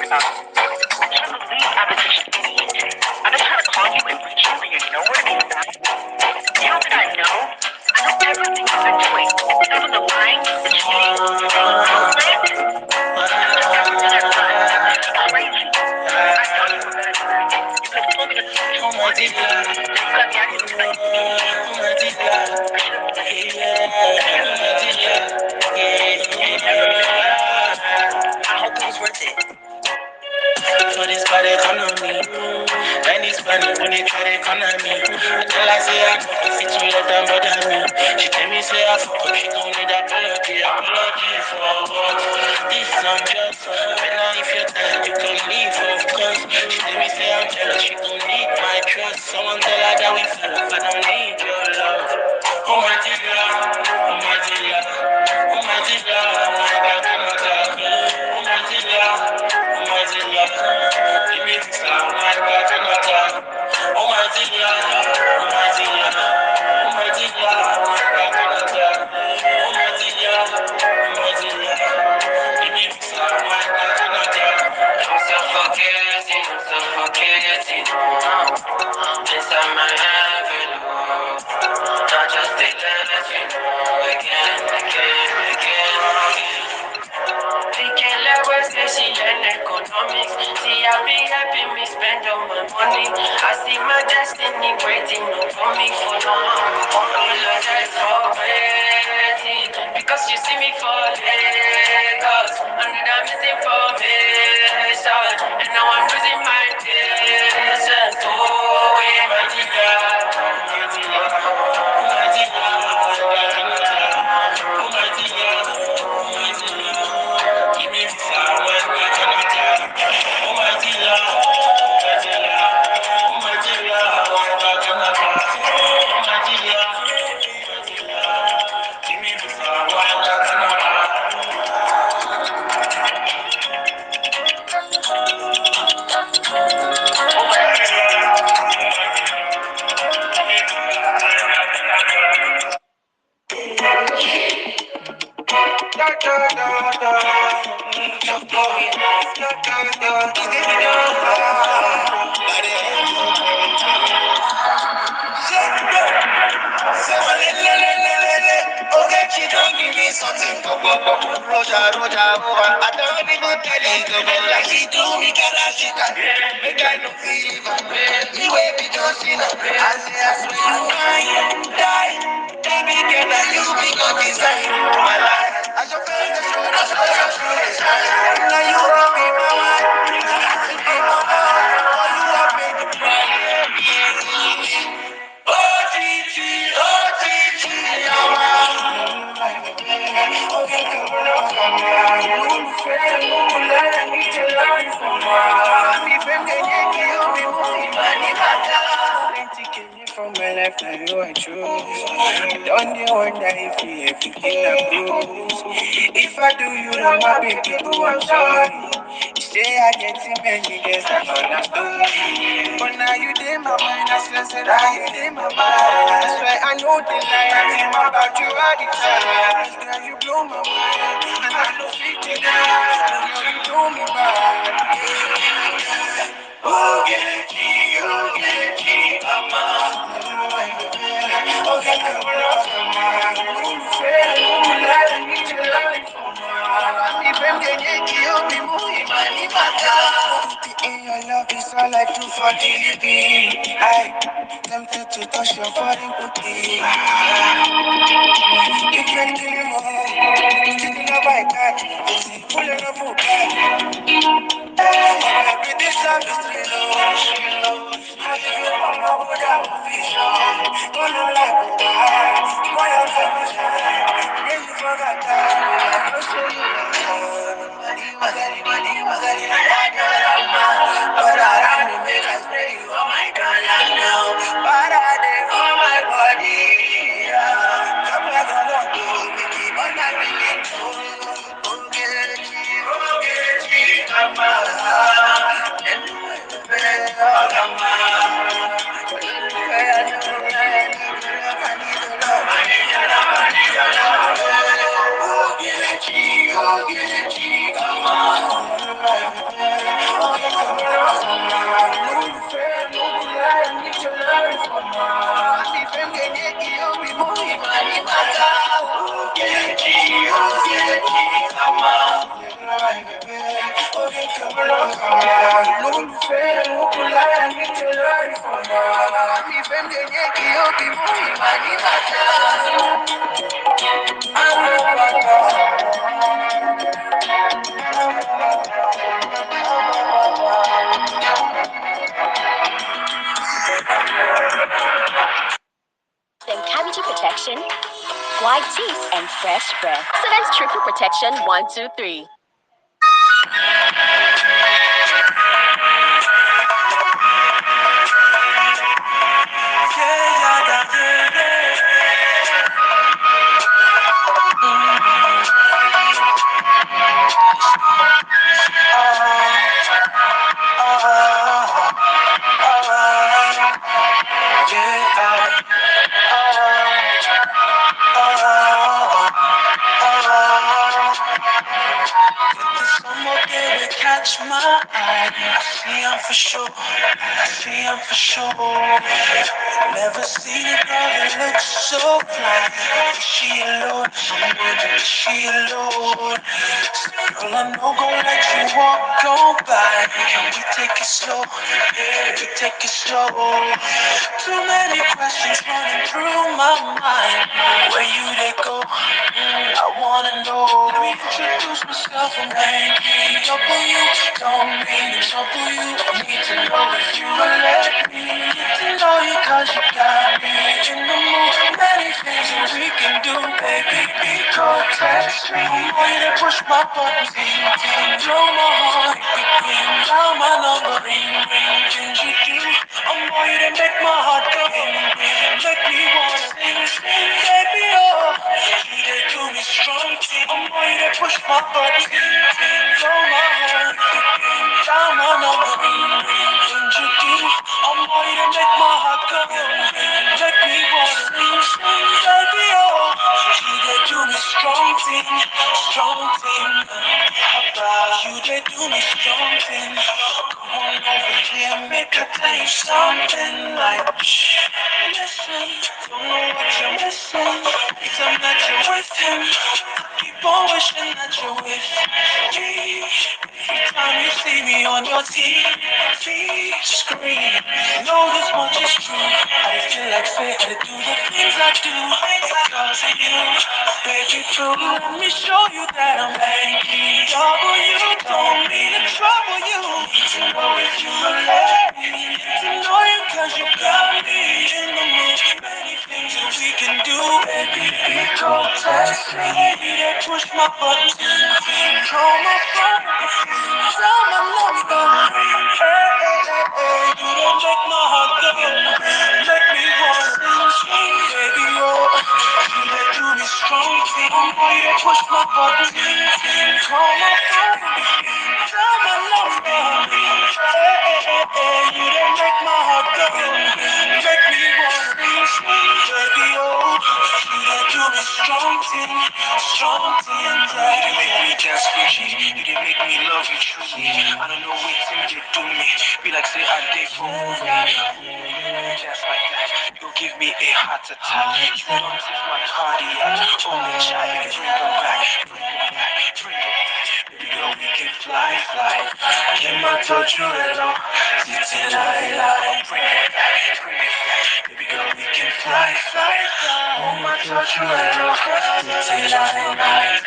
I've been such an idiot. I've been trying to call you and reach you, and you're nowhere near that. You know that I know? I know everything you've been doing. Some of the lying, the cheating, the being girlfriend. Everything I've done. It's crazy. I know you were better than that. You could have told me to do what you wanted. You got me acting like an I hope it was worth it. For this bad economy, and it's funny when they try to corner me. I tell her say I fuck if it's let them bother me. She tell me say I fuck but she don't need apology. Apology for what? This I'm just. But now if you're tired you can leave of course. She tell me say I'm jealous, she don't need my trust. Someone tell her that we fell off, I don't need your love. Oh my dear, oh my dear, oh my dear, my God, I'm not oh my dear, oh my dear. Give me this love, my God, I'm not oh my dear, oh my dear, oh my dear, my God, I'm not oh my dear, oh my dear. Give me this love, my God, I'm not I'm suffocating, I'm suffocating. Inside my heaven, not just a legend. Again. Pikele was say she learn economics. See, I be helping me spend all my money. I see my destiny waiting for me for long. Apologize for waiting because you see me for Lagos under misinformation, and now I'm losing my patience. Oh, my dear, my dear, my dear, my dear. Give me flower, my Canada. Oh my dear, my dear, my dear, my Canada. Oh my dear, my dear. Give me flower, my Canada. Da da da da. Okay, she don't give me something. Roja, Roja, I don't even tell you. Like she do me, Kalashika. Make I no feel it. You way be don't see no. I say, I swear you die. Baby, can I you be God design my life? I just feel the show, now you want me, my wife. I see my heart. All you want me to cry. From my life, now you I choose. I don't wonder if you everything I bruise. If I do you wrong, my baby, oh, I'm sorry. You say I get too many days, I understood. But now you did my mind, I swear, said I you did my mind. I swear I know the lie, I think about you all the time. Now you blow my mind, and I don't fit to that. Now you blow me back. Ogechi, mama. Okay, come on, in your love is all I do for the living. I tempted to touch your body booty. You can't kill him all. Sitting up by that, pulling up for back. Baby, this love is real. I give you all my word, I will be sure. Don't know like that. Boy, I'm so shy. Yeah, you forgot that. I'll show you money, I don't know. But around the make I spray you, oh my God, I know. But I did for my body. Come back on the road, Mickey, but not really true. Okay, come olólùfẹ́ òkú láyà ní tẹ́lẹ̀ ìfọ̀nà. Mi fẹ́ mi yẹ kí ó bí mú ìwà ní bàtà. Then cavity protection, white teeth, and fresh breath. Cement triple protection 1, 2, 3. Catch my eye, I see I'm for sure, I see I'm for sure. Never seen a girl that looks so fly. Is she alone? I'm wondering, is she alone? Girl, I'm not gonna let you walk on by. Can we take it slow? Can we take it slow? Too many questions running through my mind. Where you they go? I wanna know. Let me introduce myself. I'm Hanky. Double you, don't mean to trouble you. I need to know if you will let me get to know you, cause you got me in the mood. Many things that we can do, baby. Be cold, text me. I want you to push my buttons, ting, ting. Blow my heart, quick, ring. Dial my number, ring, ring. Things you do, I want you to make my heart go, ring, ring. Make me wanna sing, sing, baby, oh. You did do me strong, ting. I want you to push my buttons, ting, ting. Blow my heart, quick, ring. Dial my number, ring, ring. Things you do, I want you to make my heart go, ring, ring. Make me wanna sing, sing, baby, oh. You did do me strong, ting, strong, ting. You did do me strong, ting. Come on over here, make a tell you something like, shh, listen, don't know what you're missing. Every time that you're with him, I keep on wishing that you're with me. Every time you see me on your TV screen, know this much is true. I just feel like say I do the things I do because of you, baby. True, let me show you that I'm angry. Double you, don't mean to trouble you. Need to know if you will let me. Need to know you cause you got me in the mood. Many things that we can do, baby. Be cold, text me. They push my buttons. Call my phone. Tell my number. Hey, hey, hey, hey. You don't make my heart go. Make me wanna sing, baby, oh. You let do me strong, thing. Boy, you push my buttons. Call my phone. Tell my number. Hey, hey, hey, hey. You don't make my heart go. Make me wanna sing, baby, oh. You let do me strong, thing. Strong, thing, yeah. You make me dance for you. You didn't make me love you truly. I don't know what thing you do me. Be like say I did for just like that. You give me a heart attack. You don't touch my cardiac. Only child, bring them back. Bring it back. Bring it back. Baby girl, we can fly, fly. Give my touch you hello. Titi lie, lie. Bring it back. Bring it back. Baby girl, we can fly, fly. Oh my touch you hello. Titi lie, lie.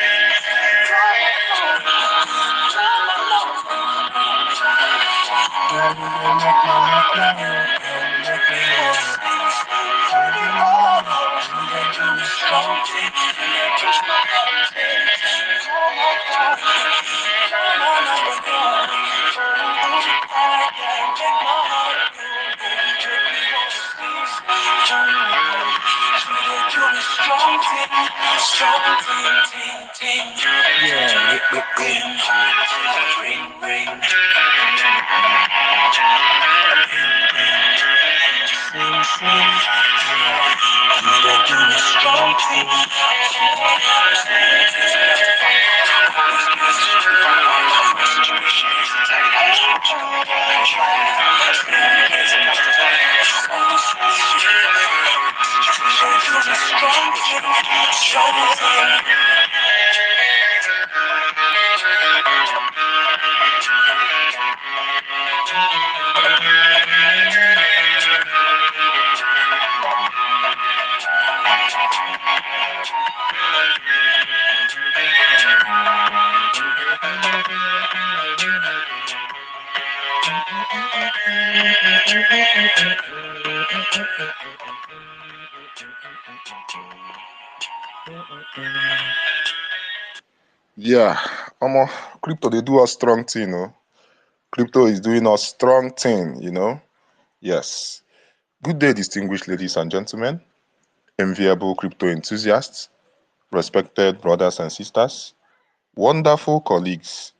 Yeah, crypto they do a strong thing, Crypto is doing a strong thing, Yes. Good day, distinguished ladies and gentlemen, enviable crypto enthusiasts, respected brothers and sisters, wonderful colleagues.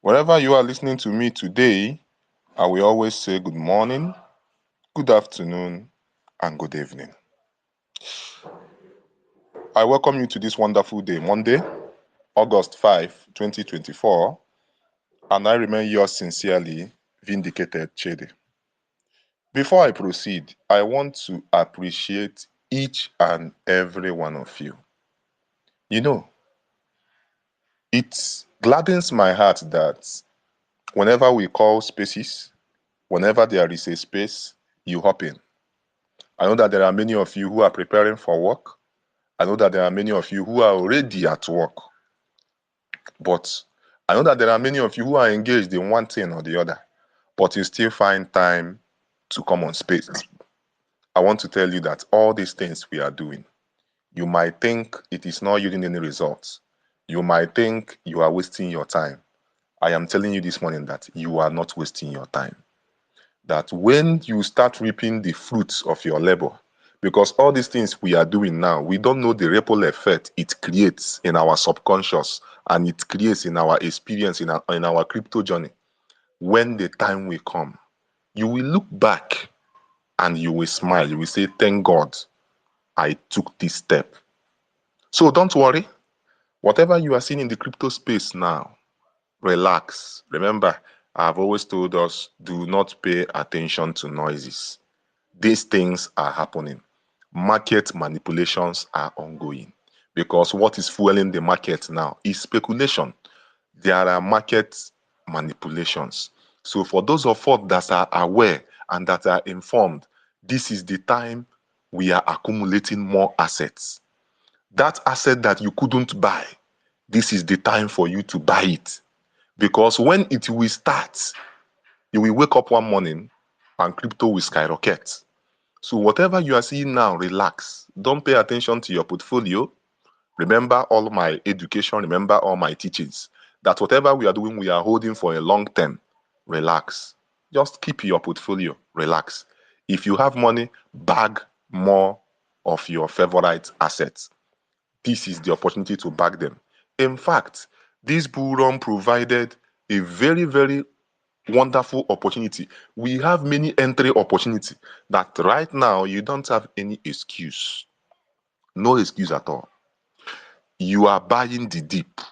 Wherever you are listening to me today, I will always say good morning, good afternoon, and good evening. I welcome you to this wonderful day, Monday, August 5, 2024, and I remain yours sincerely, Vindicated Chede. Before I proceed, I want to appreciate each and every one of you. You know, it gladdens my heart that whenever we call spaces, whenever there is a space, you hop in. I know that there are many of you who are preparing for work. I know that there are many of you who are already at work. But I know that there are many of you who are engaged in one thing or the other, but you still find time to come on space. I want to tell you that all these things we are doing, you might think it is not yielding any results. You might think you are wasting your time. I am telling you this morning that you are not wasting your time. That when you start reaping the fruits of your labor, because all these things we are doing now, we don't know the ripple effect it creates in our subconscious and it creates in our experience in our crypto journey. When the time will come, you will look back and you will smile. You will say, thank God I took this step. So don't worry. Whatever you are seeing in the crypto space now, relax. Remember, I've always told us do not pay attention to noises. These things are happening. Market manipulations are ongoing because what is fueling the market now is speculation. There are market manipulations. So, for those of us that are aware and that are informed, this is the time we are accumulating more assets. That asset that you couldn't buy, this is the time for you to buy it. Because when it will start, you will wake up one morning and crypto will skyrocket. So whatever you are seeing now, relax. Don't pay attention to your portfolio. Remember all my education, remember all my teachings. That whatever we are doing, we are holding for a long term. Relax. Just keep your portfolio. Relax. If you have money, bag more of your favorite assets. This is the opportunity to bag them. In fact, this bull run provided a very, very wonderful opportunity. We have many entry opportunity that right now you don't have any excuse. No excuse at all. You are buying the dip.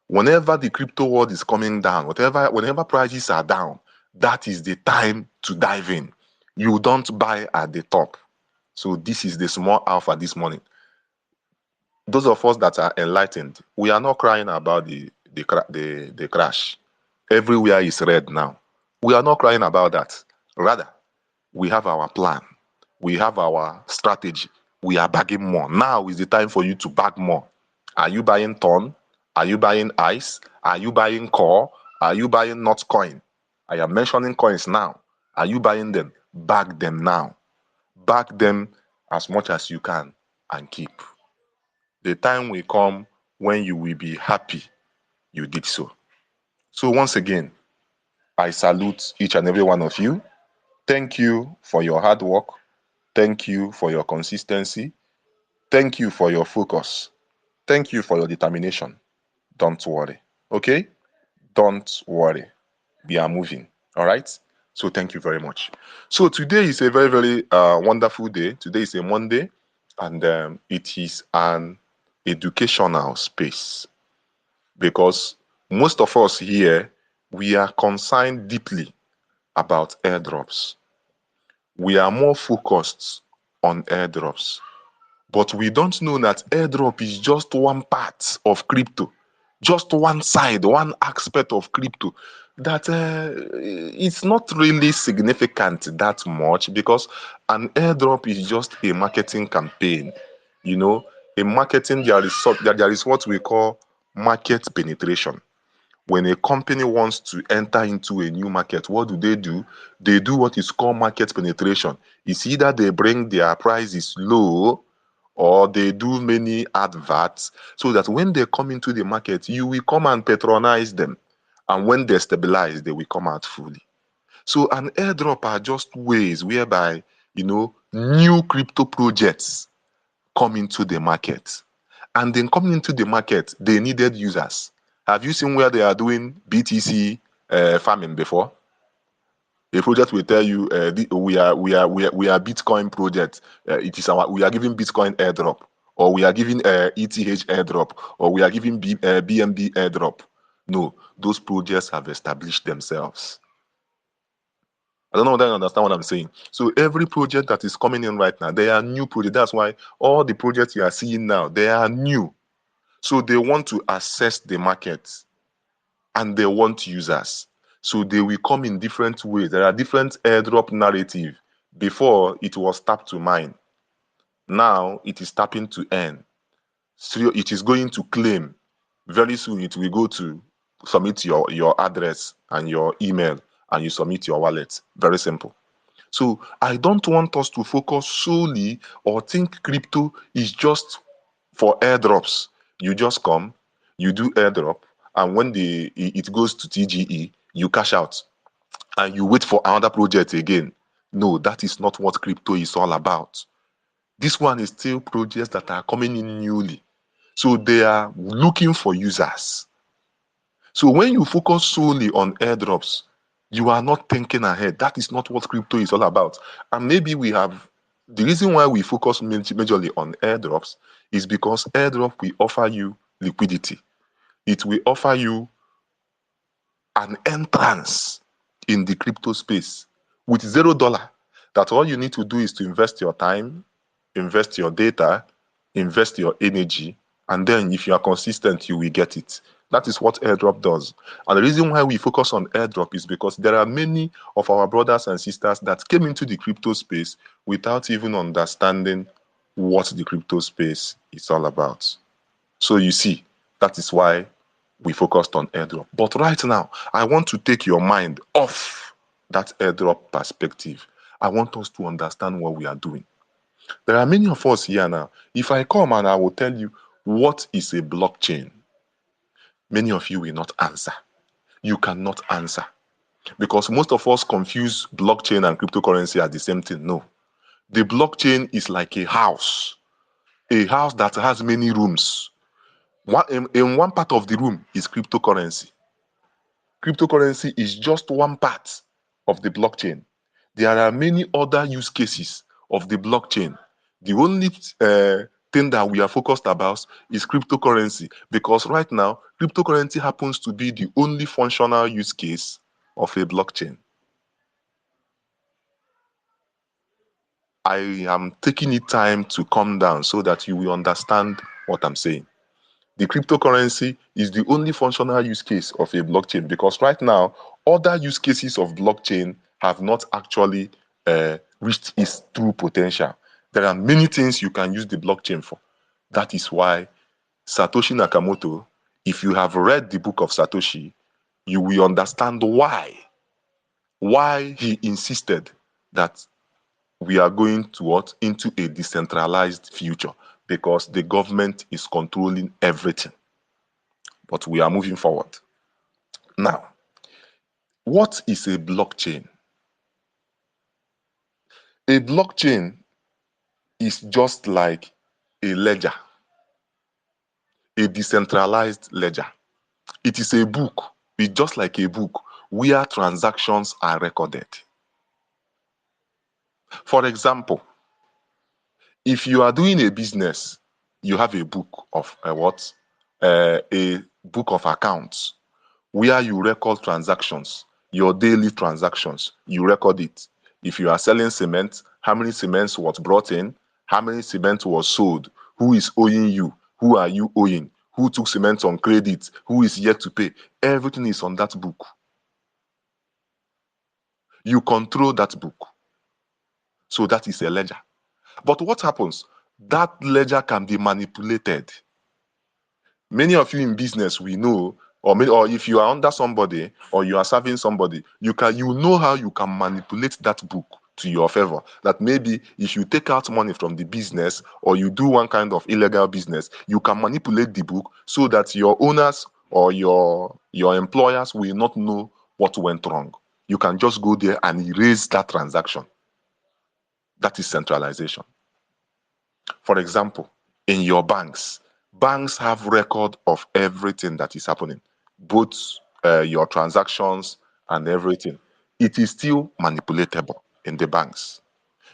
Whenever the crypto world is coming down, whenever prices are down, that is the time to dive in. You don't buy at the top. So this is the small alpha this morning. Those of us that are enlightened, we are not crying about the crash. Everywhere is red now. We are not crying about that. Rather, we have our plan. We have our strategy. We are bagging more. Now is the time for you to bag more. Are you buying ton? Are you buying ice? Are you buying core? Are you buying Notcoin? I am mentioning coins now. Are you buying them? Bag them now. Bag them as much as you can and keep. The time will come when you will be happy you did so. So once again, I salute each and every one of you. Thank you for your hard work. Thank you for your consistency. Thank you for your focus. Thank you for your determination. Don't worry. Okay? Don't worry. We are moving. All right? So thank you very much. So today is a very, very wonderful day. Today is a Monday, and it is an educational space because most of us here, we are concerned deeply about airdrops. We are more focused on airdrops. But we don't know that airdrop is just one part of crypto, just one side, one aspect of crypto. That it's not really significant that much because an airdrop is just a marketing campaign. You know, in marketing there is what we call market penetration. When a company wants to enter into a new market, what do? They do what is called market penetration. It's either they bring their prices low or they do many adverts so that when they come into the market, you will come and patronize them. And when they stabilize, they will come out fully. So an airdrop are just ways whereby, new crypto projects come into the market. And then coming into the market, they needed users. Have you seen where they are doing BTC farming before? A project will tell you we are Bitcoin project. We are giving Bitcoin airdrop, or we are giving ETH airdrop, or we are giving BNB airdrop. No, those projects have established themselves. I don't know whether you understand what I'm saying. So every project that is coming in right now, they are new projects. That's why all the projects you are seeing now, they are new. So they want to assess the market and they want users. So they will come in different ways. There are different airdrop narrative. Before it was tap to mine. Now it is tapping to earn. So it is going to claim. Very soon it will go to submit your address and your email and you submit your wallet. Very simple. So I don't want us to focus solely or think crypto is just for airdrops. You just come, you do airdrop, and when it goes to TGE, you cash out and you wait for another project again. No, that is not what crypto is all about. This one is still projects that are coming in newly. So they are looking for users. So when you focus solely on airdrops, you are not thinking ahead. That is not what crypto is all about. And maybe the reason why we focus majorly on airdrops is because airdrop will offer you liquidity. It will offer you an entrance in the crypto space with $0. That all you need to do is to invest your time, invest your data, invest your energy, and then if you are consistent, you will get it. That is what airdrop does. And the reason why we focus on airdrop is because there are many of our brothers and sisters that came into the crypto space without even understanding what the crypto space is all about. So you see, that is why we focused on airdrop. But right now, I want to take your mind off that airdrop perspective. I want us to understand what we are doing. There are many of us here now. If I come and I will tell you what is a blockchain, many of you will not answer. You cannot answer. Because most of us confuse blockchain and cryptocurrency as the same thing. No. The blockchain is like a house that has many rooms. In one part of the room is cryptocurrency. Cryptocurrency is just one part of the blockchain. There are many other use cases of the blockchain. The only thing that we are focused about is cryptocurrency, because right now, cryptocurrency happens to be the only functional use case of a blockchain. I am taking it time to calm down so that you will understand what I'm saying. The cryptocurrency is the only functional use case of a blockchain, because right now, other use cases of blockchain have not actually reached its true potential. There are many things you can use the blockchain for. That is why Satoshi Nakamoto, if you have read the book of Satoshi, you will understand why he insisted that we are going to into a decentralized future, because the government is controlling everything. But we are moving forward. Now, what is a blockchain? A blockchain is just like a ledger, a decentralized ledger. It is a book. It's just like a book where transactions are recorded. For example, if you are doing a business, you have a book of a book of accounts where you record transactions, your daily transactions. You record it. If you are selling cement, how many cements was brought in, how many cement was sold, who is owing you, who are you owing, who took cement on credit, who is yet to pay. Everything is on that book. You control that book. So that is a ledger. But what happens? That ledger can be manipulated. Many of you in business, we know or if you are under somebody or you are serving somebody, you know how you can manipulate that book to your favor. That maybe if you take out money from the business or you do one kind of illegal business, you can manipulate the book so that your owners or your employers will not know what went wrong. You can just go there and erase that transaction. That is centralization. For example, in your banks have record of everything that is happening, both your transactions and everything. It is still manipulatable in the banks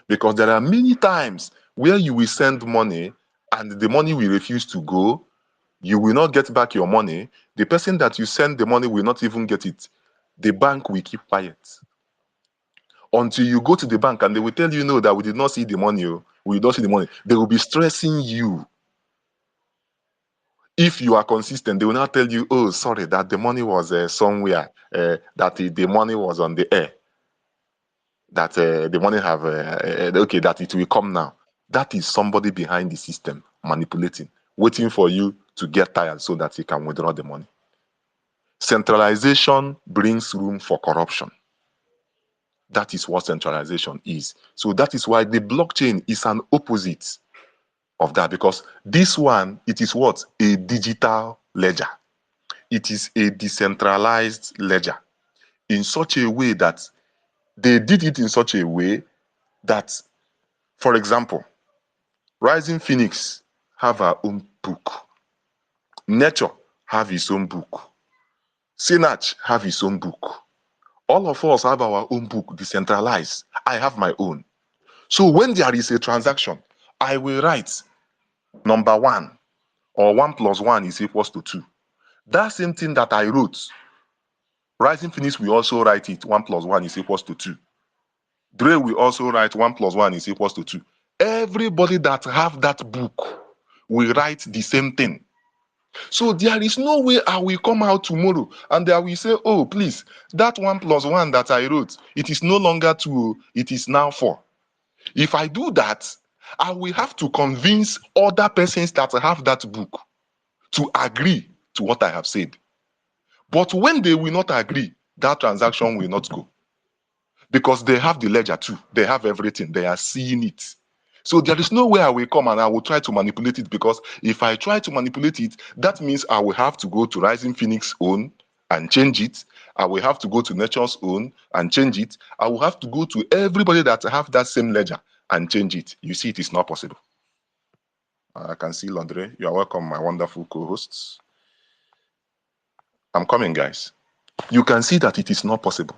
because there are many times where you will send money and the money will refuse to go. You will not get back your money. The person that you send the money will not even get it. The bank will keep quiet until you go to the bank and they will tell you, no, that we did not see the money. We did not see the money. They will be stressing you. If you are consistent, they will not tell you, oh, sorry, that the money was somewhere, that the money was on the air, that the money have, okay, that it will come now. That is somebody behind the system manipulating, waiting for you to get tired so that he can withdraw the money. Centralization brings room for corruption. That is what centralization is. So that is why the blockchain is an opposite of that, because this one, it is what? A digital ledger. It is a decentralized ledger in such a way that they did it in such a way that, for example, Rising Phoenix have our own book. Nature have its own book. Sinach have its own book. All of us have our own book, decentralized. I have my own. So when there is a transaction, I will write number 1 or 1 plus 1 is equals to 2. That same thing that I wrote, Rising Phoenix will also write it 1 plus 1 is equals to 2. Dre will also write 1 plus 1 is equals to 2. Everybody that have that book will write the same thing. So there is no way I will come out tomorrow and I will say, oh, please, that 1 plus 1 that I wrote, it is no longer 2, it is now 4. If I do that, I will have to convince other persons that have that book to agree to what I have said. But when they will not agree, that transaction will not go. Because they have the ledger too. They have everything. They are seeing it. So there is no way I will come and I will try to manipulate it, because if I try to manipulate it, that means I will have to go to Rising Phoenix own and change it. I will have to go to Nature's own and change it. I will have to go to everybody that have that same ledger and change it. You see, it is not possible. I can see Landre. You are welcome, my wonderful co-hosts. I'm coming, guys. You can see that it is not possible.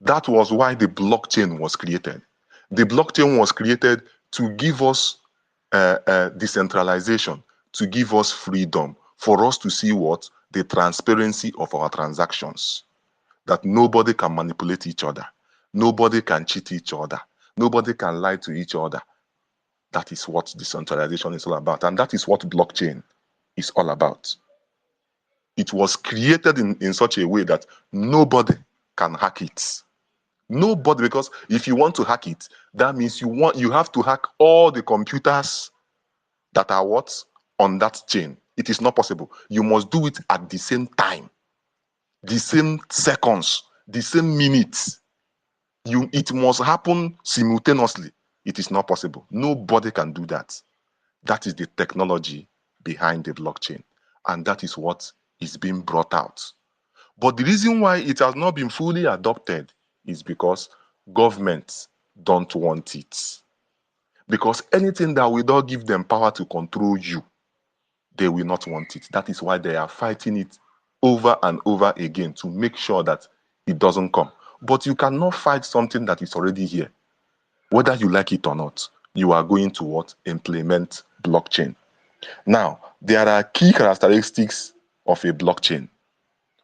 That was why the blockchain was created. The blockchain was created to give us decentralization, to give us freedom, for us to see what? The transparency of our transactions. That nobody can manipulate each other. Nobody can cheat each other. Nobody can lie to each other. That is what decentralization is all about. And that is what blockchain is all about. It was created in such a way that nobody can hack it. Nobody, because if you want to hack it, that means you have to hack all the computers that are what? On that chain. It is not possible. You must do it at the same time, the same seconds, the same minutes. It must happen simultaneously. It is not possible. Nobody can do that. That is the technology behind the blockchain. And that is what is being brought out. But the reason why it has not been fully adopted is because governments don't want it. Because anything that will not give them power to control you, they will not want it. That is why they are fighting it over and over again to make sure that it doesn't come. But you cannot fight something that is already here. Whether you like it or not, you are going to what? Implement blockchain. Now, there are key characteristics of a blockchain.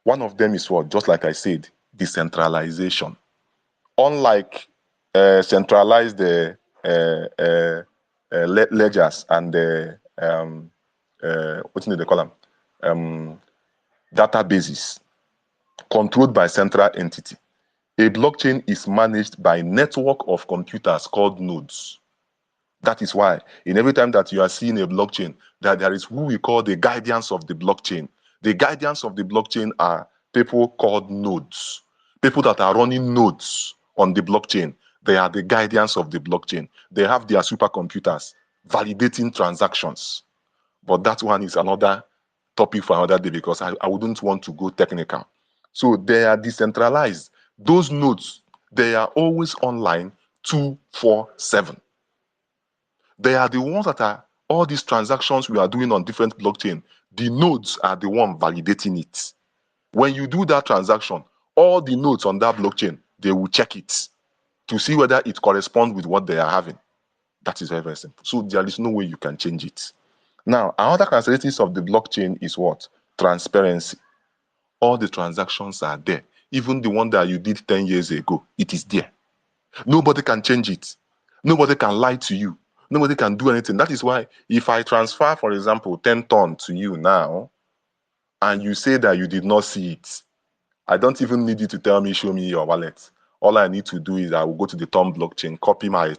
One of them is what? Just like I said, decentralization. Unlike centralized ledgers and what do they call them? Databases controlled by central entity. A blockchain is managed by a network of computers called nodes. That is why in every time that you are seeing a blockchain, that there is who we call the guardians of the blockchain. The guardians of the blockchain are people called nodes. People that are running nodes on the blockchain. They are the guardians of the blockchain. They have their supercomputers validating transactions. But that one is another topic for another day because I wouldn't want to go technical. So they are decentralized. Those nodes, they are always online 247. They are the ones that are all these transactions we are doing on different blockchain. The nodes are the one validating it. When you do that transaction, all the nodes on that blockchain, they will check it to see whether it corresponds with what they are having. That is very, very simple. So there is no way you can change it. Now, another characteristics of the blockchain is what? Transparency. All the transactions are there. Even the one that you did 10 years ago, it is there. Nobody can change it. Nobody can lie to you. Nobody can do anything. That is why if I transfer, for example, 10 ton to you now, and you say that you did not see it, I don't even need you to tell me, show me your wallet. All I need to do is I will go to the Tom blockchain, copy my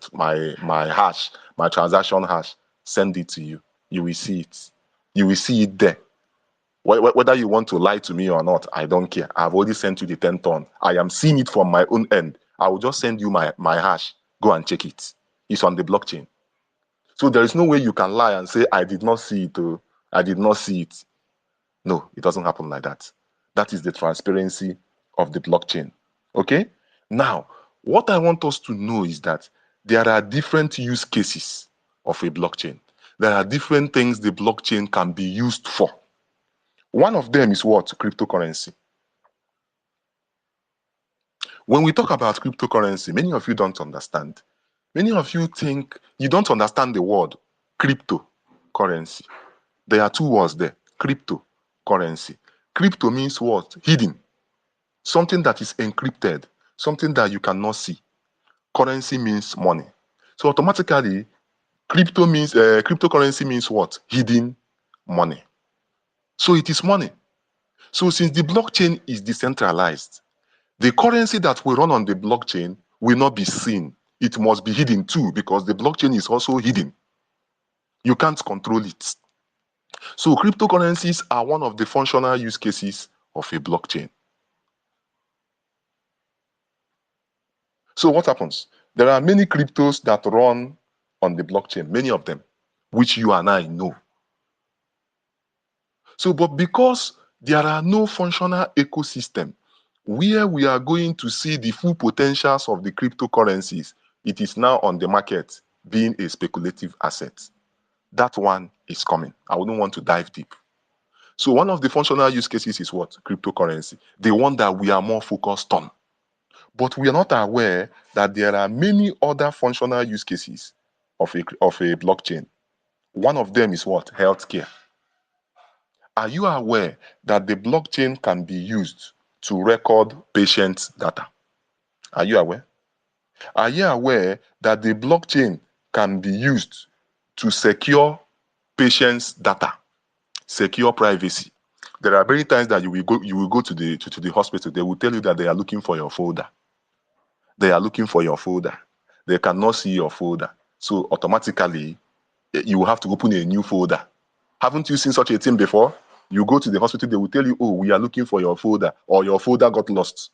hash, my transaction hash, send it to you. You will see it. You will see it there. Whether you want to lie to me or not, I don't care. I've already sent you the 10 ton. I am seeing it from my own end. I will just send you my hash. Go and check it. It's on the blockchain. So there is no way you can lie and say, I did not see it. I did not see it. No, it doesn't happen like that. That is the transparency of the blockchain. Okay? Now, what I want us to know is that there are different use cases of a blockchain. There are different things the blockchain can be used for. One of them is what? Cryptocurrency. When we talk about cryptocurrency, many of you don't understand. Many of you think you don't understand the word cryptocurrency. There are two words there. Cryptocurrency. Crypto means what? Hidden. Something that is encrypted. Something that you cannot see. Currency means money. So automatically, cryptocurrency means what? Hidden money. So it is money. So since the blockchain is decentralized, the currency that we run on the blockchain will not be seen. It must be hidden too because the blockchain is also hidden. You can't control it. So cryptocurrencies are one of the functional use cases of a blockchain. So what happens? There are many cryptos that run on the blockchain, many of them, which you and I know. So, but because there are no functional ecosystem where we are going to see the full potentials of the cryptocurrencies, it is now on the market being a speculative asset. That one is coming. I wouldn't want to dive deep. So one of the functional use cases is what? Cryptocurrency. The one that we are more focused on. But we are not aware that there are many other functional use cases of a blockchain. One of them is what? Healthcare. Are you aware that the blockchain can be used to record patient data? Are you aware? Are you aware that the blockchain can be used to secure patients' data, secure privacy? There are many times that you will go to the hospital. They will tell you that they are looking for your folder. They are looking for your folder. They cannot see your folder. So automatically, you will have to open a new folder. Haven't you seen such a thing before? You go to the hospital, they will tell you, oh, we are looking for your folder, or your folder got lost.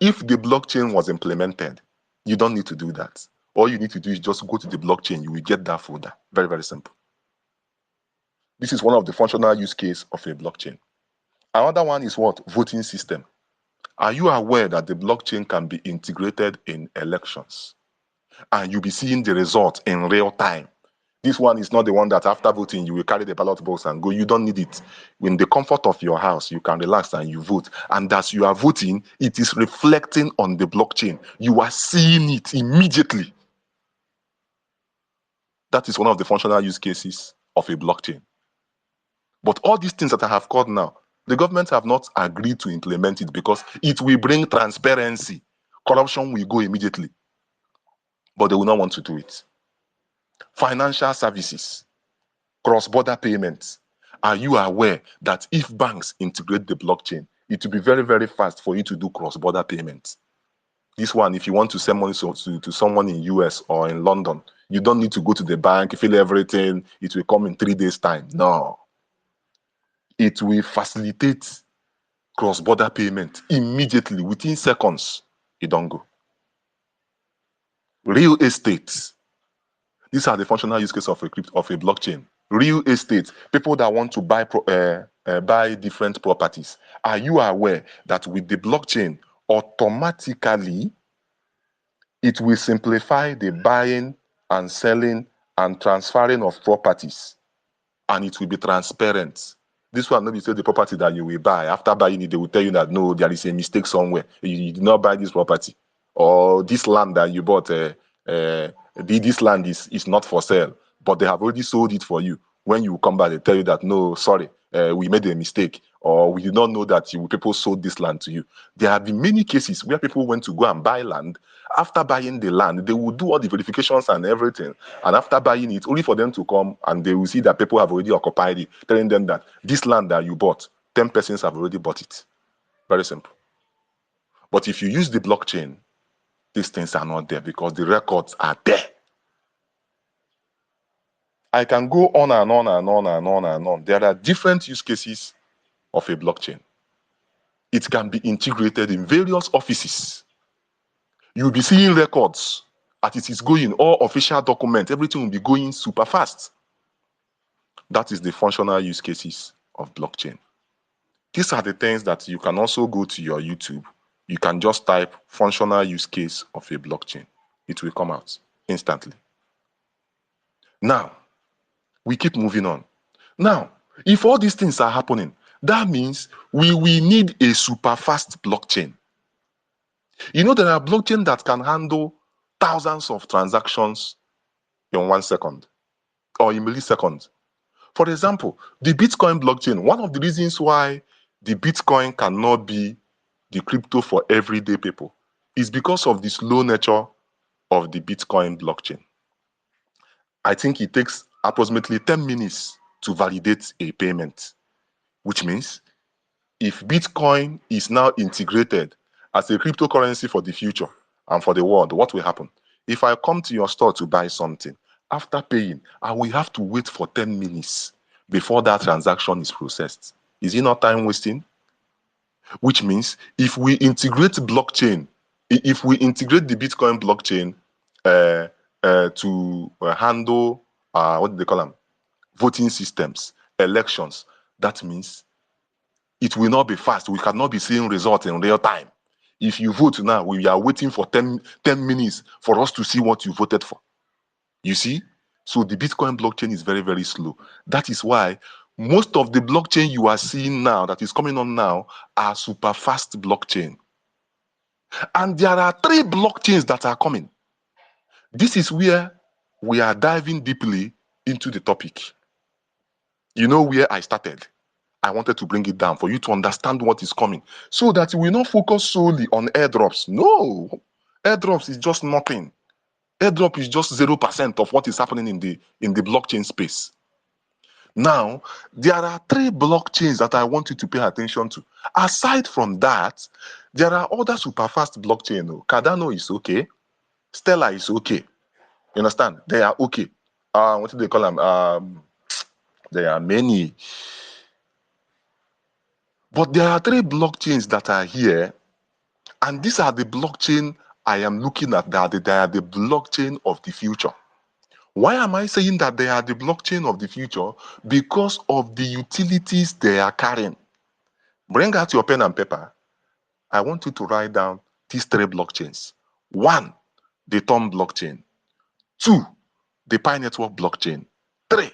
If the blockchain was implemented, you don't need to do that. All you need to do is just go to the blockchain, you will get that folder. Very, very simple. This is one of the functional use case of a blockchain. Another one is what? Voting system. Are you aware that the blockchain can be integrated in elections? And you'll be seeing the result in real time. This one is not the one that after voting, you will carry the ballot box and go. You don't need it. In the comfort of your house, you can relax and you vote. And as you are voting, it is reflecting on the blockchain. You are seeing it immediately. That is one of the functional use cases of a blockchain. But all these things that I have called now, the government have not agreed to implement it because it will bring transparency. Corruption will go immediately. But they will not want to do it. Financial services, cross-border payments. Are you aware that if banks integrate the blockchain, it will be very, very fast for you to do cross-border payments? This one, if you want to send money to someone in US or in London, you don't need to go to the bank, fill everything. It will come in 3 days' time. No. It will facilitate cross-border payment immediately, within seconds. It don't go. Real estate. These are the functional use case of a blockchain. Real estate. People that want to buy different properties. Are you aware that with the blockchain, automatically it will simplify the buying and selling and transferring of properties, and it will be transparent. This one, maybe say the property that you will buy. After buying it, they will tell you that no, there is a mistake somewhere. You did not buy this property, or this land that you bought. This land is not for sale, but they have already sold it for you. When you come back, they tell you that no, sorry, we made a mistake, or we did not know that people sold this land to you. There have been many cases where people went to go and buy land. After buying the land, they will do all the verifications and everything. And after buying it, only for them to come and they will see that people have already occupied it, telling them that this land that you bought, 10 persons have already bought it. Very simple. But if you use the blockchain, these things are not there because the records are there. I can go on and on and on and on and on. There are different use cases of a blockchain. It can be integrated in various offices. You'll be seeing records as it is going, all official documents, everything will be going super fast. That is the functional use cases of blockchain. These are the things that you can also go to your YouTube. You can just type functional use case of a blockchain. It will come out instantly. Now, we keep moving on. Now, if all these things are happening, that means we need a super fast blockchain. You know, there are blockchains that can handle thousands of transactions in 1 second or in milliseconds. For example, the Bitcoin blockchain, one of the reasons why the Bitcoin cannot be the crypto for everyday people is because of the slow nature of the Bitcoin blockchain. I think it takes approximately 10 minutes to validate a payment, which means if Bitcoin is now integrated as a cryptocurrency for the future and for the world, what will happen? If I come to your store to buy something, after paying, I will have to wait for 10 minutes before that transaction is processed. Is it not time wasting? Which means if we integrate blockchain, if we integrate the Bitcoin blockchain to handle, what do they call them? Voting systems, elections, that means it will not be fast. We cannot be seeing results in real time. If you vote now, we are waiting for 10 minutes for us to see what you voted for. You see? So the Bitcoin blockchain is very, very slow. That is why most of the blockchain you are seeing now, that is coming on now, are super fast blockchain. And there are 3 blockchains that are coming. This is where we are diving deeply into the topic. You know where I started? I wanted to bring it down for you to understand what is coming so that we will not focus solely on airdrops. No, airdrops is just nothing. Airdrop is just 0% of what is happening in the blockchain space. Now, there are 3 blockchains that I want you to pay attention to. Aside from that, there are other super fast blockchains. Cardano is okay. Stellar is okay. You understand? They are okay. What do they call them? There are many. But there are 3 blockchains that are here, and these are the blockchain I am looking at. They are the blockchain of the future. Why am I saying that they are the blockchain of the future? Because of the utilities they are carrying. Bring out your pen and paper. I want you to write down these 3 blockchains. 1, the Tom blockchain. 2, the Pi Network blockchain. 3,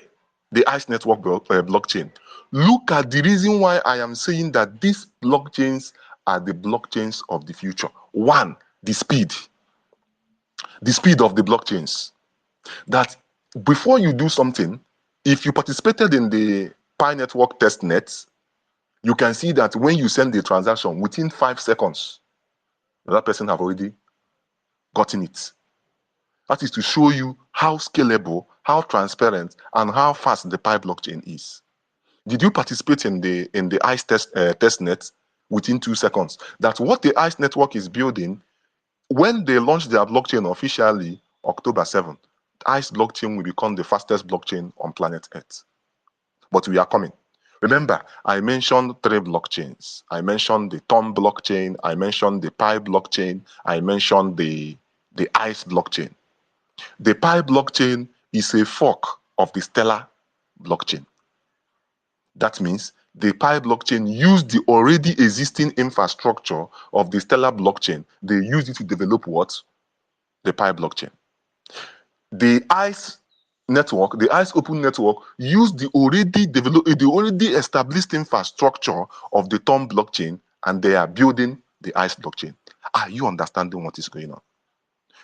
the ICE Network blockchain. Look at the reason why I am saying that these blockchains are the blockchains of the future. 1, the speed. The speed of the blockchains. That before you do something, if you participated in the Pi Network testnet, you can see that when you send the transaction, within 5 seconds, that person have already gotten it. That is to show you how scalable, how transparent, and how fast the Pi blockchain is. Did you participate in the ICE testnet within 2 seconds? That's what the ICE network is building. When they launch their blockchain officially, October 7th, ICE blockchain will become the fastest blockchain on planet Earth. But we are coming. Remember, I mentioned 3 blockchains. I mentioned the Tom blockchain, I mentioned the Pi blockchain, I mentioned the ICE blockchain. The Pi blockchain is a fork of the Stellar blockchain. That means the Pi blockchain used the already existing infrastructure of the Stellar blockchain. They used it to develop what? The Pi blockchain. The ICE network, the ICE Open Network, used the already developed, the already established infrastructure of the Tom blockchain, and they are building the ICE blockchain. Are you understanding what is going on?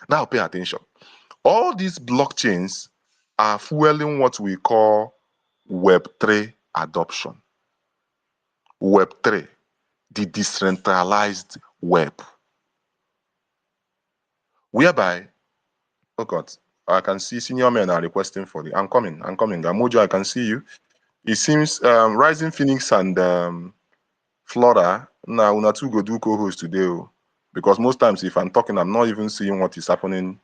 Now pay attention. All these blockchains are fueling what we call Web3 adoption. Web3, the decentralized web, whereby, oh God, I can see senior men are requesting for the. I'm coming. Gamojo, I can see you. It seems Rising Phoenix and Flora, now una two go do co-host today, because most times if I'm talking, I'm not even seeing what is happening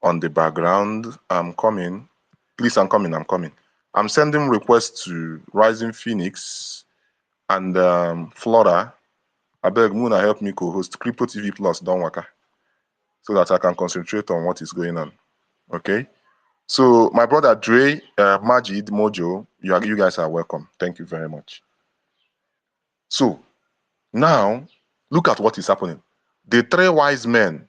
on the background. I'm coming. Please, I'm coming. I'm sending requests to Rising Phoenix and Flora. I beg Muna help me co-host Crypto TV Plus Don Waka, so that I can concentrate on what is going on. Okay. So my brother Dre, Majid, Mojo, you guys are welcome. Thank you very much. So now look at what is happening. The 3 wise men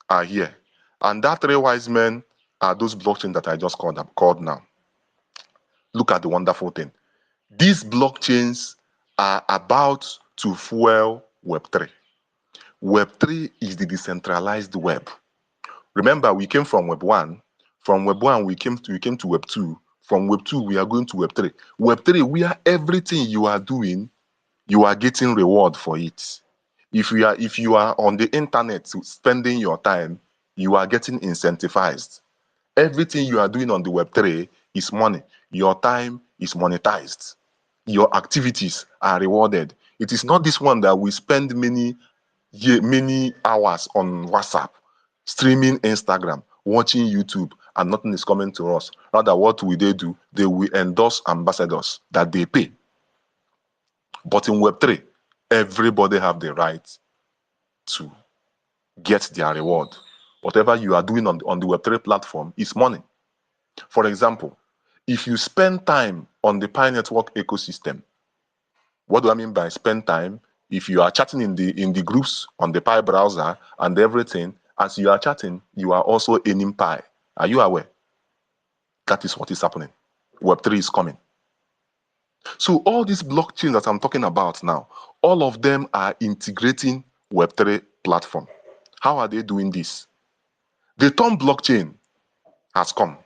are here, and that 3 wise men are those blockchains that I just called now. Look at the wonderful thing. These blockchains are about to fuel Web3. Web3 is the decentralized web. Remember, we came from Web 1. From Web 1, we came to Web 2. From Web 2, we are going to Web 3. Web 3, where everything you are doing, you are getting reward for it. If you are on the internet spending your time, you are getting incentivized. Everything you are doing on the Web 3 is money. Your time is monetized. Your activities are rewarded. It is not this one that we spend many hours on WhatsApp, streaming Instagram, watching YouTube, and nothing is coming to us. Rather, what will they do? They will endorse ambassadors that they pay. But in Web3, everybody have the right to get their reward. Whatever you are doing on the Web3 platform is money. For example, if you spend time on the Pi Network ecosystem, what do I mean by spend time? If you are chatting in the groups on the Pi browser and everything, as you are chatting, you are also earning Pi. Are you aware? That is what is happening. Web3 is coming. So all these blockchains that I'm talking about now, all of them are integrating Web3 platform. How are they doing this? The Tom blockchain has come.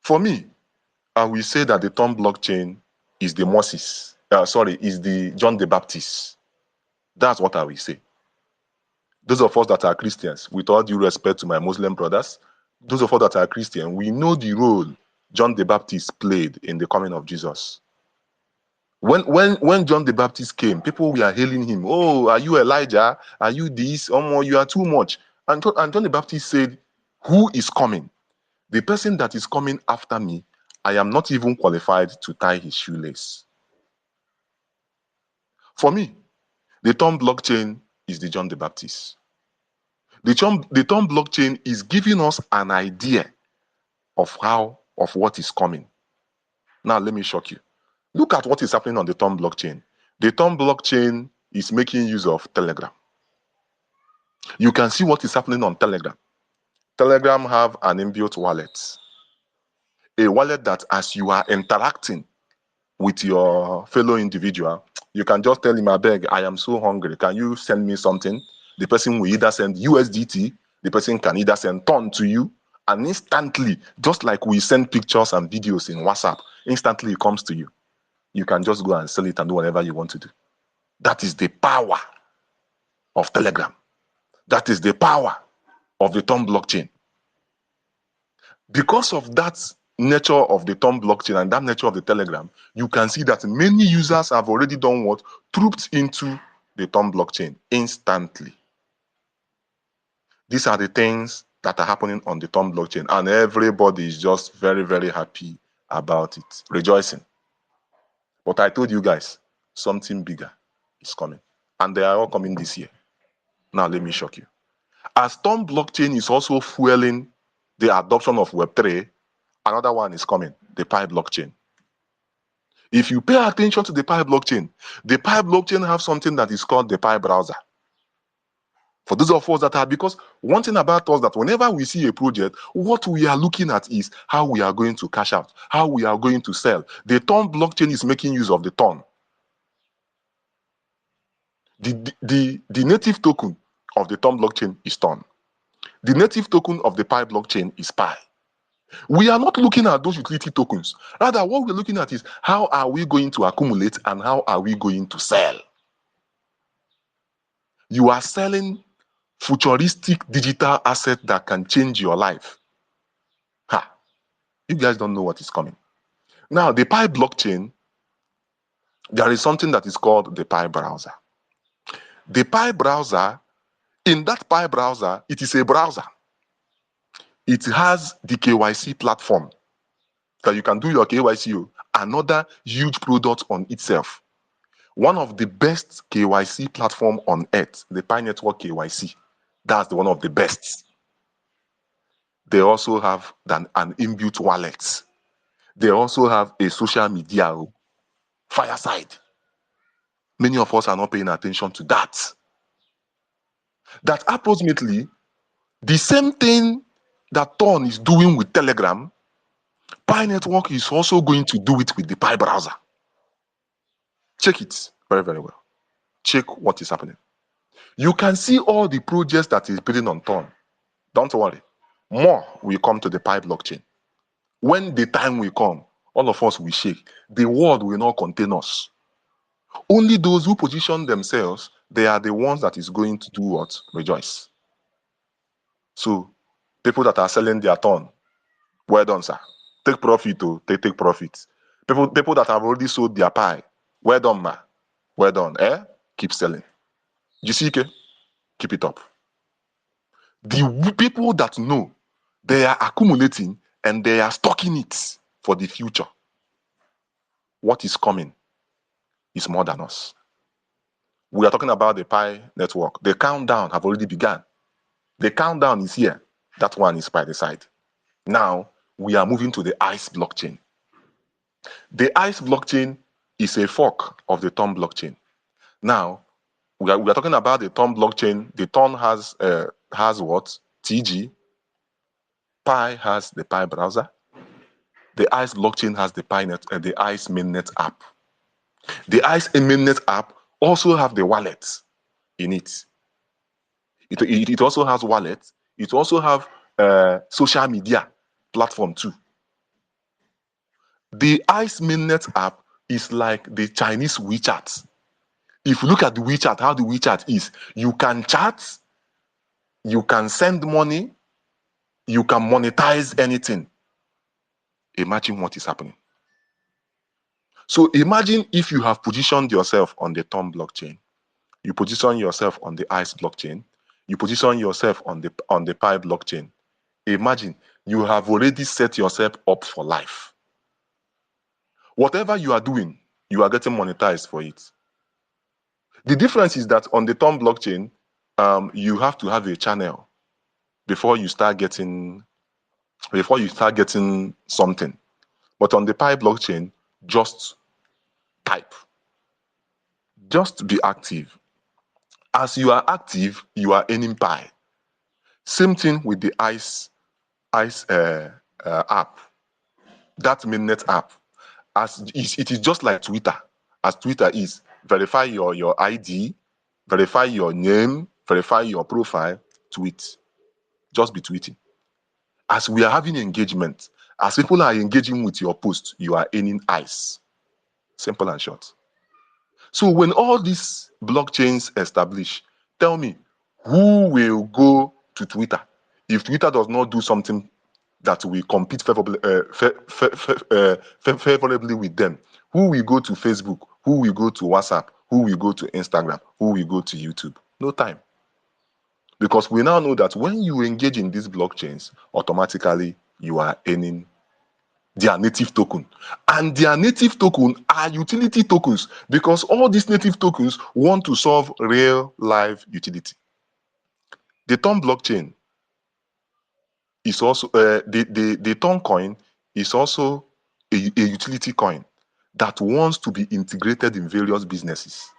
For me, I will say that the Tom blockchain is the Moses. Is the John the Baptist. That's what I will say. Those of us that are Christians, with all due respect to my Muslim brothers, those of us that are Christian, we know the role John the Baptist played in the coming of Jesus. When John the Baptist came, people were hailing him. Oh, are you Elijah? Are you this? Oh, you are too much. And John the Baptist said, who is coming? The person that is coming after me, I am not even qualified to tie his shoelace. For me, the Tom blockchain is the John the Baptist. The Tom blockchain is giving us an idea of what is coming. Now, let me shock you. Look at what is happening on the Tom blockchain. The Tom blockchain is making use of Telegram. You can see what is happening on Telegram. Telegram have an inbuilt wallet. A wallet that as you are interacting with your fellow individual, you can just tell him, I beg, I am so hungry. Can you send me something? The person will either send USDT, the person can either send TON to you, and instantly, just like we send pictures and videos in WhatsApp, instantly it comes to you. You can just go and sell it and do whatever you want to do. That is the power of Telegram. That is the power of the Tom blockchain. Because of that nature of the Tom blockchain and that nature of the Telegram, you can see that many users have already done what? Trooped into the Tom blockchain instantly. These are the things that are happening on the Tom blockchain, and everybody is just very, very happy about it, rejoicing. But I told you guys, something bigger is coming. And they are all coming this year. Now, let me shock you. As Tom blockchain is also fueling the adoption of Web3, another one is coming, the Pi blockchain. If you pay attention to the Pi blockchain have something that is called the Pi browser. For those of us that are, because one thing about us that whenever we see a project, what we are looking at is how we are going to cash out, how we are going to sell. The Ton blockchain is making use of the Ton. The native token of the Ton blockchain is Ton. The native token of the Pi blockchain is Pi. We are not looking at those utility tokens. Rather, what we're looking at is how are we going to accumulate and how are we going to sell. You are selling futuristic digital asset that can change your life. Ha! You guys don't know what is coming. Now, the Pi blockchain, there is something that is called the Pi browser. The Pi browser, in that Pi browser, it is a browser. It has the KYC platform that you can do your KYC, another huge product on itself. One of the best KYC platform on earth, the Pi Network KYC. That's one of the best. They also have an inbuilt wallet. They also have a social media, Fireside. Many of us are not paying attention to that. That approximately the same thing that Ton is doing with Telegram, Pi Network is also going to do it with the Pi browser. Check it very, very well. Check what is happening. You can see all the projects that is building on Ton. Don't worry. More will come to the Pi blockchain. When the time will come, all of us will shake. The world will not contain us. Only those who position themselves, they are the ones that is going to do what? Rejoice. So, people that are selling their Ton, well done, sir. Take profit, take profit. People that have already sold their Pi, well done, ma. Well done, Keep selling. GCK, keep it up. The people that know, they are accumulating and they are stocking it for the future. What is coming is more than us. We are talking about the Pi network. The countdown have already begun. The countdown is here. That one is by the side. Now, we are moving to the ICE blockchain. The ICE blockchain is a fork of the Ton blockchain. Now, we are talking about the Ton blockchain. The Ton has what? TG. Pi has the Pi browser. The ICE blockchain has the the ICE mainnet app. The ICE mainnet app also have the wallet in it. It also has wallet. It also have social media platform too. The ICE mainnet app is like the Chinese WeChat. If you look at the WeChat, how the WeChat is, you can chat, you can send money, you can monetize anything. Imagine what is happening. So imagine if you have positioned yourself on the Ton blockchain, you position yourself on the ICE blockchain, you position yourself on the Pi blockchain. Imagine you have already set yourself up for life. Whatever you are doing, you are getting monetized for it. The difference is that on the Ton blockchain, you have to have a channel before you start getting something. But on the Pi blockchain, just type. Just be active. As you are active, you are earning Pi. Same thing with the ICE app, that mainnet app. As it is just like Twitter. As Twitter is, verify your ID, verify your name, verify your profile, tweet. Just be tweeting. As we are having engagement, as people are engaging with your post, you are earning ICE. Simple and short. So when all these blockchains establish, tell me, who will go to Twitter if Twitter does not do something that will compete favorably with them? Who will go to Facebook? Who will go to WhatsApp? Who will go to Instagram? Who will go to YouTube? No time. Because we now know that when you engage in these blockchains, automatically you are earning their native token. And their native token are utility tokens because all these native tokens want to solve real life utility. The Ton blockchain is also, the Ton coin is also a utility coin that wants to be integrated in various businesses.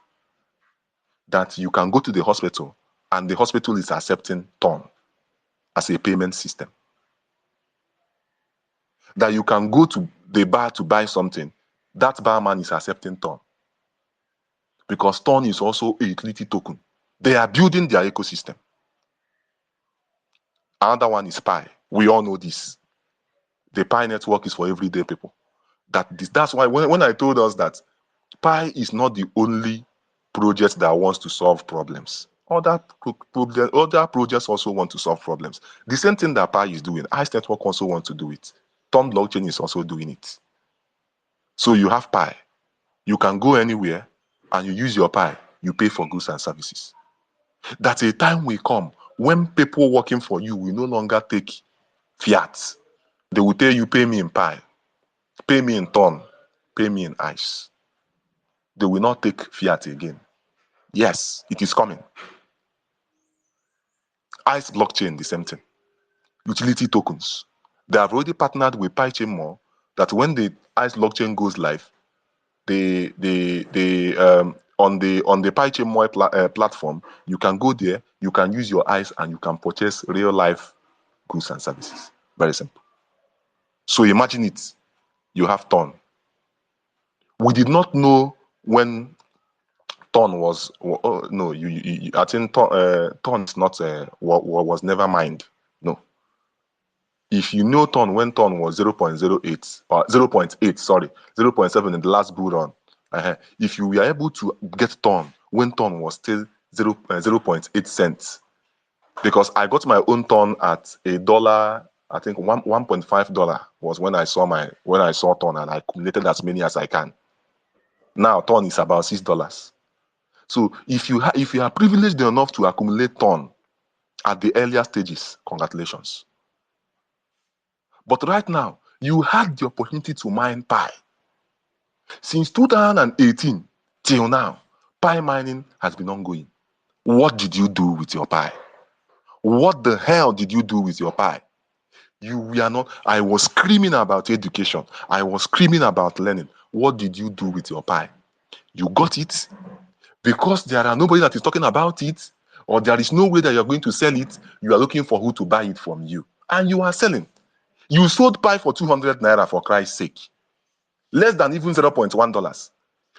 That you can go to the hospital and the hospital is accepting Ton as a payment system. That you can go to the bar to buy something, that barman is accepting Ton. Because Ton is also a utility token. They are building their ecosystem. Another one is Pi. We all know this. The Pi network is for everyday people. That's why when I told us that Pi is not the only project that wants to solve problems. Other projects also want to solve problems. The same thing that Pi is doing, ICE Network also wants to do it. Ton blockchain is also doing it. So you have Pi. You can go anywhere and you use your Pi. You pay for goods and services. That a time will come when people working for you will no longer take fiat. They will tell you, pay me in Pi, pay me in Ton, pay me in ICE. They will not take fiat again. Yes, it is coming. ICE blockchain, the same thing. Utility tokens. They have already partnered with PyChainMore that when the ICE blockchain goes live, on the PyChainMore platform, you can go there, you can use your ICE and you can purchase real life goods and services. Very simple. So imagine it. You have Ton. We did not know when Ton was no. I think Ton is not was never mined. No. If you know Ton when Ton was 0.08 or 0.8, sorry, 0.7 in the last bull run, if you were able to get Ton when Ton was still 0.8 cents, because I got my own Ton at $1, I think $1.5 was when I saw Ton and I accumulated as many as I can. Now Ton is about $6. So if you are privileged enough to accumulate Ton at the earlier stages, congratulations. But right now, you had the opportunity to mine Pi. Since 2018 till now, Pi mining has been ongoing. What did you do with your Pi? What the hell did you do with your Pi? You were not. I was screaming about education. I was screaming about learning. What did you do with your Pi? You got it because there are nobody that is talking about it, or there is no way that you're going to sell it. You are looking for who to buy it from you, and you are selling. You sold Pi for 200 naira, for Christ's sake. Less than even $0.1.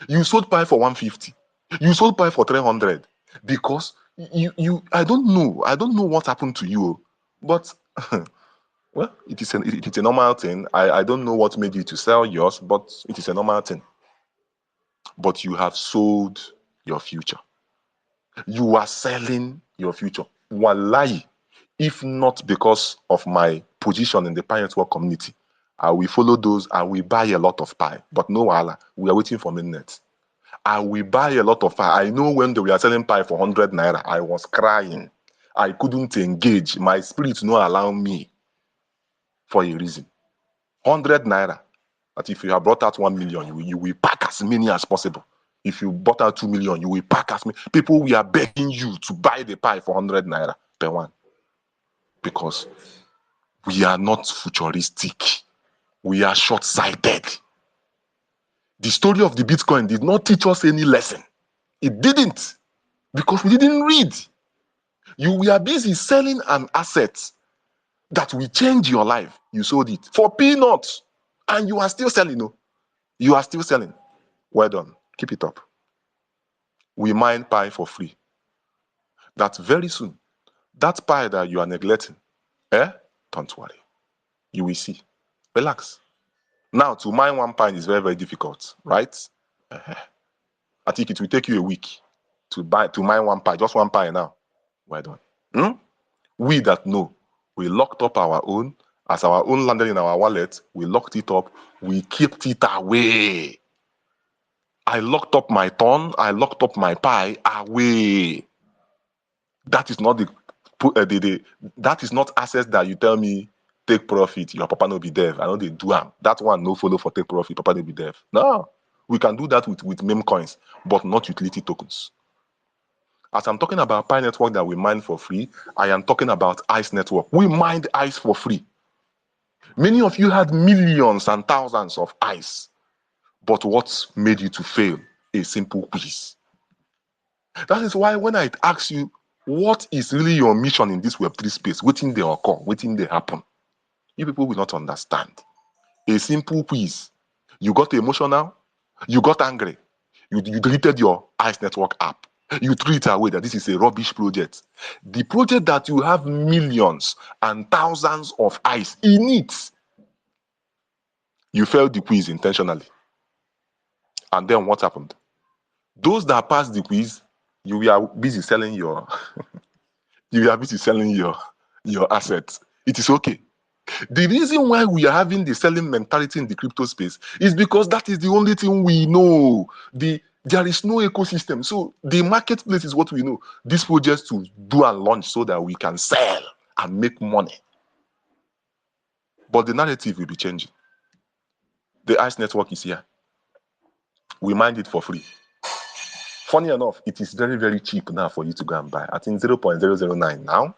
You sold Pi for 150. You sold Pi for 300 because I don't know what happened to you, but well, it is a normal thing. I don't know what made you to sell yours, but it is a normal thing. But you have sold your future. You are selling your future. Wallahi, if not because of my position in the Pi network community, I will follow those. I will buy a lot of Pi, but no wahala. We are waiting for mainnet. I will buy a lot of Pi. I know when they were selling Pi for 100 naira, I was crying. I couldn't engage. My spirit no allow me for a reason. 100 naira. But if you have brought out 1 million, you will pack as many as possible. If you bought out 2 million, you will pack as many. People, we are begging you to buy the Pi for 100 naira per one. Because we are not futuristic. We are short-sighted. The story of the Bitcoin did not teach us any lesson. It didn't. Because we didn't read. You were busy selling an asset that will change your life. You sold it for peanuts. And you are still selling. No? You are still selling. Well done. Keep it up. We mine Pi for free. That very soon, that Pi that you are neglecting, don't worry. You will see. Relax. Now, to mine one Pi is very, very difficult, right? I think it will take you a week to mine one Pi, just one Pi now. Well done. We that know, we locked up our own. As our own landed in our wallet, we locked it up. We kept it away. I locked up my Ton. I locked up my Pi away. That is not that is not assets that you tell me take profit, your papa no be dev. I know they do am. That one no follow for take profit, papa no be dev. No, we can do that with meme coins, but not utility tokens. As I'm talking about Pi Network that we mine for free, I am talking about ICE Network. We mined ICE for free. Many of you had millions and thousands of ICE, but what made you to fail? A simple quiz. That is why when I ask you, what is really your mission in this Web3 space? Waiting they occur, waiting they happen. You people will not understand. A simple quiz. You got emotional, you got angry, you deleted your ICE Network app. You threw it away that this is a rubbish project. The project that you have millions and thousands of ICE in it, you failed the quiz intentionally. And then what happened? Those that passed the quiz, you were busy selling your your assets. It is okay. The reason why we are having the selling mentality in the crypto space is because that is the only thing we know. There is no ecosystem. So the marketplace is what we know. These projects to do and launch so that we can sell and make money. But the narrative will be changing. The ICE network is here. We mine it for free. Funny enough, it is very, very cheap now for you to go and buy. I think 0.009 now.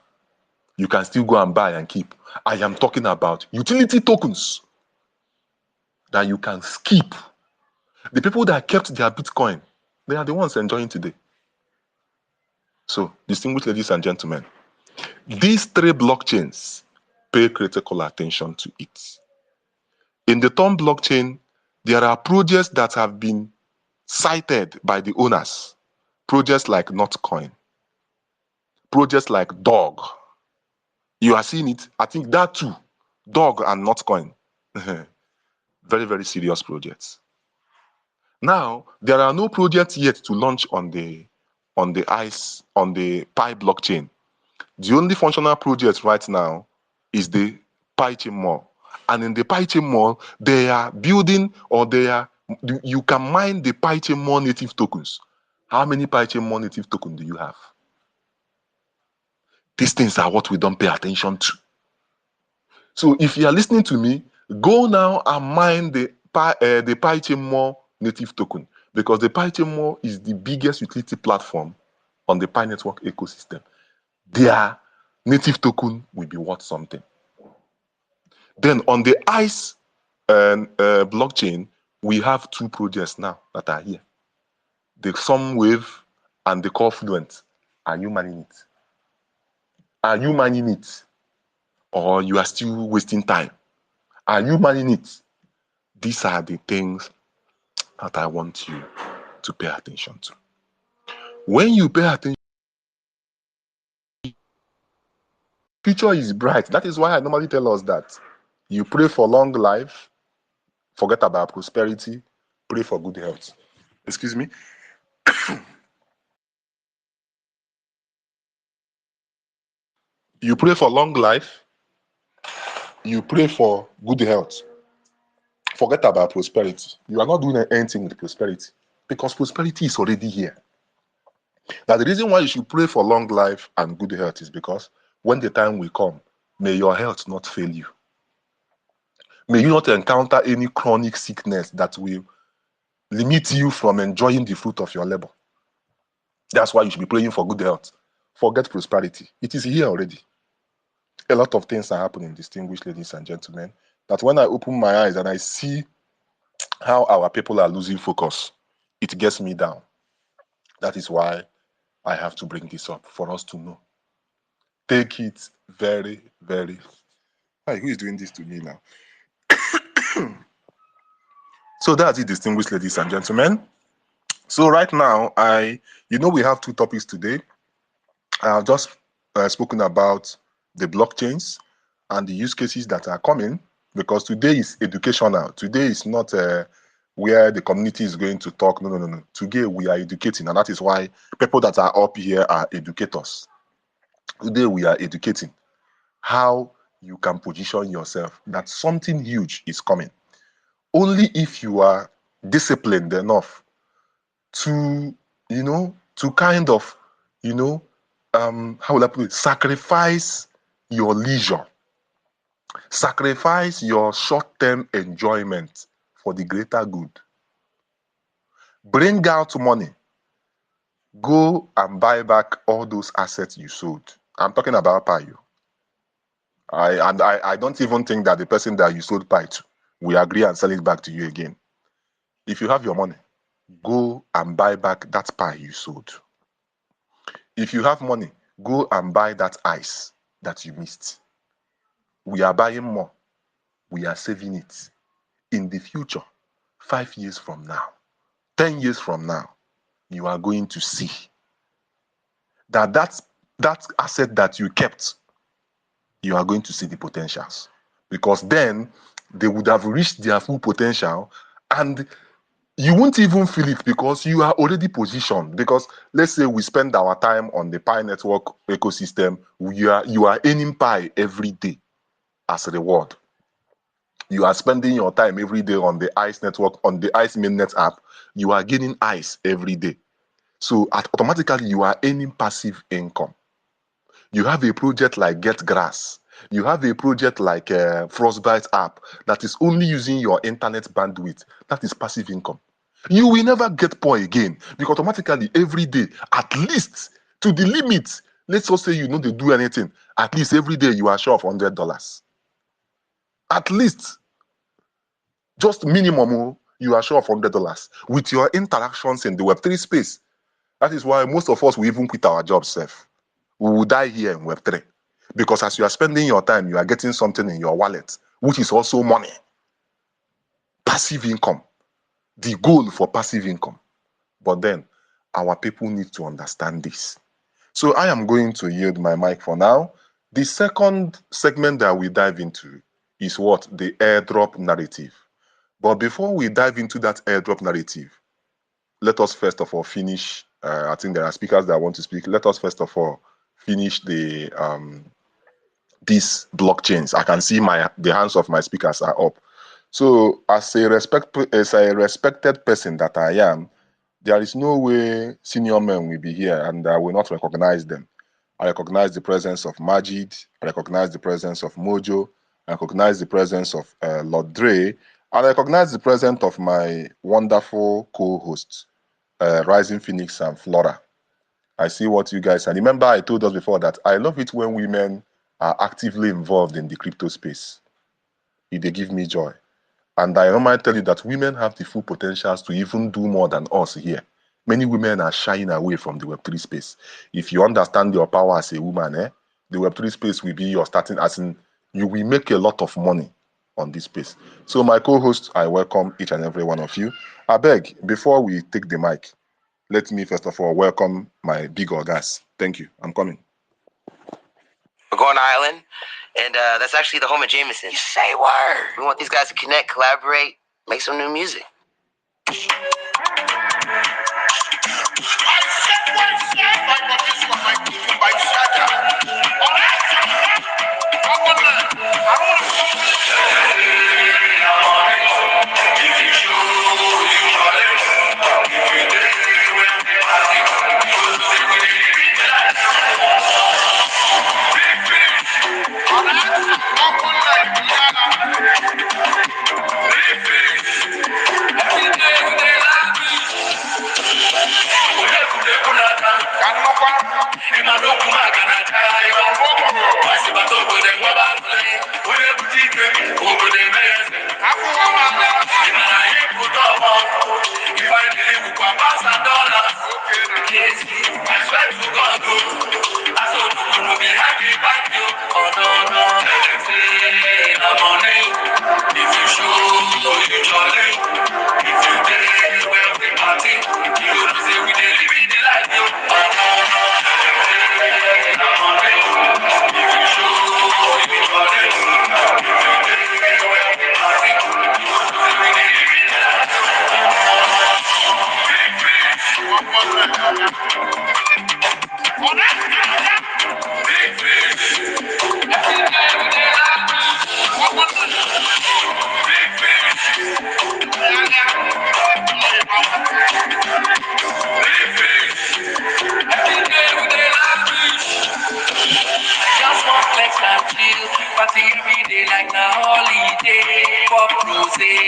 You can still go and buy and keep. I am talking about utility tokens that you can skip. The people that kept their Bitcoin, they are the ones enjoying today. So, distinguished ladies and gentlemen, these three blockchains pay critical attention to it. In the Thorn blockchain, there are projects that have been cited by the owners. Projects like Notcoin, projects like Dog. You are seeing it. I think that too, Dog and Notcoin. Very, very serious projects. Now, there are no projects yet to launch on the ICE, on the Pi blockchain. The only functional project right now is the PiChain Mall. And in the PiChain Mall, they are building or you can mine the PiChain Mall native tokens. How many PiChain Mall native tokens do you have? These things are what we don't pay attention to. So if you are listening to me, go now and mine the PiChain Mall native token, because the PiChain Mall is the biggest utility platform on the Pi network ecosystem. Their native token will be worth something. Then on the ICE blockchain, we have two projects now that are here. The Sunwave and the Confluent. Are you mining it? Are you mining it? Or you are still wasting time? Are you mining it? These are the things that I want you to pay attention to. When you pay attention, future is bright. That is why I normally tell us that you pray for long life, forget about prosperity, pray for good health. Excuse me. You pray for long life, you pray for good health. Forget about prosperity. You are not doing anything with prosperity because prosperity is already here. Now, the reason why you should pray for long life and good health is because when the time will come, may your health not fail you. May you not encounter any chronic sickness that will limit you from enjoying the fruit of your labor. That's why you should be praying for good health. Forget prosperity. It is here already. A lot of things are happening, distinguished ladies and gentlemen, that when I open my eyes and I see how our people are losing focus, it gets me down. That is why I have to bring this up for us to know. Take it very, very. Hi, who is doing this to me now? So that's it, distinguished ladies and gentlemen. So right now, we have two topics today. I've just spoken about the blockchains and the use cases that are coming, because today is educational. Today is not where the community is going to talk. No. Today we are educating, and that is why people that are up here are educators. Today we are educating how you can position yourself that something huge is coming. Only if you are disciplined enough to, to kind of, how will I put it, sacrifice your leisure Sacrifice your short-term enjoyment for the greater good. Bring out money. Go and buy back all those assets you sold. I'm talking about Payo. I don't even think that the person that you sold pie to will agree and sell it back to you again. If you have your money, go and buy back that pie you sold. If you have money, go and buy that ice that you missed. We are buying more. We are saving it. In the future, 5 years from now, 10 years from now, you are going to see that asset that you kept, you are going to see the potentials. Because then they would have reached their full potential and you won't even feel it because you are already positioned. Because let's say we spend our time on the Pi Network ecosystem, you are earning Pi every day as a reward. You are spending your time every day on the ICE network, on the ICE mainnet app. You are gaining ICE every day. So automatically you are earning passive income. You have a project like GetGrass. You have a project like Frostbite app that is only using your internet bandwidth. That is passive income. You will never get poor again because automatically every day, at least to the limit, let's just say you know they do anything, at least every day you are sure of $100. At least, just minimum, you are sure of $100 with your interactions in the Web3 space. That is why most of us will even quit our jobs safe. We will die here in Web3. Because as you are spending your time, you are getting something in your wallet, which is also money. Passive income. The goal for passive income. But then, our people need to understand this. So I am going to yield my mic for now. The second segment that we dive into is what? The airdrop narrative. But before we dive into that airdrop narrative, let us first of all finish. I think there are speakers that want to speak. Let us first of all finish these blockchains. I can see the hands of my speakers are up. So as a respected person that I am, there is no way senior men will be here and I will not recognize them. I recognize the presence of Majid. I recognize the presence of Mojo. I recognize the presence of Lord Dre. And I recognize the presence of my wonderful co-hosts, Rising Phoenix and Flora. I see what you guys, and remember I told us before that I love it when women are actively involved in the crypto space. They give me joy. And I normally tell you that women have the full potentials to even do more than us here. Many women are shying away from the Web3 space. If you understand your power as a woman, the Web3 space will be your starting, as in you will make a lot of money on this space. So my co-hosts, I welcome each and every one of you. I beg, before we take the mic, let me first of all welcome my big orgas. Thank you. I'm coming. We're going to Island, and that's actually the home of Jameson. You say word. We want these guys to connect, collaborate, make some new music.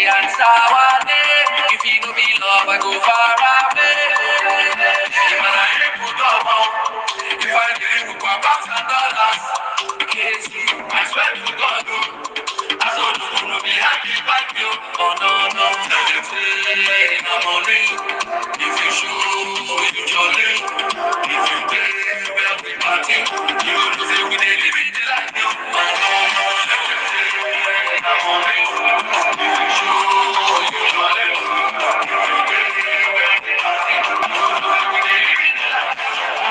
answer one day. If you no be love, I go far away. If I put up on, if I didn't put $1,000, case I swear to God, I don't know, no be happy back you. Oh no, no, let them say I'm only. If you show, you jolly. If you pay, well, we party. You know, say we dey live it like you. Oh no, no, let them say I'm only. If you show, you jolly. If you pay, well, we party. You know, say we dey live it like you.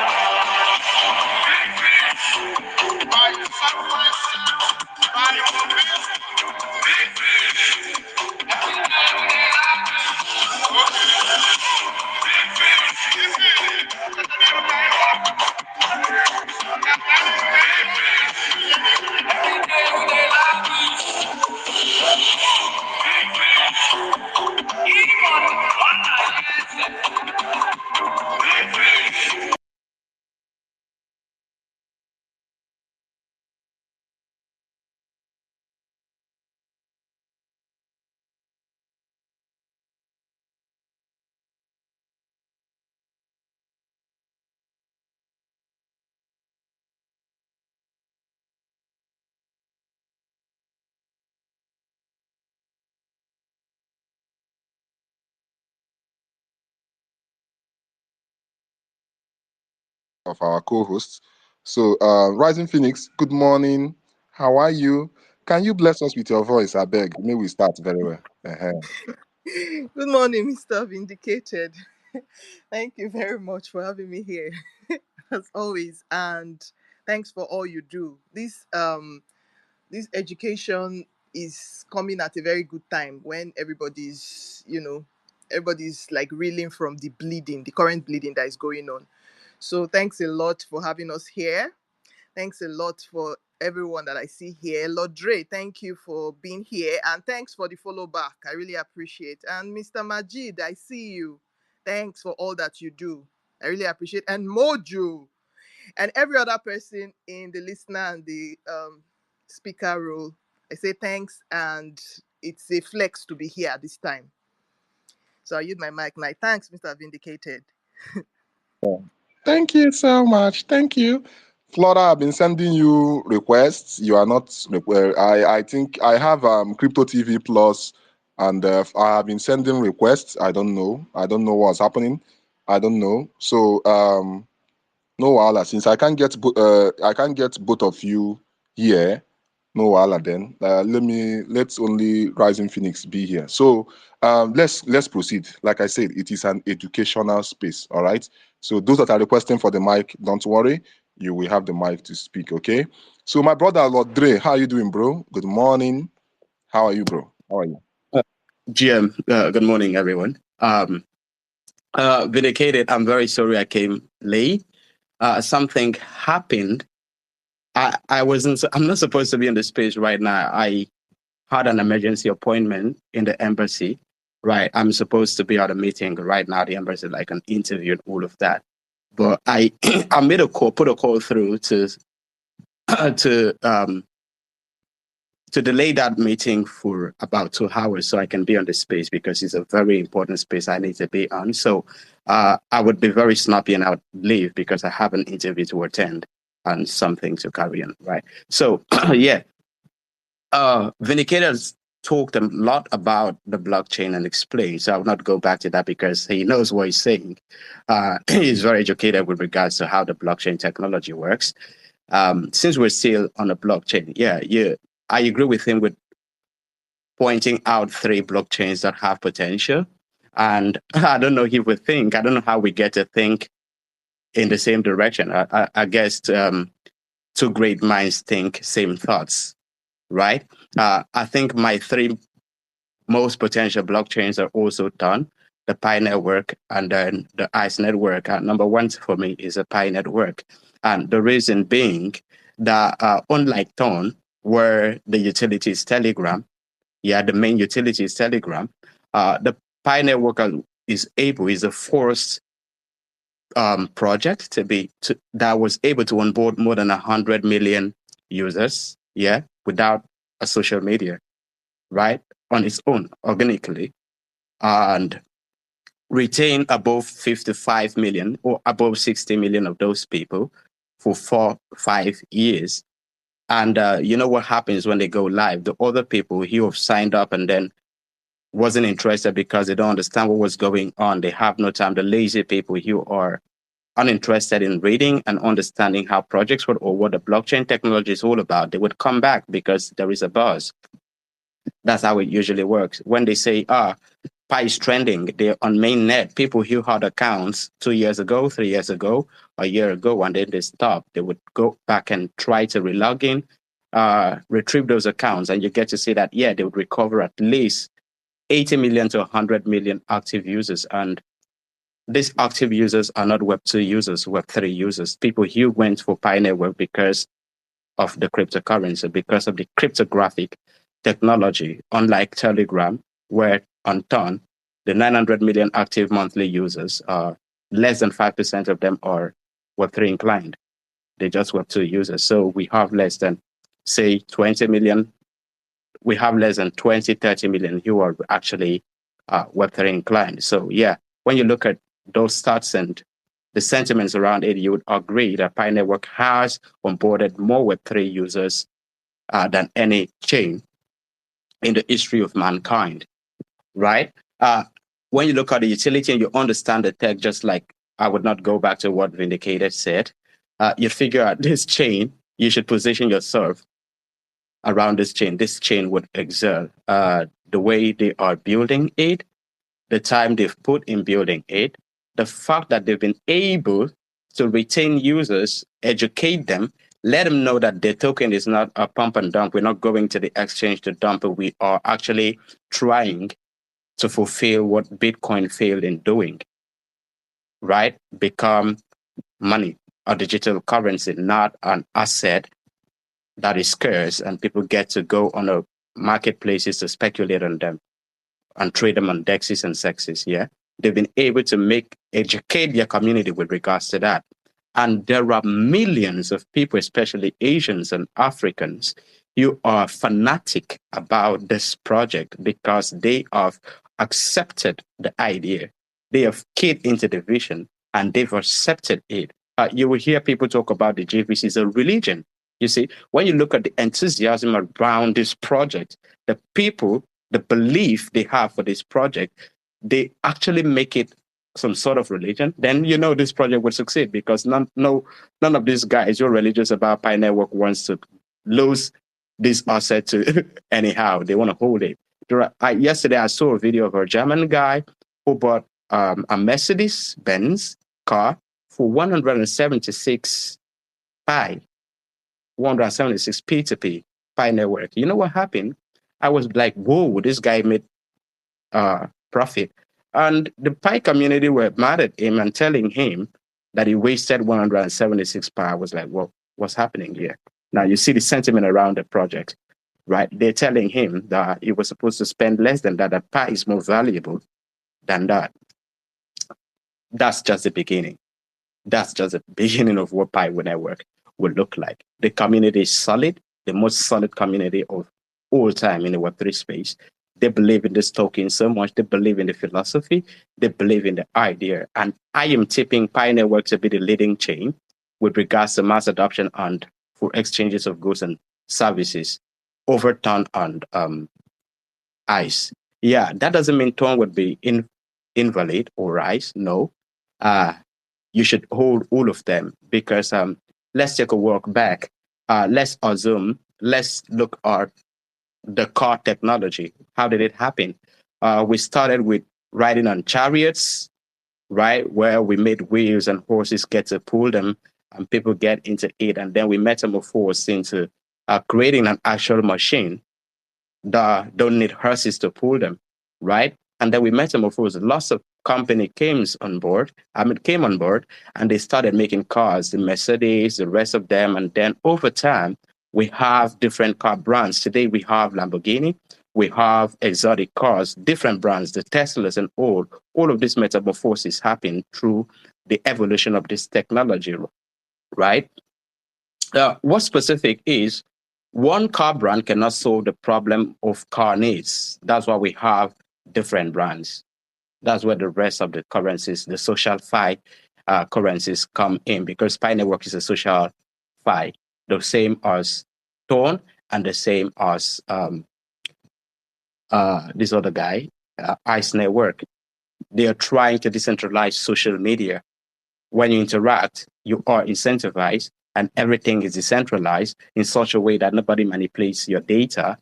Big fish, by sunrise, by your best. Big fish, every day we dey like this. Big fish, you see it. Every day we dey like this. Big fish, even one night, big fish. Of our co-hosts. So, Rising Phoenix, good morning. How are you? Can you bless us with your voice? I beg. May we start very well. Good morning, Mr. Vindicated. Thank you very much for having me here, as always, and thanks for all you do. This education is coming at a very good time when everybody's like reeling from the bleeding, the current bleeding that is going on. So thanks a lot for having us here. Thanks a lot for everyone that I see here. Lord Dre, thank you for being here. And thanks for the follow back. I really appreciate. And Mr. Majid, I see you. Thanks for all that you do. I really appreciate. And Mojo and every other person in the listener and the speaker role. I say thanks. And it's a flex to be here at this time. So I use my mic now. Thanks, Mr. Vindicated. Thank you so much. Thank you. Flora, I've been sending you requests. You are not. I think I have Crypto TV Plus, and I have been sending requests. I don't know. I don't know what's happening. I don't know. So no wahala. Since I can't get both of you here. No wahala then. Let's only Rising Phoenix be here. So let's proceed. Like I said, it is an educational space. All right. So those that are requesting for the mic, don't worry. You will have the mic to speak. Okay. So my brother Lord Dre, how are you doing, bro? Good morning. How are you, bro? How are you? GM, good morning, everyone. Vindicated, I'm very sorry I came late. Something happened. I'm not supposed to be in the space right now. I had an emergency appointment in the embassy, right? I'm supposed to be at a meeting right now, the embassy, like an interview and all of that. But I made a call, put a call through to delay that meeting for about 2 hours so I can be on the space because it's a very important space I need to be on. So I would be very snappy and I would leave because I have an interview to attend and something to carry on, right? So yeah, Vindicators talked a lot about the blockchain and explained, so I will not go back to that because he knows what he's saying. He's very educated with regards to how the blockchain technology works. Since we're still on the blockchain, I agree with him with pointing out 3 blockchains that have potential. And I don't know if we think, I don't know how we get to think in the same direction. I guess 2 great minds think same thoughts, right? I think my 3 most potential blockchains are also done. The Pi network and then the ICE network. Number 1 for me is a Pi network. And the reason being that unlike Thorn, where the utility is Telegram, the main utility is Telegram, the Pi network is a forced project that was able to onboard more than 100 million users, without a social media, right? on its own organically and retain above 55 million or above 60 million of those people for 4-5 years. And you know what happens when they go live? The other people who have signed up and then wasn't interested because they don't understand what was going on. They have no time. The lazy people who are uninterested in reading and understanding how projects work or what the blockchain technology is all about, they would come back because there is a buzz. That's how it usually works. When they say, Pi is trending, they're on mainnet. People who had accounts 2 years ago, 3 years ago, a year ago, and then they stop. They would go back and try to relog in, retrieve those accounts, and you get to see that, yeah, they would recover at least 80 million to 100 million active users. And these active users are not Web2 users, Web3 users, people who went for Pi Network because of the cryptocurrency, because of the cryptographic technology, unlike Telegram, where on Ton, the 900 million active monthly users are less than 5% of them are Web3 inclined. They're just Web2 users. So we have less than, say, 20 million. We have less than 20, 30 million who are actually Web3 inclined. So yeah, when you look at those stats and the sentiments around it, you would agree that Pi Network has onboarded more Web3 users than any chain in the history of mankind, right? When you look at the utility and you understand the tech, just like I would not go back to what Vindicated said, you figure out this chain, you should position yourself around this chain. This chain would excel. The way they are building it, the time they've put in building it, the fact that they've been able to retain users, educate them, let them know that their token is not a pump and dump. We're not going to the exchange to dump it. We are actually trying to fulfill what Bitcoin failed in doing, right? Become money, a digital currency, not an asset that is scarce and people get to go on a marketplaces to speculate on them and trade them on dexes and sexes, yeah? They've been able to educate their community with regards to that. And there are millions of people, especially Asians and Africans, who are fanatic about this project because they have accepted the idea. They have keyed into the vision and they've accepted it. You will hear people talk about the JVC as a religion. You see, when you look at the enthusiasm around this project, the people, the belief they have for this project, they actually make it some sort of religion, then you know this project will succeed because none of these guys who are religious about Pi Network wants to lose this asset to anyhow. They want to hold it. Yesterday, I saw a video of a German guy who bought a Mercedes-Benz car for 176 Pi, 176 P2P Pi Network. You know what happened? I was like, whoa, this guy made profit. And the Pi community were mad at him and telling him that he wasted 176 Pi. I was like, well, what's happening here? Now you see the sentiment around the project, right? They're telling him that he was supposed to spend less than that, that Pi is more valuable than that. That's just the beginning. That's just the beginning of what Pi Network will look like. The community is solid, the most solid community of all time in the Web3 space. They believe in this token so much. They believe in the philosophy. They believe in the idea. And I am tipping Pi Network to be the leading chain with regards to mass adoption and for exchanges of goods and services over Ton and ICE. Yeah, that doesn't mean Ton would be invalid or ICE. No. You should hold all of them because let's take a walk back. Let's assume, let's look at the car technology. How did it happen? We started with riding on chariots, right? Where we made wheels and horses get to pull them and people get into it. And then we metamorphosed into creating an actual machine that don't need horses to pull them, right? And then we metamorphosed. Lots of company came on board, and they started making cars, the Mercedes, the rest of them. And then over time, we have different car brands. Today, we have Lamborghini, we have exotic cars, different brands, the Teslas and all of this metamorphosis happened through the evolution of this technology, right? What's specific is One car brand cannot solve the problem of car needs. That's why we have different brands. That's where the rest of the currencies, the social fi currencies come in, because Pi Network is a social fi, the same as Tone and the same as this other guy, Ice Network. They are trying to decentralize social media. When you interact, you are incentivized, and everything is decentralized in such a way that nobody manipulates your data.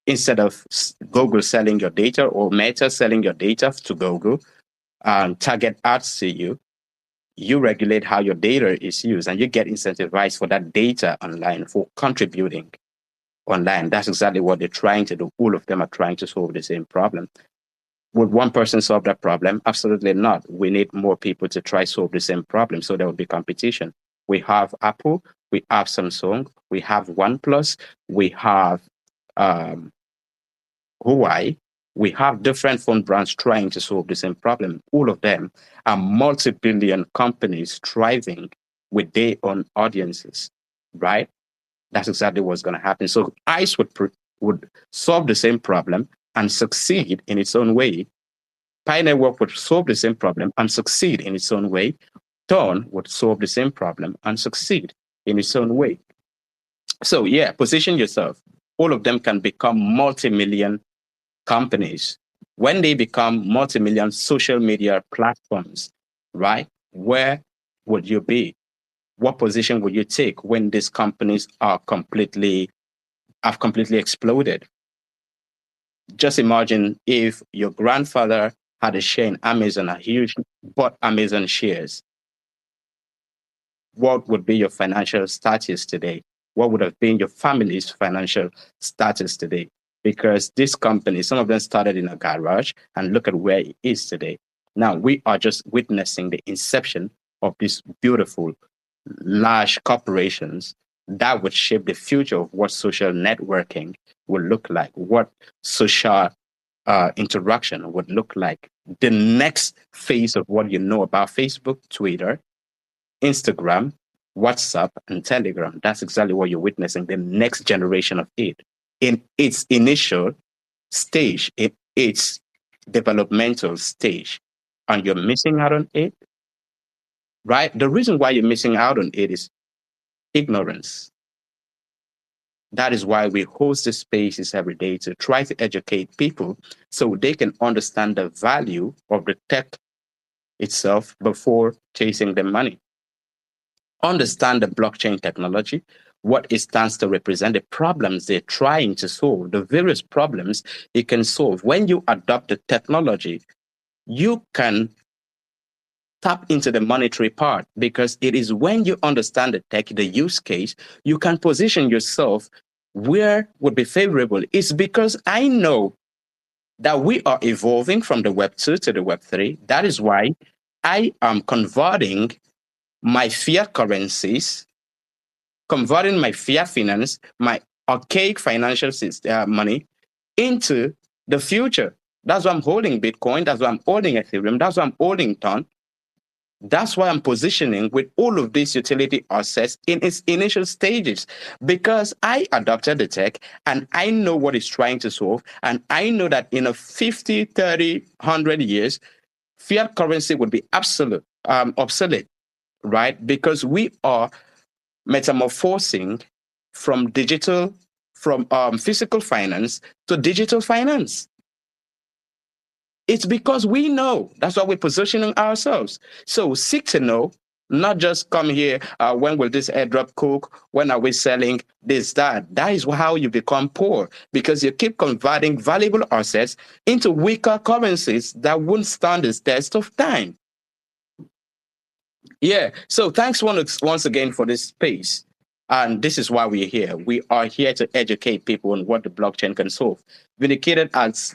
Instead of Google selling your data or Meta selling your data to Google and target ads to you, you regulate how your data is used, and you get incentivized for that data online, for contributing online. That's exactly what they're trying to do. All of them are trying to solve the same problem. Would one person solve that problem? Absolutely not. We need more people to try solve the same problem, so there will be competition. We have Apple, we have Samsung, we have OnePlus, we have Huawei. We have different phone brands trying to solve the same problem. All of them are multi-billion companies thriving with their own audiences, right? That's exactly what's going to happen. So ICE would solve the same problem and succeed in its own way. Pi Network would solve the same problem and succeed in its own way. Tone would solve the same problem and succeed in its own way. So yeah, position yourself. All of them can become multi-million companies. When they become multi-million social media platforms, right? Where would you be? What position would you take when these companies have completely exploded? Just imagine if your grandfather had a share in Amazon, a huge bought Amazon shares. What would be your financial status today? What would have been your family's financial status today? Because this company, some of them started in a garage, and look at where it is today. Now we are just witnessing the inception of these beautiful, large corporations that would shape the future of what social networking will look like, what social interaction would look like. The next phase of what you know about Facebook, Twitter, Instagram, WhatsApp, and Telegram. That's exactly what you're witnessing, the next generation of it. In its initial stage, in its developmental stage, and you're missing out on it, right? The reason why you're missing out on it is ignorance. That is why we host the spaces every day to try to educate people so they can understand the value of the tech itself before chasing the money. Understand the blockchain technology, what it stands to represent, the problems they're trying to solve, the various problems it can solve. When you adopt the technology, you can tap into the monetary part, because it is when you understand the tech, the use case, you can position yourself where would be favorable. It's because I know that we are evolving from the Web 2 to the Web 3. That is why I am converting my fiat currencies, converting my fiat finance, my archaic financial system, money, into the future. That's why I'm holding Bitcoin. That's why I'm holding Ethereum. That's why I'm holding Ton. That's why I'm positioning with all of these utility assets in its initial stages, because I adopted the tech and I know what it's trying to solve. And I know that in a 50, 30, 100 years, fiat currency would be obsolete, right? Because we are metamorphosing from physical finance to digital finance. It's because we know. That's why we're positioning ourselves. So seek to know, not just come here, when will this airdrop cook? When are we selling this, that? That is how you become poor, because you keep converting valuable assets into weaker currencies that won't stand the test of time. Yeah. So thanks once again for this space. And this is why we're here. We are here to educate people on what the blockchain can solve. Vindicated as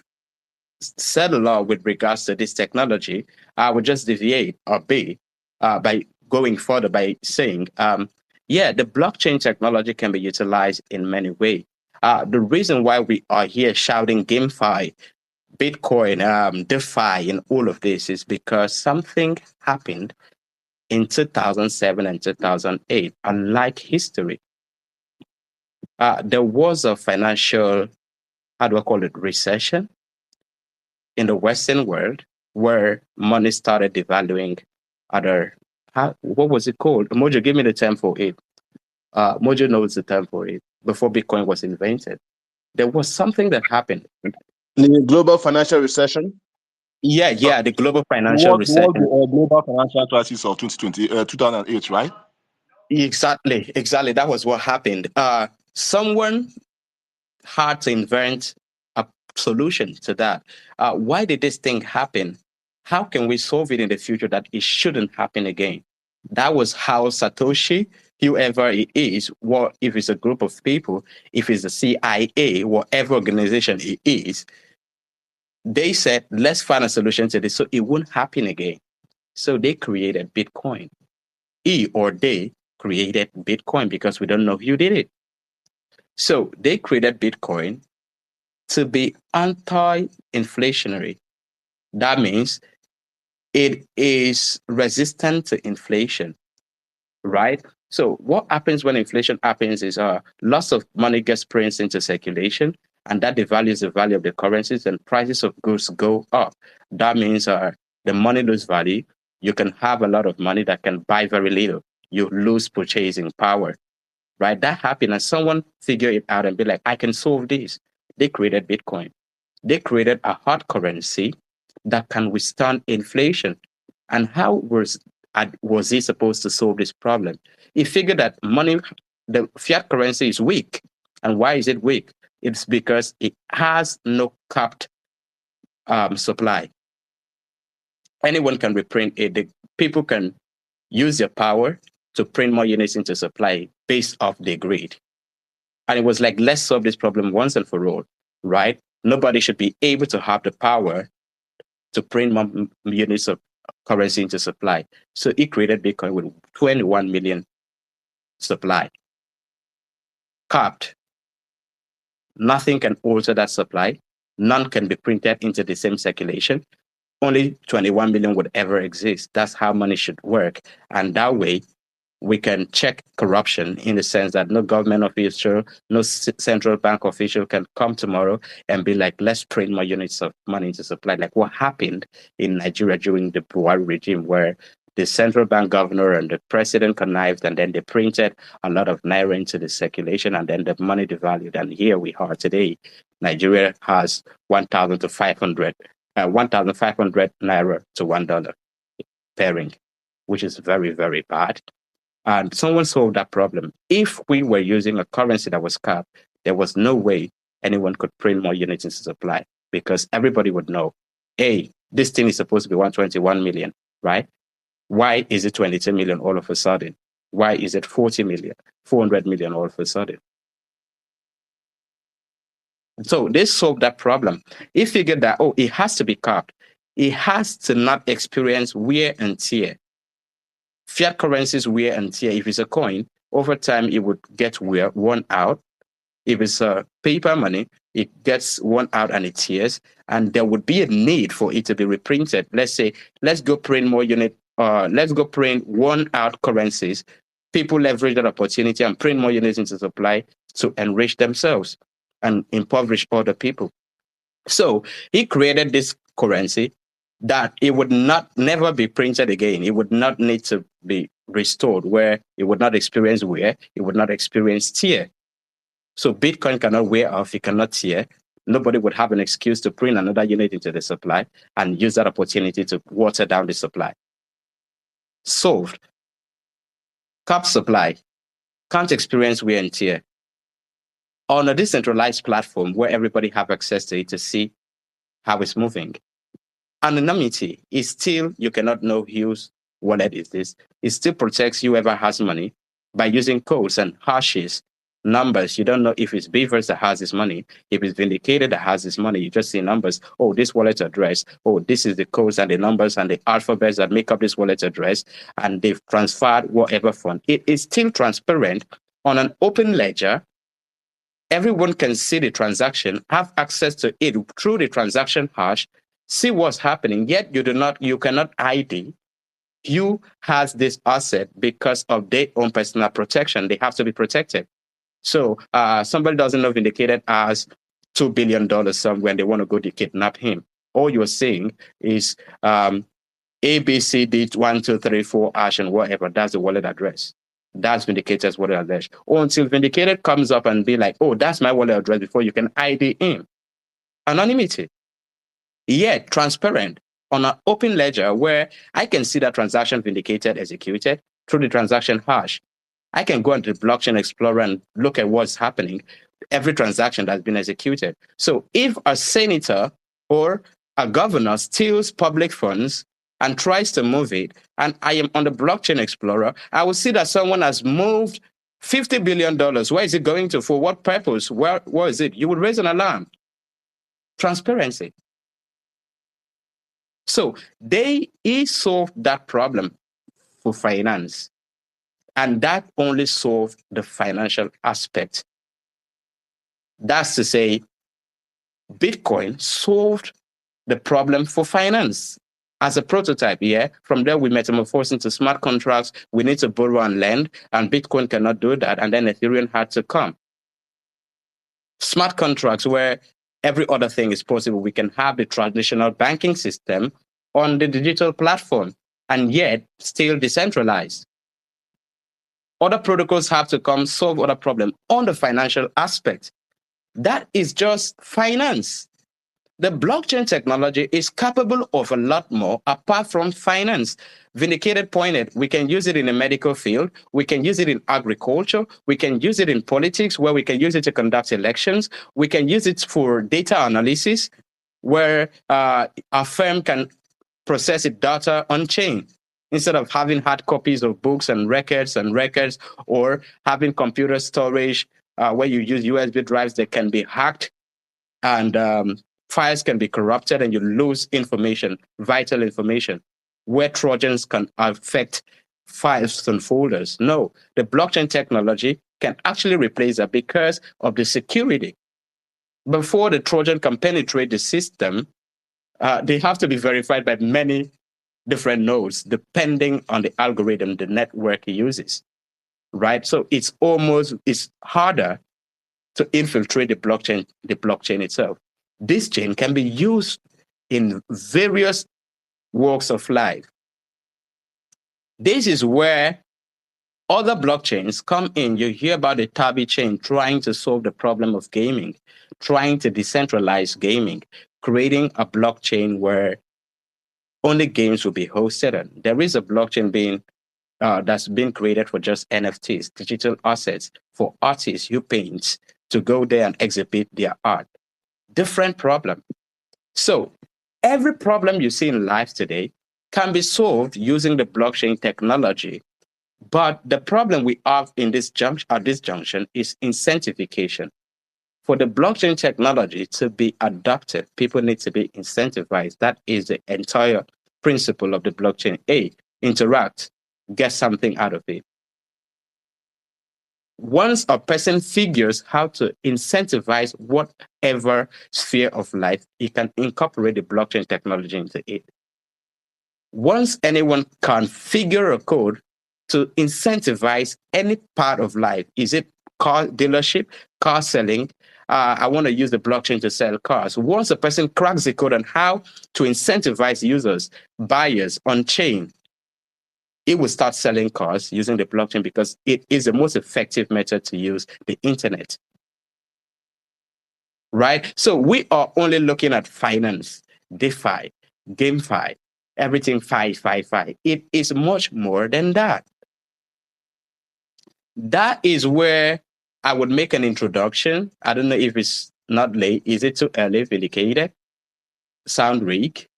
said a lot with regards to this technology. I would just deviate or be by going further by saying, yeah, the blockchain technology can be utilized in many ways. The reason why we are here shouting GameFi, Bitcoin, DeFi, and all of this is because something happened in 2007 and 2008, unlike history. there was a financial, how do I call it, recession in the Western world where money started devaluing other, what was it called? Mojo, give me the term for it. Mojo knows the term for it. Before Bitcoin was invented, there was something that happened. The global financial recession? Yeah, the global financial recession. The global financial crisis of 2008, right? Exactly. That was what happened. Someone had to invent a solution to that. Why did this thing happen? How can we solve it in the future that it shouldn't happen again? That was how Satoshi, whoever it is, what if it's a group of people, if it's the CIA, whatever organization it is, they said, let's find a solution to this so it won't happen again. So they created Bitcoin. They created Bitcoin because we don't know who did it. So they created Bitcoin to be anti-inflationary. That means it is resistant to inflation, right? So what happens when inflation happens is lots of money gets printed into circulation, and that devalues the value of the currencies and prices of goods go up. That means the money loses value. You can have a lot of money that can buy very little. You lose purchasing power, right? That happened, and someone figured it out and be like, I can solve this. They created Bitcoin. They created a hard currency that can withstand inflation. And how was he supposed to solve this problem? He figured that money, the fiat currency is weak. And why is it weak? It's because it has no capped supply. Anyone can reprint it. The people can use their power to print more units into supply based off their greed. And it was like, let's solve this problem once and for all, right? Nobody should be able to have the power to print more units of currency into supply. So he created Bitcoin with 21 million supply. Capped. Nothing can alter that supply. None can be printed into the same circulation. Only 21 million would ever exist. That's how money should work. And that way, we can check corruption in the sense that no government official, no central bank official can come tomorrow and be like, let's print more units of money into supply. Like what happened in Nigeria during the Buhari regime, where the central bank governor and the president connived, and then they printed a lot of naira into the circulation, and then the money devalued. And here we are today. Nigeria has 1,000 to 500, 1,500 naira to $1 pairing, which is very, very bad. And someone solved that problem. If we were using a currency that was capped, there was no way anyone could print more units into supply, because everybody would know, hey, this thing is supposed to be 121 million, right? Why is it 22 million all of a sudden? Why is it 40 million, 400 million all of a sudden? So they solved that problem. He figured that, it has to be capped. It has to not experience wear and tear. Fiat currencies wear and tear. If it's a coin, over time it would get worn out. If it's a paper money, it gets worn out and it tears, and there would be a need for it to be reprinted. Let's say, let's go print more unit. Let's go print worn out currencies. People leverage that opportunity and print more units into supply to enrich themselves and impoverish other people. So he created this currency that it would never be printed again. It would not need to be restored, where it would not experience wear, it would not experience tear. So Bitcoin cannot wear off, it cannot tear. Nobody would have an excuse to print another unit into the supply and use that opportunity to water down the supply. Solved. Cap supply can't experience wear and tear. On a decentralized platform where everybody have access to it to see how it's moving. Anonymity is still, you cannot know whose wallet is this. It still protects whoever has money by using codes and hashes, numbers. You don't know if it's Beavers that has this money, if it's Vindicated that has this money. You just see numbers. Oh, this wallet address. Oh, this is the codes and the numbers and the alphabets that make up this wallet address, and they've transferred whatever fund. It is still transparent on an open ledger. Everyone can see the transaction, have access to it through the transaction hash, see what's happening, yet you cannot ID who has this asset because of their own personal protection. They have to be protected. So somebody doesn't know Vindicated as $2 billion somewhere and they want to go to kidnap him. All you're saying is ABCD1234 hash and whatever. That's the wallet address. That's Vindicated's wallet address. Or until Vindicated comes up and be like, oh, that's my wallet address before you can ID him. Anonymity. Yet transparent on an open ledger where I can see that transaction Vindicated executed through the transaction hash. I can go into the Blockchain Explorer and look at what's happening, every transaction that's been executed. So if a senator or a governor steals public funds and tries to move it, and I am on the Blockchain Explorer, I will see that someone has moved $50 billion. Where is it going to? For what purpose? Where is it? You would raise an alarm. Transparency. So he solved that problem for finance. And that only solved the financial aspect. That's to say, Bitcoin solved the problem for finance as a prototype. Yeah. From there, we metamorphose into smart contracts. We need to borrow and lend, and Bitcoin cannot do that. And then Ethereum had to come. Smart contracts where every other thing is possible. We can have the traditional banking system on the digital platform and yet still decentralized. Other protocols have to come solve other problems on the financial aspect. That is just finance. The blockchain technology is capable of a lot more apart from finance. Vindicated pointed, we can use it in the medical field, we can use it in agriculture, we can use it in politics, where we can use it to conduct elections, we can use it for data analysis, where a firm can process its data on chain. Instead of having hard copies of books and records, or having computer storage where you use USB drives that can be hacked and files can be corrupted and you lose information, vital information, where Trojans can affect files and folders. No, the blockchain technology can actually replace that because of the security. Before the Trojan can penetrate the system, they have to be verified by many different nodes, depending on the algorithm the network uses, right? So it's harder to infiltrate the blockchain itself. This chain can be used in various walks of life. This is where other blockchains come in. You hear about the Tabi chain trying to solve the problem of gaming, trying to decentralize gaming, creating a blockchain where only games will be hosted on. There is a blockchain that's been created for just NFTs, digital assets, for artists who paint to go there and exhibit their art. Different problem. So every problem you see in life today can be solved using the blockchain technology. But the problem we have in this junction is incentivification. For the blockchain technology to be adopted, people need to be incentivized. That is the entire principle of the blockchain. Interact, get something out of it. Once a person figures how to incentivize whatever sphere of life, he can incorporate the blockchain technology into it. Once anyone can figure a code to incentivize any part of life, is it car dealership, car selling? I want to use the blockchain to sell cars. Once a person cracks the code on how to incentivize users, buyers on chain, it will start selling cars using the blockchain because it is the most effective method to use the internet. Right? So we are only looking at finance, DeFi, GameFi, everything fi. It is much more than that. That is where I would make an introduction. I don't know if it's not late. Is it too early, Vindicated? Sound Rick?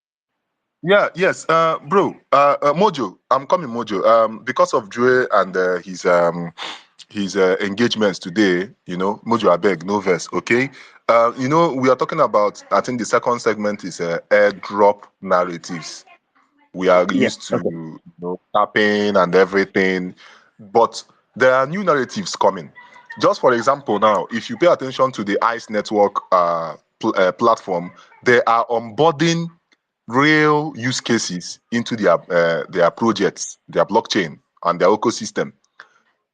Yeah, yes, bro. Mojo, I'm coming, Mojo. Because of Dre and his engagements today, Mojo, I beg, no verse, okay? We are talking about, I think the second segment is airdrop narratives. We are used to tapping and everything, but there are new narratives coming. Just for example, now, if you pay attention to the ICE network platform, they are onboarding real use cases into their projects, their blockchain, and their ecosystem.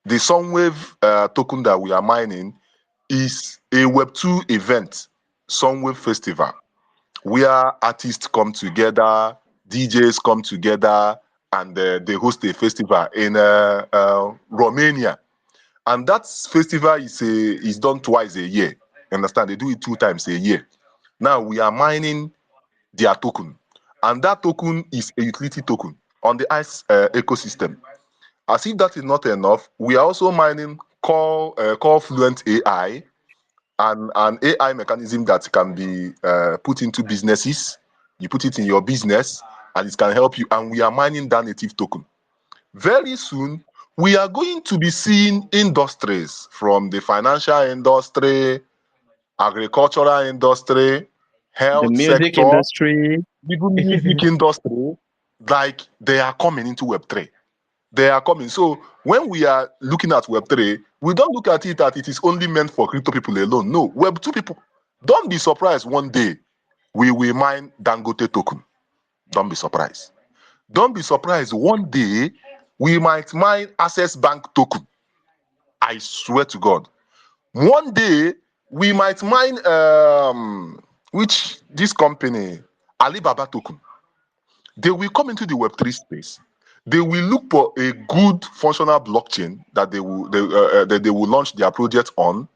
The Sunwave token that we are mining is a Web2 event, Sunwave Festival, where artists come together, DJs come together, and they host a festival in Romania. And that festival is done twice a year. Understand? They do it 2 times a year. Now we are mining their token, and that token is a utility token on the ICE ecosystem. As if that is not enough, we are also mining Call Fluent AI, an AI mechanism that can be put into businesses. You put it in your business, and it can help you. And we are mining that native token. Very soon, we are going to be seeing industries from the financial industry, agricultural industry, The health music sector, industry. even music industry, like they are coming into Web3. They are coming. So when we are looking at Web3, we don't look at it that it is only meant for crypto people alone. No, Web2 people, don't be surprised one day we will mine Dangote token. Don't be surprised. Don't be surprised one day we might mine Access Bank token. I swear to God. One day we might mine which this company, Alibaba token. They will come into the Web3 space. They will look for a good functional blockchain that they will launch their project on,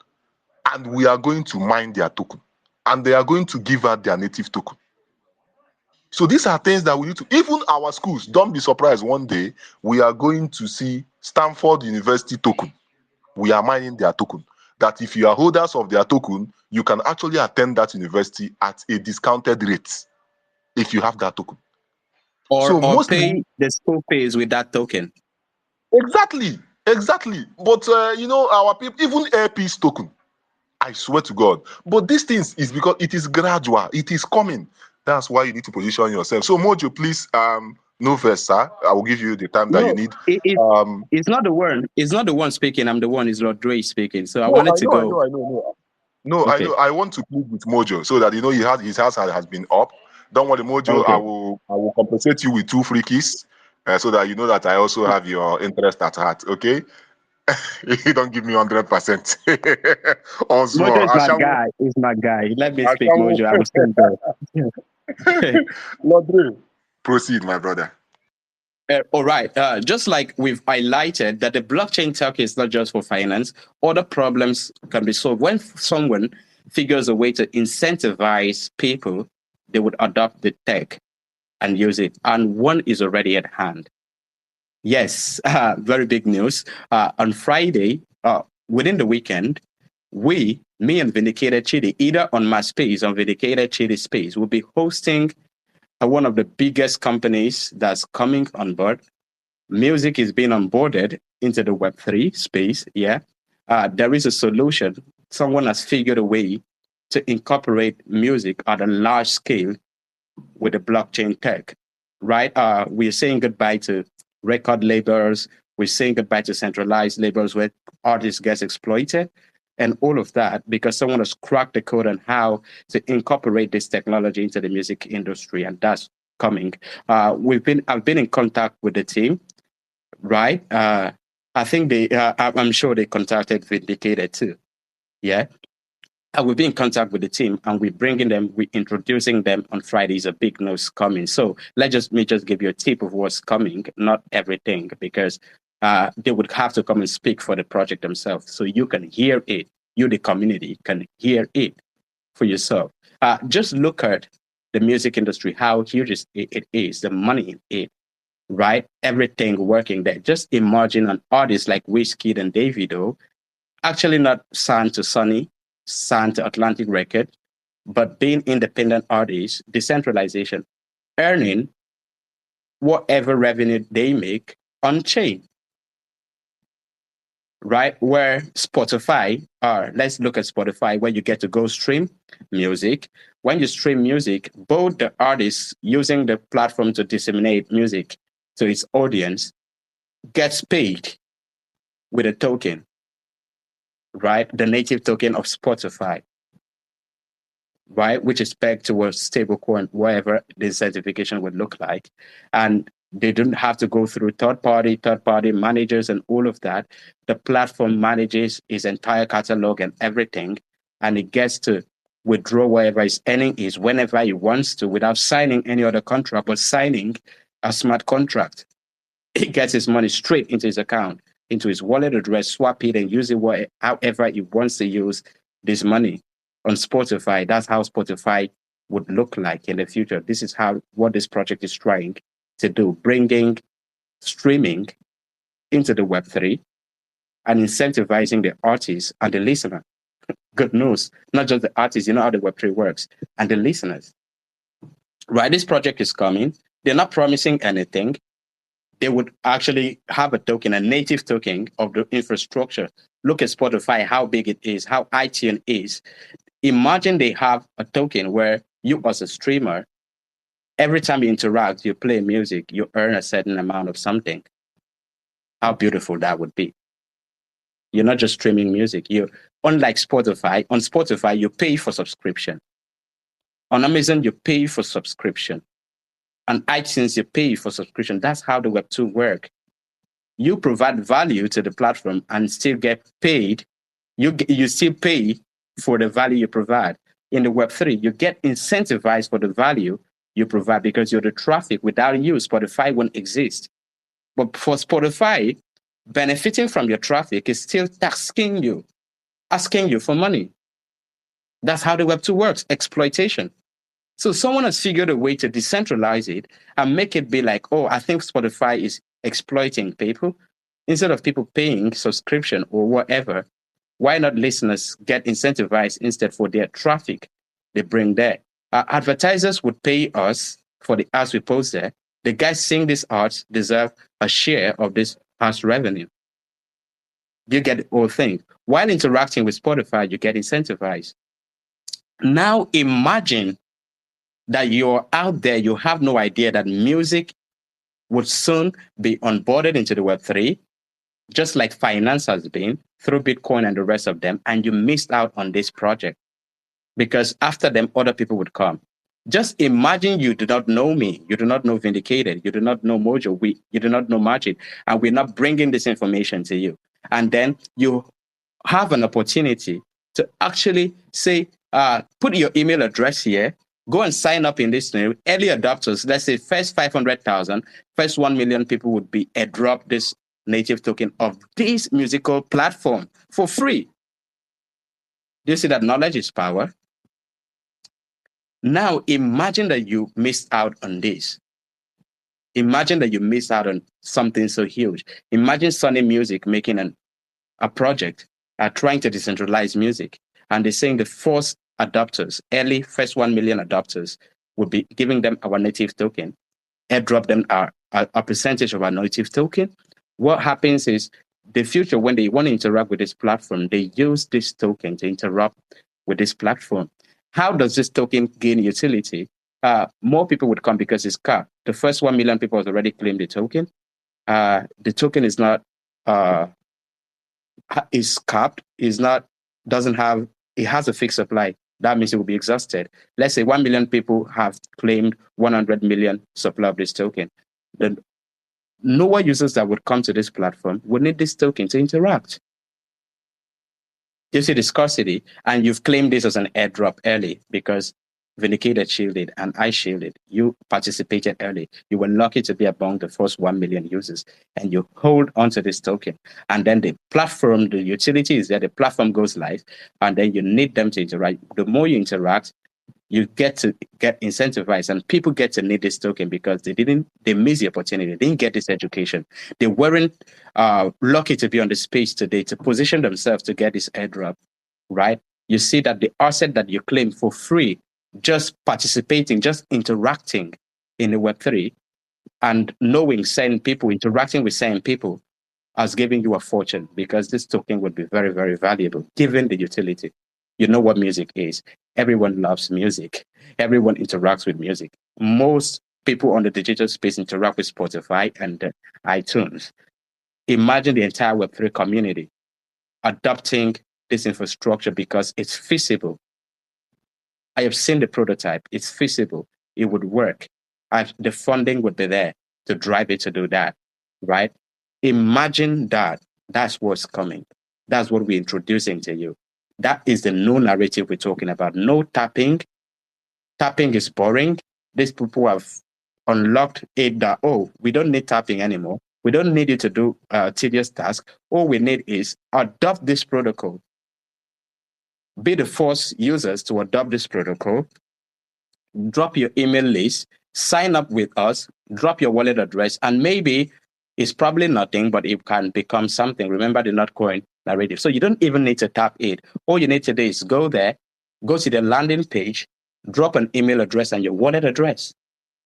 and we are going to mine their token, and they are going to give out their native token. So these are things that we need to, even our schools, don't be surprised one day we are going to see Stanford University token. We are mining their token. That if you are holders of their token, you can actually attend that university at a discounted rate if you have that token. So Or mostly, pay the school fees with that token. exactly. But our people, even Airpeace token, I swear to God. But these things is because it is gradual. It is coming. That's why you need to position yourself. So Mojo, please, no first, sir. I will give you the time that you No, need. it's not the one. It's not the one speaking. I'm the one. It's Lord Dre speaking. So I No, wanted to go. I know. No, I Okay. know. I want to plead with Mojo so that his house has been up. Don't worry, Mojo. Okay. I will compensate you with 2 free keys, so that you know that I also have your interest at heart. Okay. You don't give me 100%. Mojo Osmo, is my guy. He's my guy. Let me speak, Ashamu. Mojo. I will still go. Lord, proceed, my brother. All right. Just like we've highlighted that the blockchain tech is not just for finance, other problems can be solved. When someone figures a way to incentivize people, they would adopt the tech and use it. And one is already at hand. Yes, very big news. On Friday, within the weekend, me and Vindicated Chidi, either on my space, on Vindicated Chidi space, will be hosting one of the biggest companies that's coming on board. Music is being onboarded into the Web3 space. Yeah. There is a solution. Someone has figured a way to incorporate music at a large scale with the blockchain tech, right? We're saying goodbye to record labels. We're saying goodbye to centralized labels where artists get exploited and all of that because someone has cracked the code on how to incorporate this technology into the music industry, and that's coming. I've been in contact with the team, right? I think I'm sure they contacted Vindicated too. Yeah. We'll be in contact with the team and we're introducing them on Fridays. A big news coming. So me just give you a tip of what's coming, not everything, because they would have to come and speak for the project themselves. So you can hear it. You, the community, can hear it for yourself. Just look at the music industry, how huge it is, the money in it, right? Everything working there. Just imagine an artist like Wizkid and Davido actually not signed to Sony, signed to Atlantic Record, but being independent artists, decentralization, earning whatever revenue they make on chain, right? Where Spotify let's look at Spotify, where you get to go stream music. When you stream music, both the artists using the platform to disseminate music to its audience gets paid with a token, right? The native token of Spotify, right? Which is pegged to a stable coin, whatever the certification would look like. And They don't have to go through third-party managers and all of that. The platform manages his entire catalog and everything, and it gets to withdraw whatever his earning is whenever he wants to without signing any other contract, but signing a smart contract. He gets his money straight into his account, into his wallet address, swap it and use it however he wants to use this money. On Spotify, that's how Spotify would look like in the future. This is what this project is trying to do, bringing streaming into the Web3 and incentivizing the artist and the listener. Good news, not just the artists, you know how the Web3 works, and the listeners. Right, this project is coming. They're not promising anything. They would actually have a token, a native token of the infrastructure. Look at Spotify, how big it is, how iTunes is. Imagine they have a token where you as a streamer, every time you interact, you play music, you earn a certain amount of something. How beautiful that would be. You're not just streaming music. Unlike Spotify, on Spotify, you pay for subscription. On Amazon, you pay for subscription. On iTunes, you pay for subscription. That's how the Web2 work. You provide value to the platform and still get paid. You still pay for the value you provide. In the Web3, you get incentivized for the value you provide because you're the traffic. Without you, Spotify won't exist. But for Spotify, benefiting from your traffic is still asking you for money. That's how the Web2 works, exploitation. So someone has figured a way to decentralize it and make it be like, oh, I think Spotify is exploiting people. Instead of people paying subscription or whatever, why not listeners get incentivized instead for their traffic they bring there? Advertisers would pay us for the ads we post there. The guys sing these arts deserve a share of this ads revenue. You get the whole thing. While interacting with Spotify, you get incentivized. Now imagine that you're out there, you have no idea that music would soon be onboarded into the Web3, just like finance has been through Bitcoin and the rest of them, and you missed out on this project because after them, other people would come. Just imagine you do not know me, you do not know Vindicated, you do not know Mojo, you do not know Magic, and we're not bringing this information to you. And then you have an opportunity to actually say, put your email address here, go and sign up in this name. Early adopters, let's say first 500,000, first 1 million people would be airdrop this native token of this musical platform for free. Do you see that knowledge is power? Now imagine that you missed out on this. Imagine that you missed out on something so huge. Imagine Sony Music making a project trying to decentralize music. And they're saying the first adopters, first 1 million adopters, would be giving them our native token, airdrop them a percentage of our native token. What happens is the future, when they want to interact with this platform, they use this token to interact with this platform. How does this token gain utility? More people would come because it's capped. The first 1 million people has already claimed the token. The token is not is capped. It has a fixed supply. That means it will be exhausted. Let's say 1 million people have claimed 100 million supply of this token. The lower users that would come to this platform would need this token to interact. You see the scarcity, and you've claimed this as an airdrop early because Vindicated shielded and I shielded. You participated early. You were lucky to be among the first 1 million users, and you hold onto this token. And then the platform, the utility is there, the platform goes live, and then you need them to interact. The more you interact, you get to get incentivized, and people get to need this token because they missed the opportunity. They didn't get this education. They weren't lucky to be on the space today to position themselves to get this airdrop, right? You see that the asset that you claim for free, just participating, just interacting in the Web3 and knowing certain people, interacting with certain people has given you a fortune because this token would be very, very valuable given the utility. You know what music is. Everyone loves music. Everyone interacts with music. Most people on the digital space interact with Spotify and iTunes. Imagine the entire Web3 community adopting this infrastructure because it's feasible. I have seen the prototype. It's feasible. It would work. The funding would be there. to drive it to do that, right? Imagine that. That's what's coming. That's what we're introducing to you. That is the new narrative we're talking about. No tapping. Tapping is boring. These people have unlocked it that, oh, we don't need tapping anymore. We don't need you to do tedious tasks. All we need is adopt this protocol. Be the first users to adopt this protocol. Drop your email list, sign up with us, drop your wallet address, and maybe it's probably nothing, but it can become something. Remember the Notcoin narrative. So you don't even need to tap it. All you need to do is go there, go to the landing page, drop an email address and your wallet address.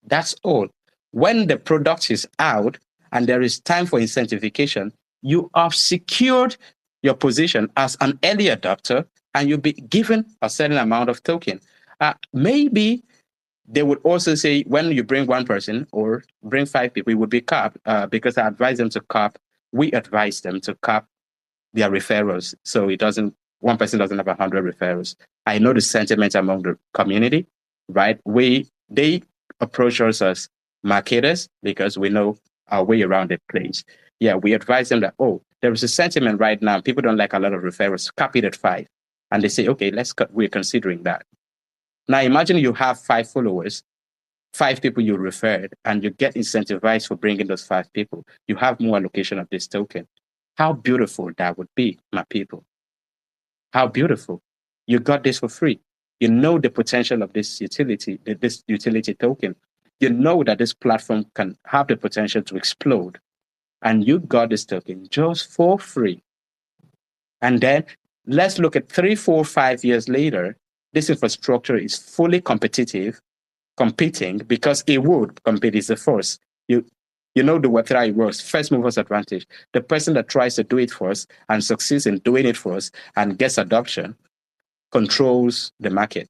That's all. When the product is out and there is time for incentivization, you have secured your position as an early adopter and you'll be given a certain amount of token. Maybe they would also say when you bring one person or bring 5 people, it would be capped because I advise them to cap. We advise them to cap their referrals. So one person doesn't have 100 referrals. I know the sentiment among the community, right? They approach us as marketers because we know our way around the place. Yeah, we advise them that, oh, there is a sentiment right now. People don't like a lot of referrals. Cap it at 5. And they say, okay, we're considering that. Now imagine you have 5 followers, 5 people you referred, and you get incentivized for bringing those 5 people. You have more allocation of this token. How beautiful that would be, my people. How beautiful. You got this for free. You know the potential of this utility token. You know that this platform can have the potential to explode. And you got this token just for free. And then let's look at 3, 4, 5 years later. This infrastructure is fully competing because it would compete is the first. You know the Web3 works, first movers advantage. The person that tries to do it first and succeeds in doing it first and gets adoption controls the market.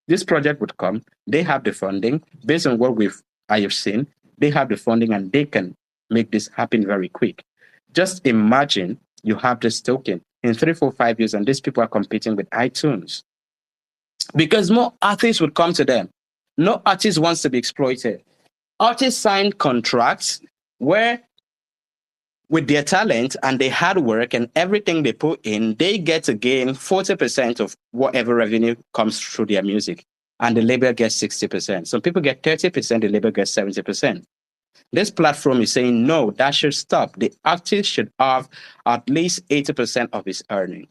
This project would come, they have the funding, based on what I have seen, they have the funding and they can make this happen very quick. Just imagine you have this token in 3, 4, 5 years, and these people are competing with iTunes. Because more artists would come to them. No artist wants to be exploited. Artists sign contracts where with their talent and their hard work and everything they put in, they get to gain 40% of whatever revenue comes through their music. And the label gets 60%. Some people get 30%, the label gets 70%. This platform is saying, no, that should stop. The artist should have at least 80% of his earning.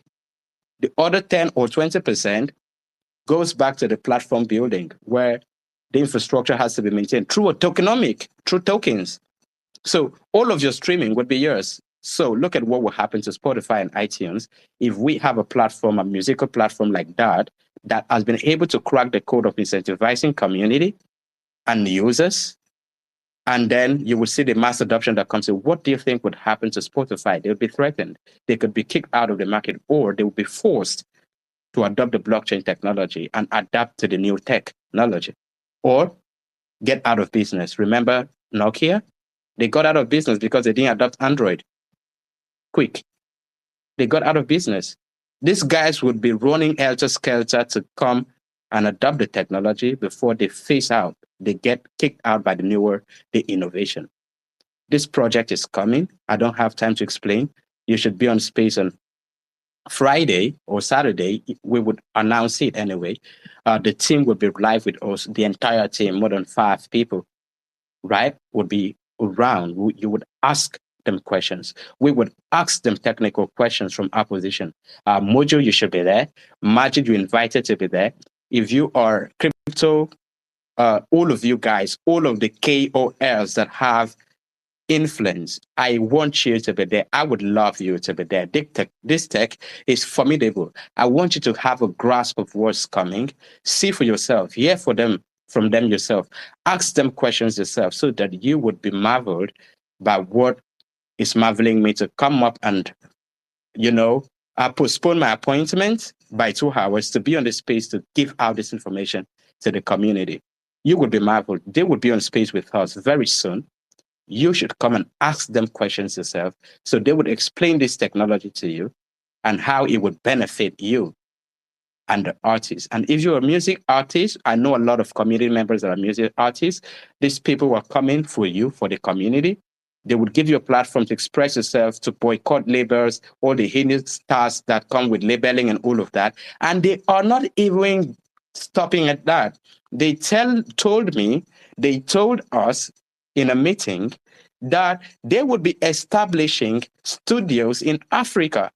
The other 10 or 20% goes back to the platform building where the infrastructure has to be maintained through through tokens. So all of your streaming would be yours. So look at what will happen to Spotify and iTunes if we have a platform, a musical platform like that has been able to crack the code of incentivizing community and users. And then you will see the mass adoption that comes in. What do you think would happen to Spotify? They would be threatened. They could be kicked out of the market, or they would be forced to adopt the blockchain technology and adapt to the new technology, or get out of business. Remember Nokia? They got out of business because they didn't adopt Android quick. They got out of business. These guys would be running helter-skelter to come and adopt the technology before they phase out. They get kicked out by the innovation. This project is coming. I don't have time to explain. You should be on Space on Friday or Saturday. We would announce it anyway. The team would be live with us. The entire team, more than 5 people, right, would be around. You would ask them questions. We would ask them technical questions from our position. Mojo, you should be there. Majid, you invited to be there. If you are crypto, all of you guys, all of the KOLs that have influence, I want you to be there. I would love you to be there. This tech is formidable. I want you to have a grasp of what's coming. See for yourself. Hear from them yourself. Ask them questions yourself so that you would be marveled by what is marveling me to come up and, I postpone my appointment by 2 hours to be on the space to give out this information to the community. You would be marveled. They would be on space with us very soon. You should come and ask them questions yourself so they would explain this technology to you and how it would benefit you. and the artists. And if you're a music artist, I know a lot of community members that are music artists. These people are coming for you, for the community. They would give you a platform to express yourself, to boycott labels, all the heinous tasks that come with labeling and all of that. And they are not even stopping at that. They told us in a meeting that they would be establishing studios in Africa,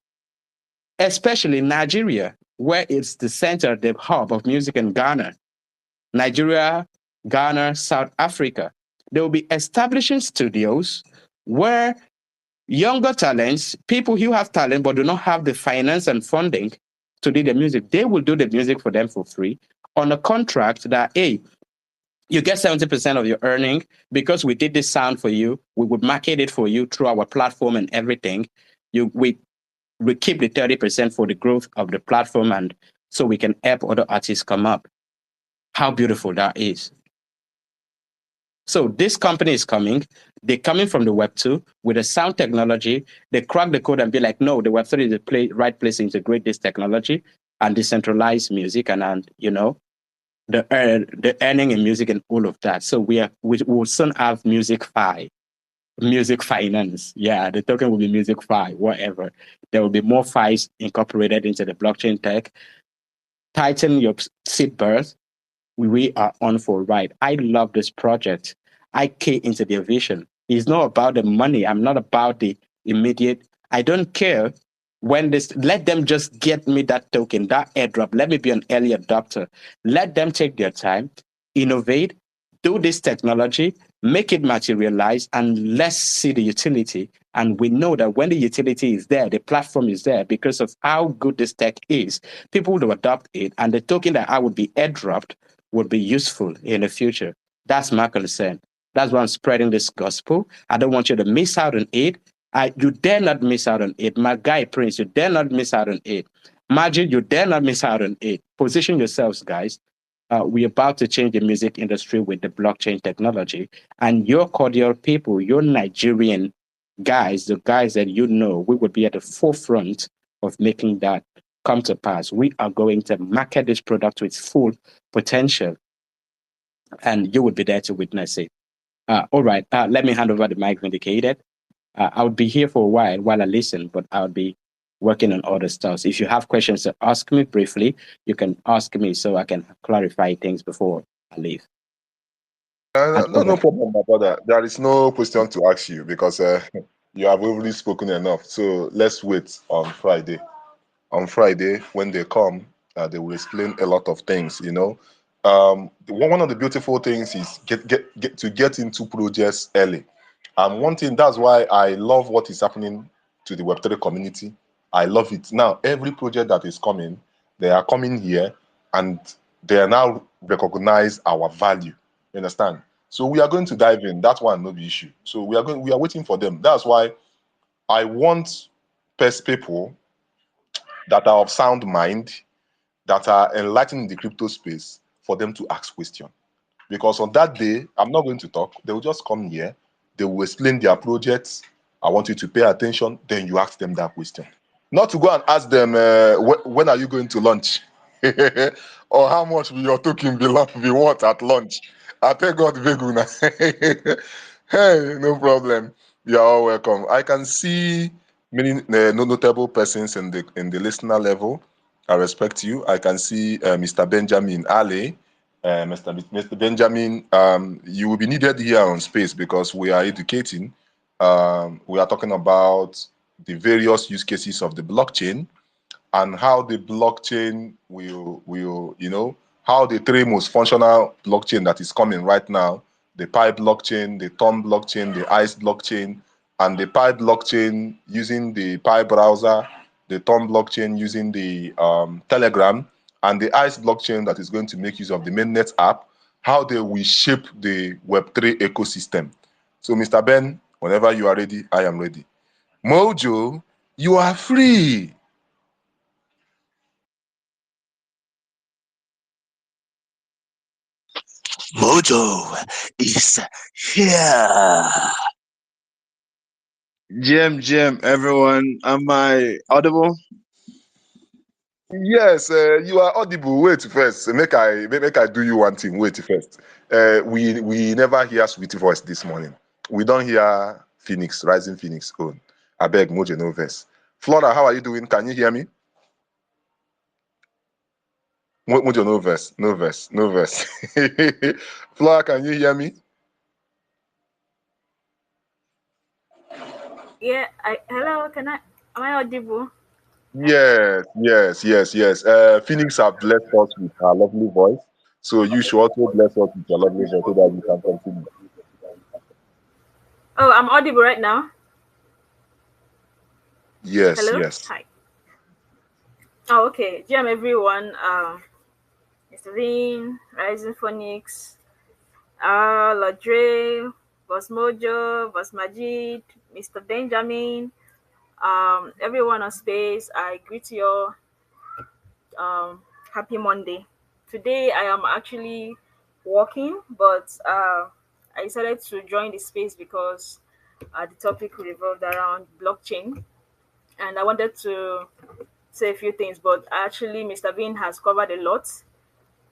especially Nigeria, where it's the center, the hub of music in Ghana. Nigeria, Ghana, South Africa. They will be establishing studios where younger talents, people who have talent but do not have the finance and funding to do the music, they will do the music for them for free on a contract that, hey, you get 70% of your earning because we did this sound for you. We would market it for you through our platform and everything. We keep the 30% for the growth of the platform, and so we can help other artists come up. How beautiful that is. So this company is coming. They're coming from the Web 2 with a sound technology. They crack the code and be like, no, the Web 3 is the right place to integrate this technology and decentralize music and you know, the earning in music and all of that. So we will soon have music finance. Yeah, the token will be music whatever. There will be more FIs incorporated into the blockchain tech. Tighten your seatbelt. We are on for a ride. I love this project. I key into their vision. It's not about the money. I'm not about the immediate. I don't care when this, let them just get me that token, that airdrop. Let me be an early adopter. Let them take their time, innovate, do this technology, make it materialize, and let's see the utility. And we know that when the utility is there, the platform is there because of how good this tech is. People will adopt it, and the token that I would be airdropped would be useful in the future. That's my concern. That's why I'm spreading this gospel. I don't want you to miss out on it. You dare not miss out on it. My guy Prince, you dare not miss out on it. Magic, you dare not miss out on it. Position yourselves, guys. We're about to change the music industry with the blockchain technology. And your cordial people, your Nigerian guys, the guys that you know, we will be at the forefront of making that come to pass. We are going to market this product to its full potential, and you will be there to witness it. All right, let me hand over the mic, Vindicated. I would be here for a while I listen, but I'll be working on other stuff. If you have questions to ask me briefly, you can ask me so I can clarify things before I leave. No problem, my brother. There is no question to ask you because you have already spoken enough. So let's wait on Friday. On Friday, when they come, they will explain a lot of things. You know, one of the beautiful things is get into projects early. And one thing, that's why I love what is happening to the Web3 community. I love it. Now, every project that is coming, they are coming here and they are now recognize our value. You understand? So we are going to dive in. That one, no be issue. So we are waiting for them. That's why I want people that are of sound mind, that are enlightened in the crypto space, for them to ask questions. Because on that day, I'm not going to talk. They will just come here. They will explain their projects. I want you to pay attention. Then you ask them that question. Not to go and ask them, when are you going to lunch? Or how much will your token be what at lunch? I pay God Veguna. Hey, no problem. You're all welcome. I can see many notable persons in the listener level. I respect you. I can see Mr. Benjamin Ali. Mr. Benjamin, you will be needed here on Space because we are educating. We are talking about the various use cases of the blockchain and how the blockchain will you know, how the three most functional blockchain that is coming right now, the Pi blockchain, the Tom blockchain, the ICE blockchain, and the Pi blockchain using the Pi browser, the Tom blockchain using the Telegram, and the ICE blockchain that is going to make use of the mainnet app, how they will shape the Web3 ecosystem. So, Mr. Ben, whenever you are ready, I am ready. Mojo, you are free. Mojo is here. Jim, everyone, am I audible? Yes, you are audible. Wait first. Make I do you one thing. Wait first. We never hear sweet voice this morning. We don't hear Phoenix, Rising Phoenix own. I beg Mojo no verse. Flora, how are you doing? Can you hear me? Mojo no verse, no verse, no verse. Flora, can you hear me? Yeah, hello, am I audible? Yes, yes, yes, yes. Phoenix have blessed us with her lovely voice. So you should also bless us with your lovely voice so that we can continue. Oh, I'm audible right now. Yes, Hello? yes. Hi. Oh, okay. GM everyone. Mr. Vin, Rising Phoenix, Ladre, Boss Mojo, Boss Majid, Mr. Benjamin, everyone on space. I greet you all. Happy Monday. Today I am actually working, but I decided to join the space because the topic revolved around blockchain, and I wanted to say a few things. But actually, Mr. Bean has covered a lot,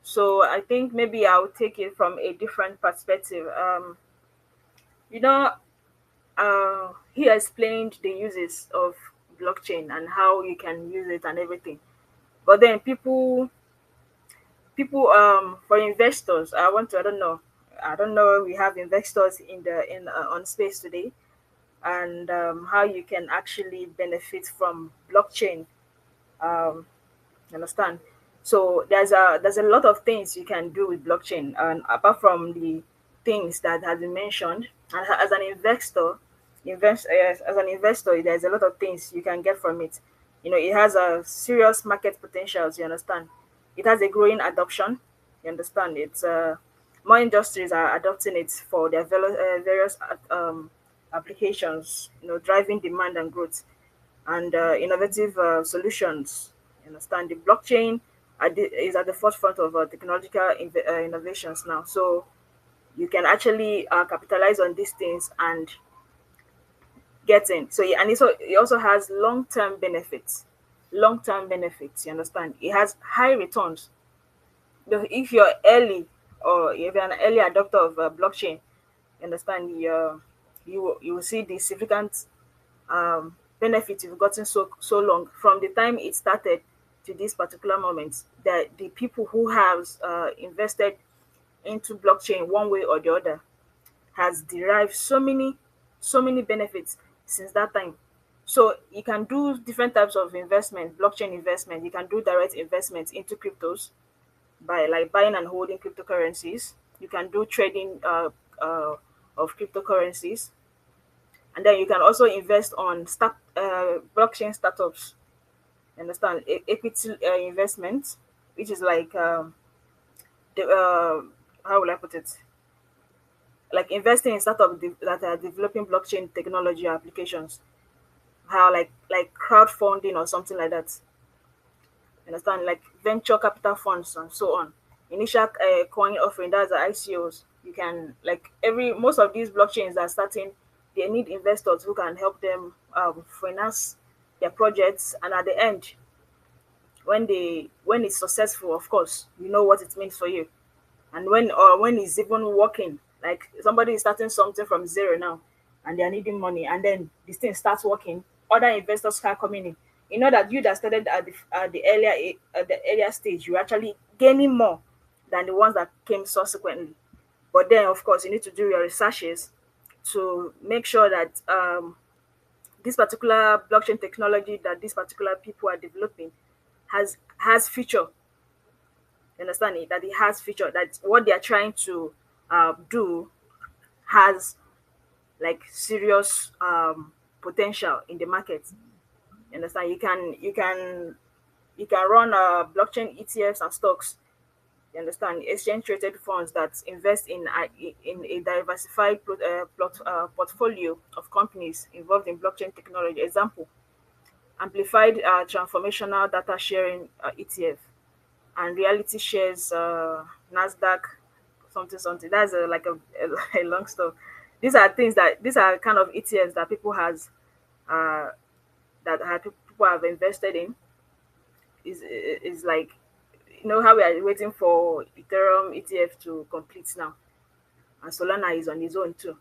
so I think maybe I'll take it from a different perspective. You know, he explained the uses of blockchain and how you can use it and everything. But then people for investors, I don't know, we have investors in on space today, and how you can actually benefit from blockchain. um you understand? So there's a lot of things you can do with blockchain, and apart from the things that has been mentioned, and as an investor, as an investor, there's a lot of things you can get from it. It has a serious market potentials. You understand? It has a growing adoption. You understand? It's more industries are adopting it for their various applications. Driving demand and growth and innovative solutions. You understand? The blockchain is at the forefront of technological innovations now. So you can actually capitalize on these things and get in. So and it also has long-term benefits. Long-term benefits. You understand? It has high returns. If you're early, or if you're an early adopter of blockchain, you understand? You will see the significant benefit you've gotten so long from the time it started to this particular moment, that the people who have invested into blockchain one way or the other has derived so many benefits since that time. So you can do different types of investment, blockchain investment. You can do direct investment into cryptos by like buying and holding cryptocurrencies. You can do trading of cryptocurrencies, and then you can also invest on blockchain startups. You understand? Equity investment, which is like the, how will I put it? Like investing in startups that are developing blockchain technology applications. How like crowdfunding or something like that. You understand? Like venture capital funds and so on. Initial coin offering, that's the ICOs. You can like every most of these blockchains that are starting, they need investors who can help them finance their projects, and at the end, when it's successful, of course, you know what it means for you. And when it's even working, like somebody is starting something from zero now, and they are needing money, and then this thing starts working, other investors start coming in. You know that you that started at the earlier stage, you're actually gaining more than the ones that came subsequently. But then, of course, you need to do your researches to make sure that this particular blockchain technology that these particular people are developing has future. You understand it? That it has future. That what they are trying to do has like serious potential in the market. You understand? You can run blockchain ETFs and stocks. You understand? Exchange traded funds that invest in a diversified portfolio of companies involved in blockchain technology. Example: amplified transformational data sharing ETF, and reality shares Nasdaq something something. That's like a long stuff. These are kind of ETFs that people has uh, people have invested in. is like, you know how we are waiting for Ethereum ETF to complete now, and Solana is on its own too.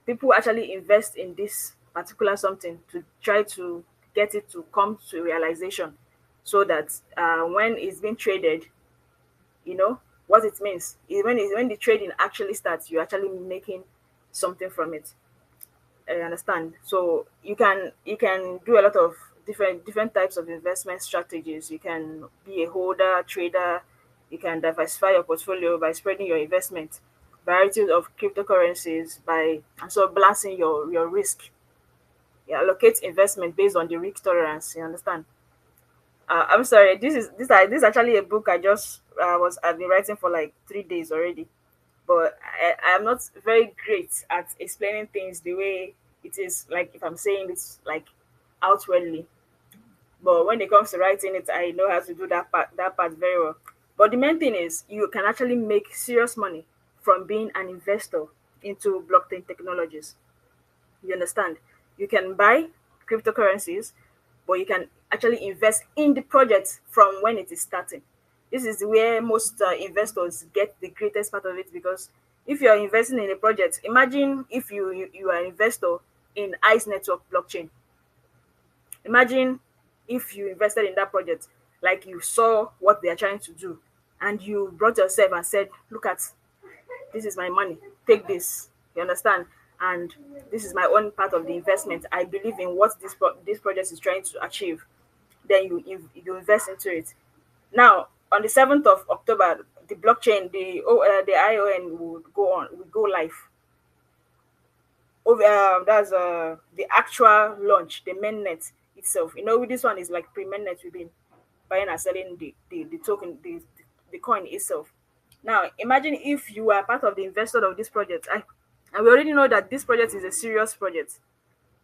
People actually invest in this particular something to try to get it to come to realization, so that when it's being traded, you know what it means. When the trading actually starts, you're actually making something from it. I understand. So you can do a lot of different types of investment strategies. You can be a holder, trader. You can diversify your portfolio by spreading your investment, varieties of cryptocurrencies by, and so balancing your risk. You allocate investment based on the risk tolerance. You understand? I'm sorry. This is actually a book I just I've been writing for like 3 days already, but I'm not very great at explaining things the way it is, like if I'm saying it's like outwardly. But when it comes to writing it, I know how to do that part very well. But the main thing is you can actually make serious money from being an investor into blockchain technologies. You understand? You can buy cryptocurrencies, but you can actually invest in the project from when it is starting. This is where most investors get the greatest part of it, because if you are investing in a project, imagine if you are an investor in ICE Network blockchain. Imagine if you invested in that project, like you saw what they are trying to do, and you brought yourself and said, "Look at, this is my money, take this." You understand? And this is my own part of the investment. I believe in what this project is trying to achieve. Then you invest into it. Now, on the 7th of October, the blockchain, the ION will go live. Over that's the actual launch, the mainnet itself. This one is like pre-mainnet. We've been buying and selling the token, the coin itself. Now, imagine if you are part of the investor of this project. And we already know that this project is a serious project.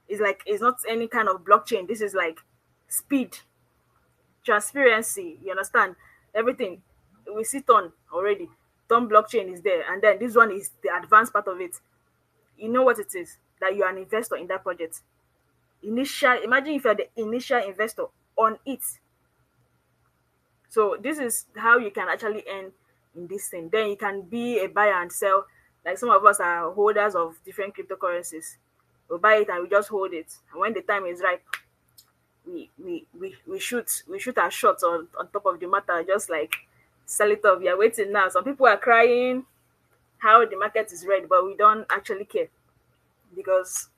It's not any kind of blockchain. This is like speed, transparency. You understand? Everything we sit on already. Tom blockchain is there, and then this one is the advanced part of it. You know what it is, that you are an investor in that project. Imagine if you're the initial investor on it. So this is how you can actually earn in this thing. Then you can be a buyer and sell. Like some of us are holders of different cryptocurrencies. We buy it and we just hold it. And when the time is right, we shoot our shots on top of the matter, just like sell it off. We are waiting now. Some people are crying how the market is red, but we don't actually care, because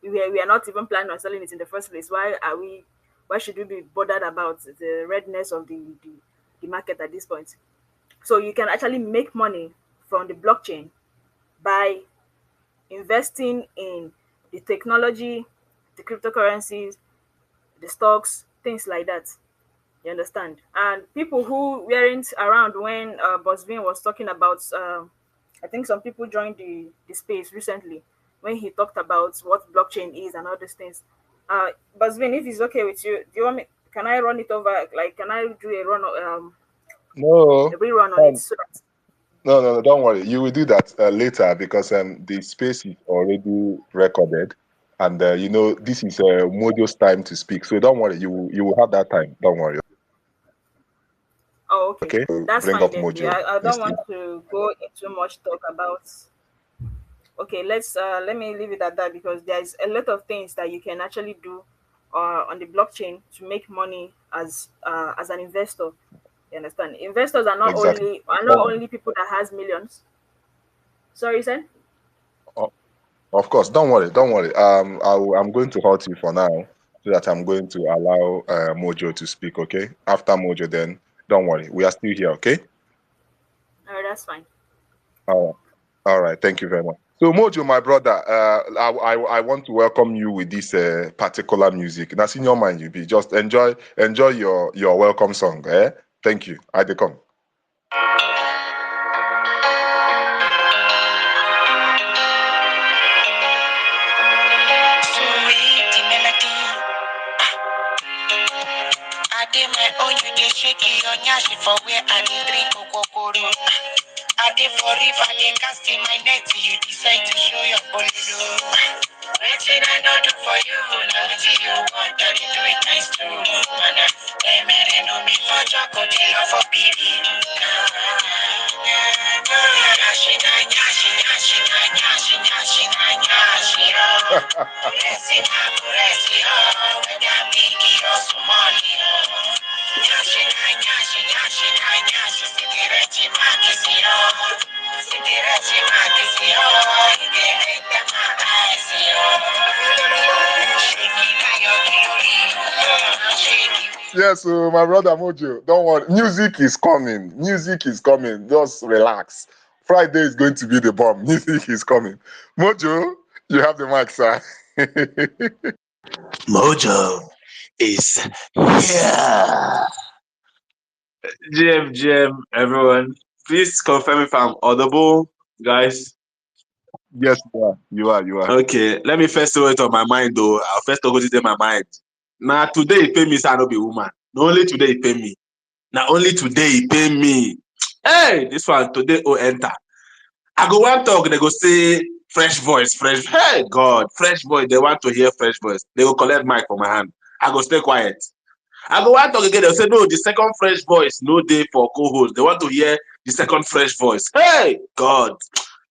we are not even planning on selling it in the first place. Why should we be bothered about the redness of the market at this point? So you can actually make money from the blockchain by investing in the technology, the cryptocurrencies, the stocks, things like that. You understand? And people who weren't around when Bosvin was talking about, I think some people joined the space recently when he talked about what blockchain is and all these things. Bosvin, if it's okay with you, do you want me? Can I run it over? Like, can I do No, a rerun on it? So that, no, don't worry. You will do that later, because the space is already recorded, and this is Mojo's time to speak. So don't worry. You will have that time. Don't worry. oh, okay, Okay. that's Bring fine up then. Mojo. Yeah, I don't Listen. want to go into much talk about. Okay, let me leave it at that, because there's a lot of things that you can actually do on the blockchain to make money as an investor. You understand? Investors are not Exactly. only people that has millions. Sorry, sir. Of course. Don't worry. Don't worry. I'm going to halt you for now, so that I'm going to allow Mojo to speak. Okay. After Mojo, then don't worry. We are still here. Okay. All right, that's fine. All right. Thank you very much. So Mojo, my brother, I want to welcome you with this particular music. That's in your mind, you be just enjoy your welcome song. Thank you. I come. Sweet melody. I did my own, you dey shake it on yashi for where I dey drink okokoro. I did for river, they cast in my net till you decide to show your pololo. Waiting I know do for you, now waiting you want, I do it nice too. Man, they made it know me for Jocko, they love for baby. Yashi, yashi, yashi, yashi, yashi, yashi, oh. Kuresi na kuresi, oh. When you're big, you're small, oh. Yashi, yashi, yashi, yashi, sitirechi, makisi, oh. Sitirechi, makisi, oh. You get it, my eyes, oh. Shaking, now you're beauty, shaking. Yes, my brother Mojo, don't worry. Music is coming. Music is coming. Just relax. Friday is going to be the bomb. Music is coming. Mojo, you have the mic, sir. Mojo is here. GM, everyone. Please confirm if I'm audible, guys. Yes, you are. You are. Okay, let me first say it on my mind, though. I'll first talk it in my mind. Now, today, he pay me, so I not be woman. Not only today, he pay me. Now, only today, he pay me. Hey, this one, today, oh, enter. I go one talk, they go say, fresh voice, fresh. Hey, God, fresh voice. They want to hear fresh voice. They go collect mic from my hand. I go stay quiet. I go one talk again. They'll say, no, the second fresh voice, no day for co-host. They want to hear the second fresh voice. Hey, God,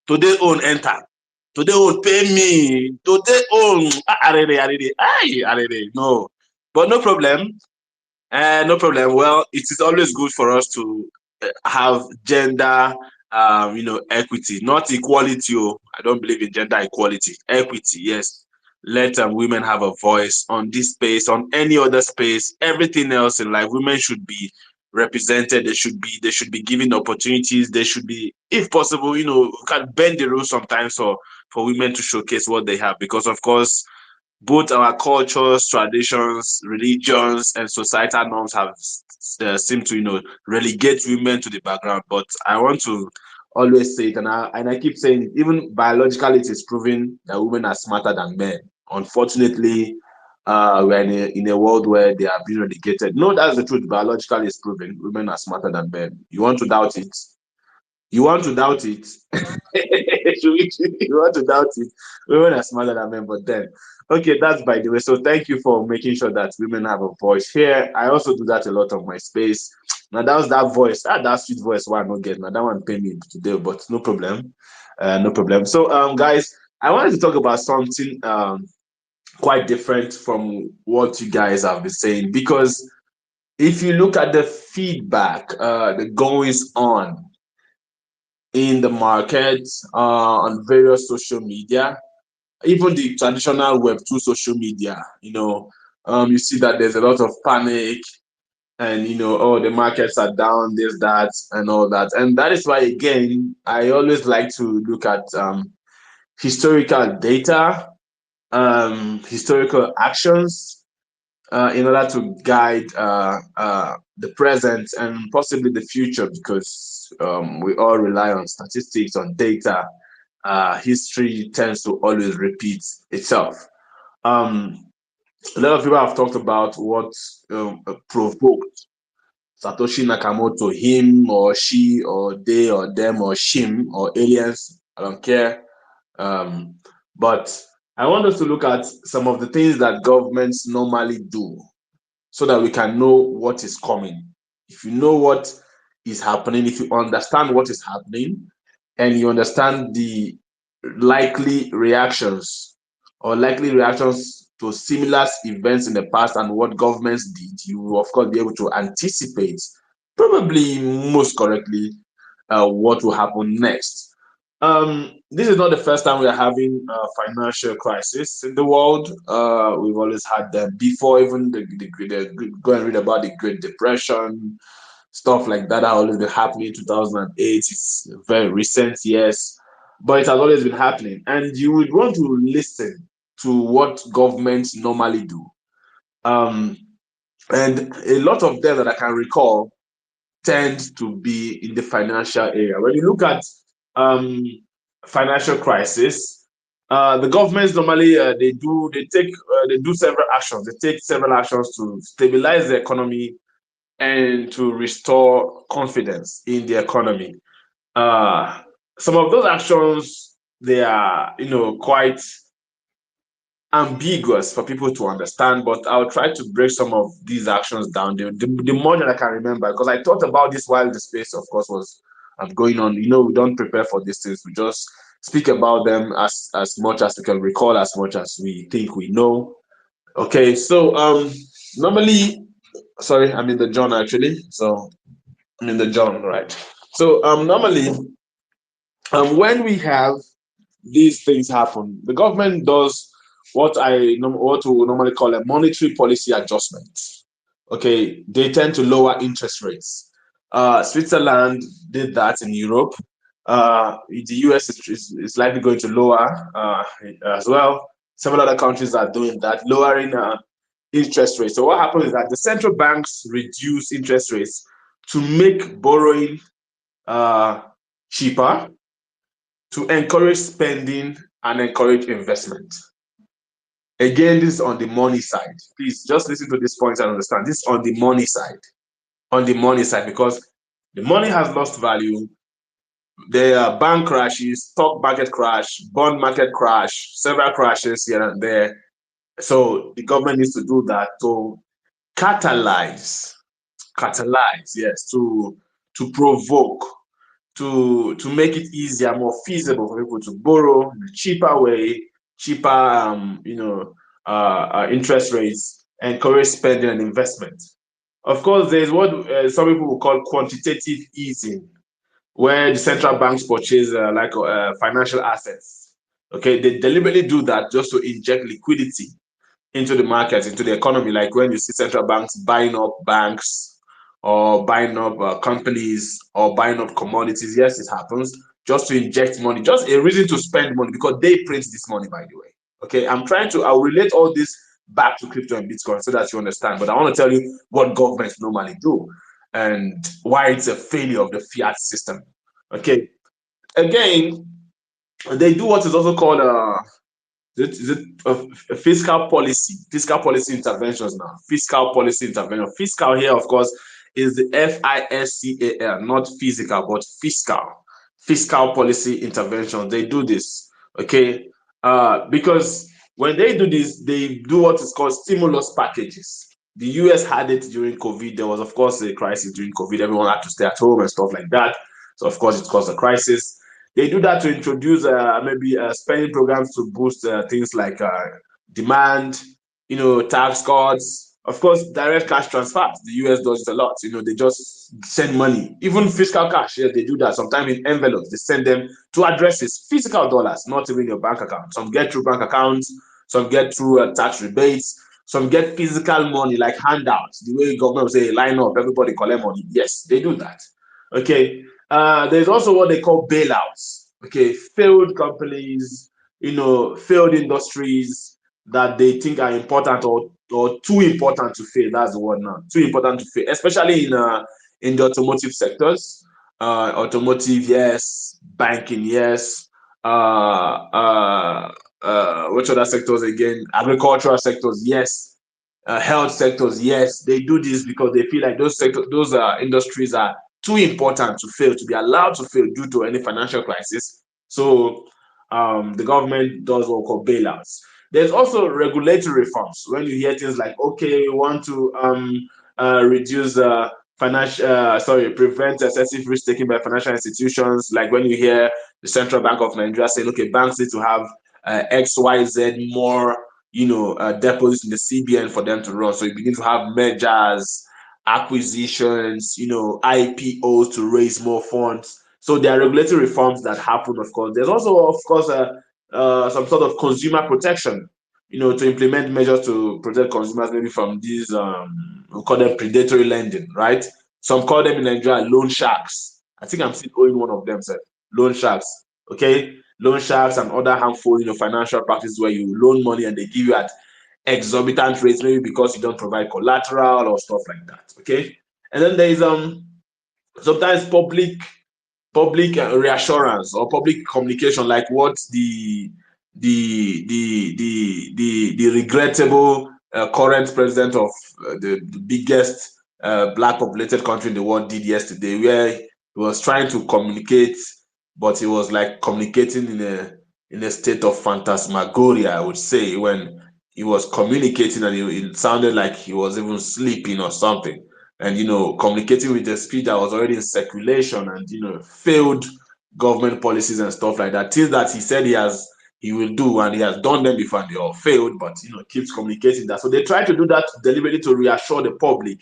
today own enter. Today own pay me. Today own. No, but no problem. No problem. Well, it is always good for us to have gender, equity, not equality. Oh, I don't believe in gender equality. Equity, yes. Let women have a voice on this space, on any other space, everything else in life. Women should be represented. They should be given opportunities. They should be, if possible, can bend the rules sometimes for women to showcase what they have. Because of course, both our cultures, traditions, religions, and societal norms have seemed to, relegate women to the background. But I want to always say it, and I keep saying it, even biologically, it is proven that women are smarter than men. Unfortunately, we're in a world where they are being relegated. No, that's the truth. Biologically, it's proven women are smarter than men. You want to doubt it? You want to doubt it? You want to doubt it? Women are smarter than men, but then, okay, that's by the way. So thank you for making sure that women have a voice here. I also do that a lot on my space. Now that was that voice, that sweet voice. Why not get now? That one pay me today, but no problem, no problem. So, guys, I wanted to talk about something quite different from what you guys have been saying, because if you look at the feedback, the goings on in the market, on various social media, even the traditional Web2 social media, you see that there's a lot of panic and, oh, the markets are down, this, that, and all that. And that is why, again, I always like to look at historical data, historical actions, in order to guide the present and possibly the future, because we all rely on statistics, on data. History tends to always repeat itself. A lot of people have talked about what provoked Satoshi Nakamoto, him or she or they or them or shim or aliens, I don't care. But I want us to look at some of the things that governments normally do so that we can know what is coming. If you know what is happening, if you understand what is happening, and you understand the likely reactions to similar events in the past and what governments did, you will, of course, be able to anticipate, probably most correctly, what will happen next. This is not the first time we are having a financial crisis in the world. We've always had them before, even go and read about the Great Depression, stuff like that always been happening in 2008. It's very recent, yes, but it has always been happening. And you would want to listen to what governments normally do. And a lot of them that I can recall tend to be in the financial area. When you look at financial crisis, the governments normally they do several actions. They take several actions to stabilize the economy and to restore confidence in the economy. Some of those actions, they are, quite ambiguous for people to understand, but I'll try to break some of these actions down the more that I can remember, because I thought about this while the space, of course, was going on. You know, we don't prepare for these things. We just speak about them as much as we can recall, as much as we think we know. Okay, so normally, sorry, I'm in the John actually. So I'm in the John, right? So normally, when we have these things happen, the government does what we normally call a monetary policy adjustment. Okay, they tend to lower interest rates. Switzerland did that in Europe. The US is likely going to lower as well. Several other countries are doing that, lowering interest rates. So what happens is that the central banks reduce interest rates to make borrowing cheaper, to encourage spending and encourage investment. Again, this is on the money side. Please just listen to this point and understand. This is on the money side. On the money side, because the money has lost value. There are bank crashes, stock market crash, bond market crash, several crashes here and there. So the government needs to do that to catalyze, yes, to provoke, to make it easier, more feasible for people to borrow in a cheaper way, cheaper interest rates, encourage spending and investment. Of course, there's what some people will call quantitative easing, where the central banks purchase financial assets. Okay, they deliberately do that just to inject liquidity into the markets, into the economy, like when you see central banks buying up banks or buying up companies or buying up commodities. Yes, it happens just to inject money, just a reason to spend money, because they print this money, by the way. Okay, I'll relate all this back to crypto and Bitcoin so that you understand, but I want to tell you what governments normally do and why it's a failure of the fiat system. Okay, again, they do what is also called is it a fiscal policy interventions now. Fiscal policy intervention. Fiscal here, of course, is the FISCAL, not physical, but fiscal policy intervention. They do this, okay, because when they do this, they do what is called stimulus packages. The US had it during COVID. There was, of course, a crisis during COVID. Everyone had to stay at home and stuff like that. So, of course, it caused a crisis. They do that to introduce maybe spending programs to boost things like demand, tax cuts. Of course, direct cash transfers. The US does it a lot. They just send money, even fiscal cash. Yes, they do that. Sometimes in envelopes, they send them to addresses, physical dollars, not even your bank account. Some get through bank accounts, some get through tax rebates, some get physical money like handouts. The way government will say, line up, everybody collect money. Yes, they do that. Okay. There's also what they call bailouts. Okay, failed companies, failed industries that they think are important or too important to fail. That's the word now. Too important to fail, especially in the automotive sectors. Automotive, yes. Banking, yes. Which other sectors again? Agricultural sectors, yes. Health sectors, yes. They do this because they feel like those industries are too important to fail, to be allowed to fail due to any financial crisis. So the government does what we call bailouts. There's also regulatory reforms. When you hear things like, okay, we want to reduce prevent excessive risk taken by financial institutions. Like when you hear the Central Bank of Nigeria saying, okay, banks need to have XYZ more, deposits in the CBN for them to run. So you begin to have mergers, acquisitions, IPOs to raise more funds. So there are regulatory reforms that happen, of course. There's also, of course, some sort of consumer protection, to implement measures to protect consumers maybe from these, we call them predatory lending, right? Some call them in Nigeria loan sharks. I think I'm still owing one of them, sir. Loan sharks, okay? Loan sharks and other harmful, financial practices where you loan money and they give you at exorbitant rates, maybe because you don't provide collateral or stuff like that. Okay, and then there is sometimes public reassurance or public communication, like what the regrettable current president of the biggest black populated country in the world did yesterday, where he was trying to communicate, but he was like communicating in a state of phantasmagoria, I would say, when he was communicating, and it sounded like he was even sleeping or something, and communicating with a speech that was already in circulation, and failed government policies and stuff like that. Things that he said he will do, and he has done them before, and they all failed, but keeps communicating that. So they try to do that deliberately to reassure the public,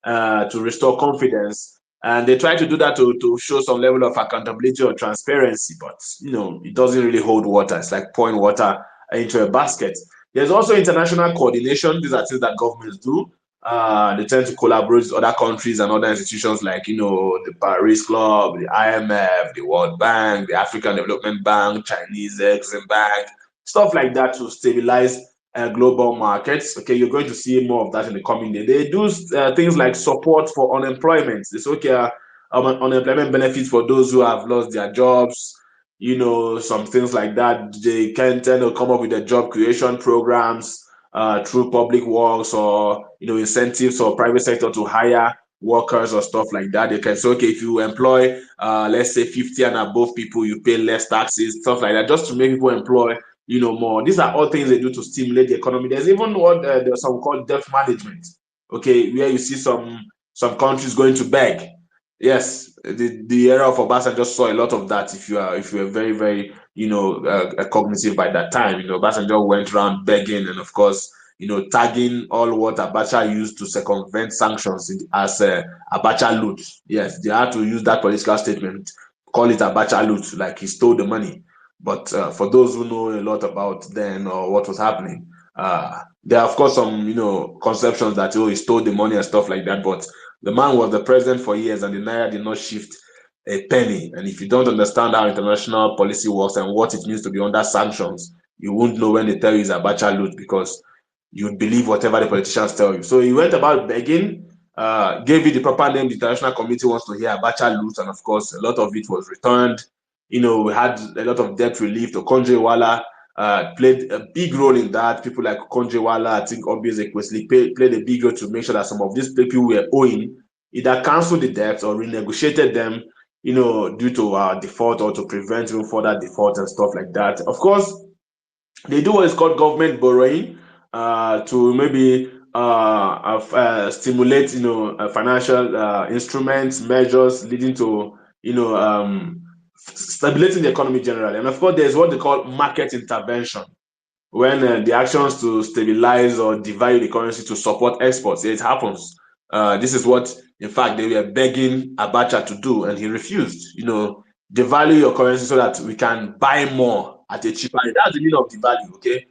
to restore confidence. And they try to do that to show some level of accountability or transparency, but it doesn't really hold water. It's like pouring water into a basket. There's also international coordination. These are things that governments do. They tend to collaborate with other countries and other institutions like the Paris Club, the IMF, the World Bank, the African Development Bank, Chinese Exim Bank, stuff like that, to stabilize global markets. Okay, you're going to see more of that in the coming day. They do things like support for unemployment. It's okay, unemployment benefits for those who have lost their jobs, some things like that. They can tend to come up with the job creation programs through public works, or incentives for private sector to hire workers or stuff like that. They can say, okay, if you employ let's say 50 and above people, you pay less taxes, stuff like that, just to make people employ more. These are all things they do to stimulate the economy. There's even what there's some called debt management, okay, where you see some countries going to beg. Yes, the era of Obasanjo saw a lot of that. If you are very, very cognitive by that time, Obasanjo went around begging, and of course tagging all what Abacha used to circumvent sanctions as Abacha loot. Yes, they had to use that political statement, call it Abacha loot, like he stole the money. But for those who know a lot about then or what was happening, there are of course some conceptions that he stole the money and stuff like that. But the man was the president for years, and the naira did not shift a penny. And if you don't understand how international policy works and what it means to be under sanctions, you won't know when they tell you it's Abacha loot, because you'd believe whatever the politicians tell you. So he went about begging, gave it the proper name the international community wants to hear, Abacha loot, and of course a lot of it was returned. We had a lot of debt relief. The Konjewala played a big role in that. People like Konjewala, I think Obieze Kwesli played a big role to make sure that some of these people were owing either canceled the debts or renegotiated them, due to default, or to prevent even further default and stuff like that. Of course, they do what is called government borrowing to maybe stimulate, financial instruments, measures leading to, stabilizing the economy generally. And of course, there's what they call market intervention, when the actions to stabilize or devalue the currency to support exports. It happens. This is what, in fact, they were begging Abacha to do, and he refused. Devalue your currency so that we can buy more at a cheaper rate. That's the meaning of devalue, okay?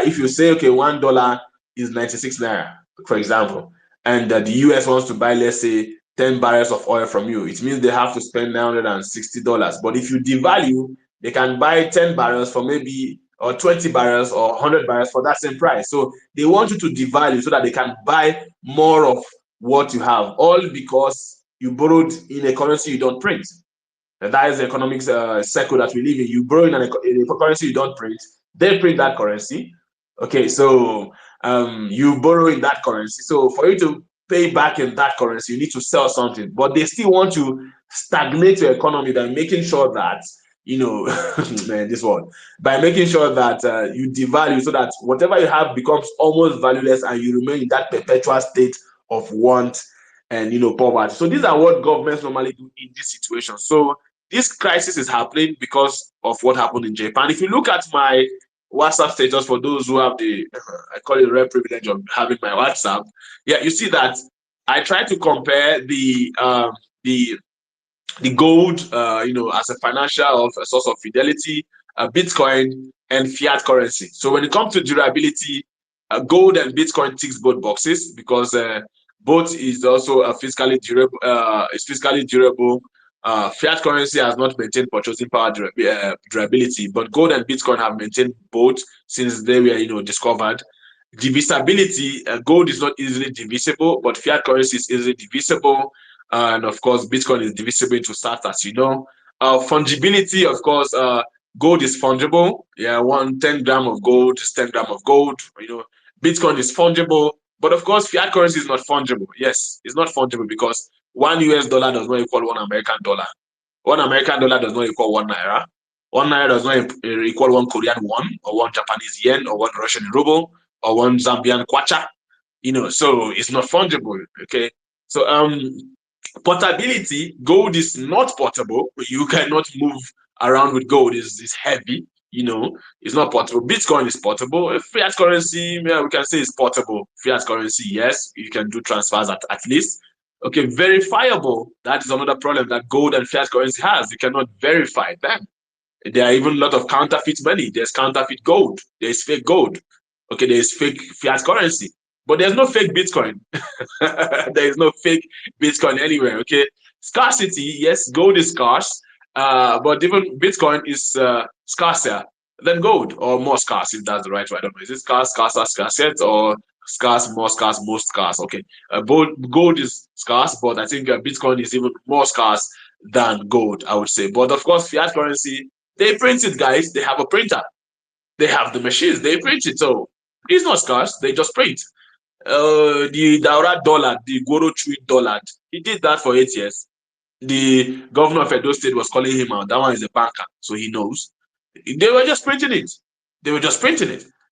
If you say, okay, $1 is 96 naira, for example, and the US wants to buy, let's say, 10 barrels of oil from you, it means they have to spend $960. But if you devalue, they can buy 10 barrels for maybe, or 20 barrels or 100 barrels for that same price. So they want you to devalue so that they can buy more of what you have, all because you borrowed in a currency you don't print. And that is the economics cycle that we live in. You borrow in a currency you don't print, they print that currency. Okay, so you borrow in that currency. So for you to pay back in that currency, you need to sell something. But they still want to stagnate your economy by making sure that, man, this one, by making sure that you devalue so that whatever you have becomes almost valueless, and you remain in that perpetual state of want and poverty. So these are what governments normally do in this situation. So this crisis is happening because of what happened in Japan. If you look at my WhatsApp status, for those who have the I call it rare privilege of having my WhatsApp, yeah, you see that I try to compare the gold, as a financial of a source of fidelity, Bitcoin, and fiat currency. So when it comes to durability, gold and Bitcoin ticks both boxes, because both is also a fiscally durable. It's fiscally durable. Fiat currency has not maintained purchasing power durability, but gold and Bitcoin have maintained both since they were, discovered. Divisibility: gold is not easily divisible, but fiat currency is easily divisible. And of course, Bitcoin is divisible into sats, as you know. Fungibility: of course, gold is fungible. Yeah, 10 gram of gold is 10 gram of gold. Bitcoin is fungible, but of course, fiat currency is not fungible. Yes, it's not fungible because $1 does not equal $1 American. $1 does not equal $1 naira. $1 naira does not equal $1 Korean won, or $1 Japanese yen, or $1 Russian ruble, or one Zambian kwacha, so it's not fungible. Okay. So portability, gold is not portable. You cannot move around with gold. It's heavy, it's not portable. Bitcoin is portable. Fiat currency, yeah, we can say it's portable. Fiat currency, yes, you can do transfers at least. Okay, verifiable, that is another problem that gold and fiat currency has. You cannot verify them. There are even a lot of counterfeit money. There's counterfeit gold. There's fake gold. Okay, there's fake fiat currency. But there's no fake Bitcoin. There is no fake Bitcoin anywhere. Okay, scarcity, yes, gold is scarce, but even Bitcoin is scarcer than gold, or more scarce, if that's the right word. I don't know. Is it scarce, scarcer, scarcet, or scarce, most scarce? Okay, gold is scarce, but I think Bitcoin is even more scarce than gold, I would say. But of course, fiat currency, they print it, guys. They have a printer. They have the machines. They print it. So it's not scarce. They just print. The Daura dollar, the Goro Chui dollar, he did that for 8 years. The governor of Edo State was calling him out. That one is a banker, so he knows. They were just printing it.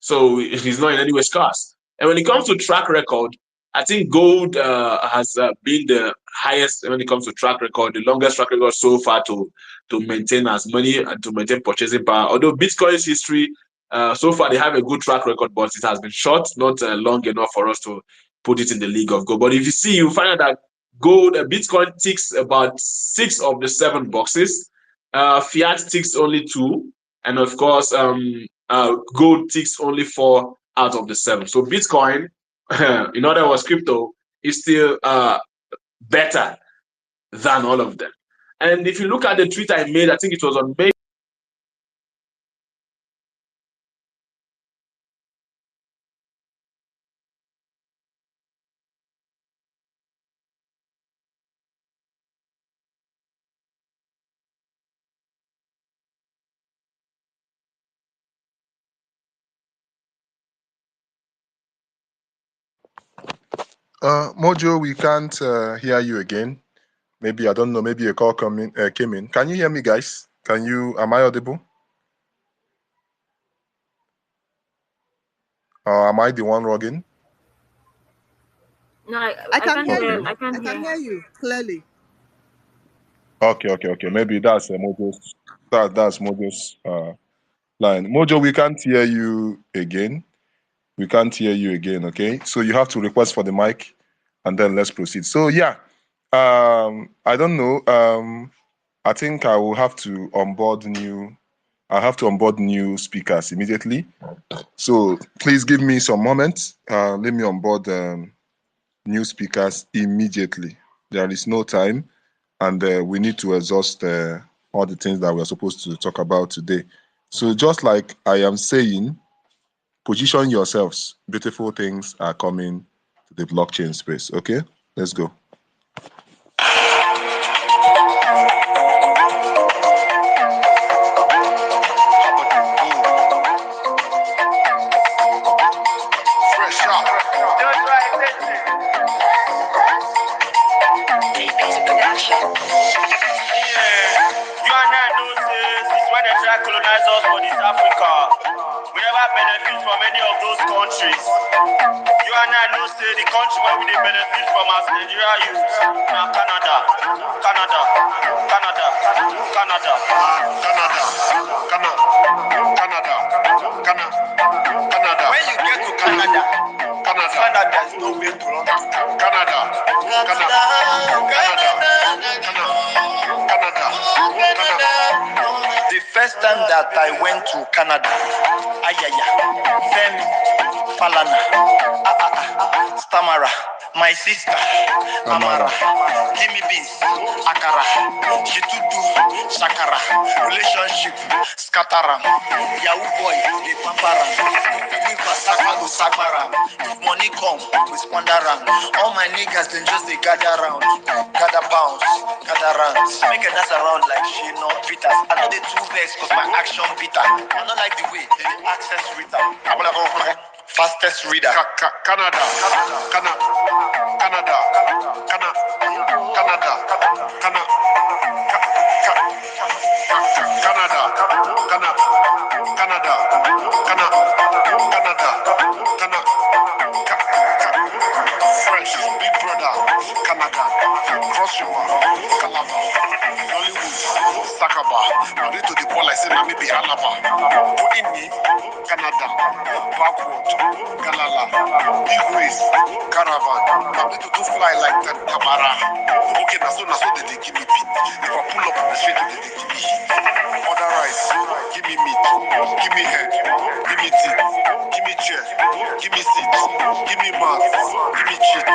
So it's not in any way scarce. And when it comes to track record, I think gold has been the highest when it comes to track record, the longest track record so far to maintain as money and to maintain purchasing power. Although Bitcoin's history, so far they have a good track record, but it has been short, not long enough for us to put it in the league of gold. But if you see, you find out that gold, Bitcoin ticks about 6 of the 7 boxes. Fiat ticks only 2, and of course, gold ticks only 4 out of the 7. So Bitcoin, in other words, crypto, is still better than all of them. And if you look at the tweet I made, I think it was on May. Mojo, we can't hear you again. Maybe, I don't know, maybe a call came in. Can you hear me, guys? Am I audible? Am I the one logging? No, I can hear you. I can hear you clearly. Okay. Maybe that's Mojo's. That's Mojo's line. Mojo, we can't hear you again. Okay, so you have to request for the mic, and then let's proceed. So yeah, I don't know. I think I will have to onboard new. I have to onboard new speakers immediately. So please give me some moments. Let me onboard new speakers immediately. There is no time, and we need to exhaust all the things that we're supposed to talk about today. So just like I am saying, position yourselves. Beautiful things are coming to the blockchain space. Okay, let's go. Colonize us for this Africa. We never benefit from any of those countries. You and I know say the country where we benefit from as Nigeria youth. Now Canada. When you get to Canada, find out there's no way to run to Canada. The first time that I went to Canada, Femi, Falana, Stamara, my sister, Amara, Gimme Beans, Akara, Shitutu, Shakara, relationship, Scatara, Yahoo boy, the Pampara, Sakara. If money come, we squander around. All my niggas then just they gather around, gather bounce, gather rounds. Make it dance around like she no Peters. I know they too vex cause my action bitter. I don't like the way they access Rita. I'm gonna go fastest reader. Canada. Calabar, Nollywood, Sakaba. Now they to the ball like say na me be Alaba. Inni, Canada, backward, Galala, big ways, caravan. Now they to do fly like Tabara. Okay, now so they give me beat. If I pull up on the street, they give me heat. Order rice, give me meat, give me head, give me teeth, give me chair, give me seat, give me mouth, give me cheat,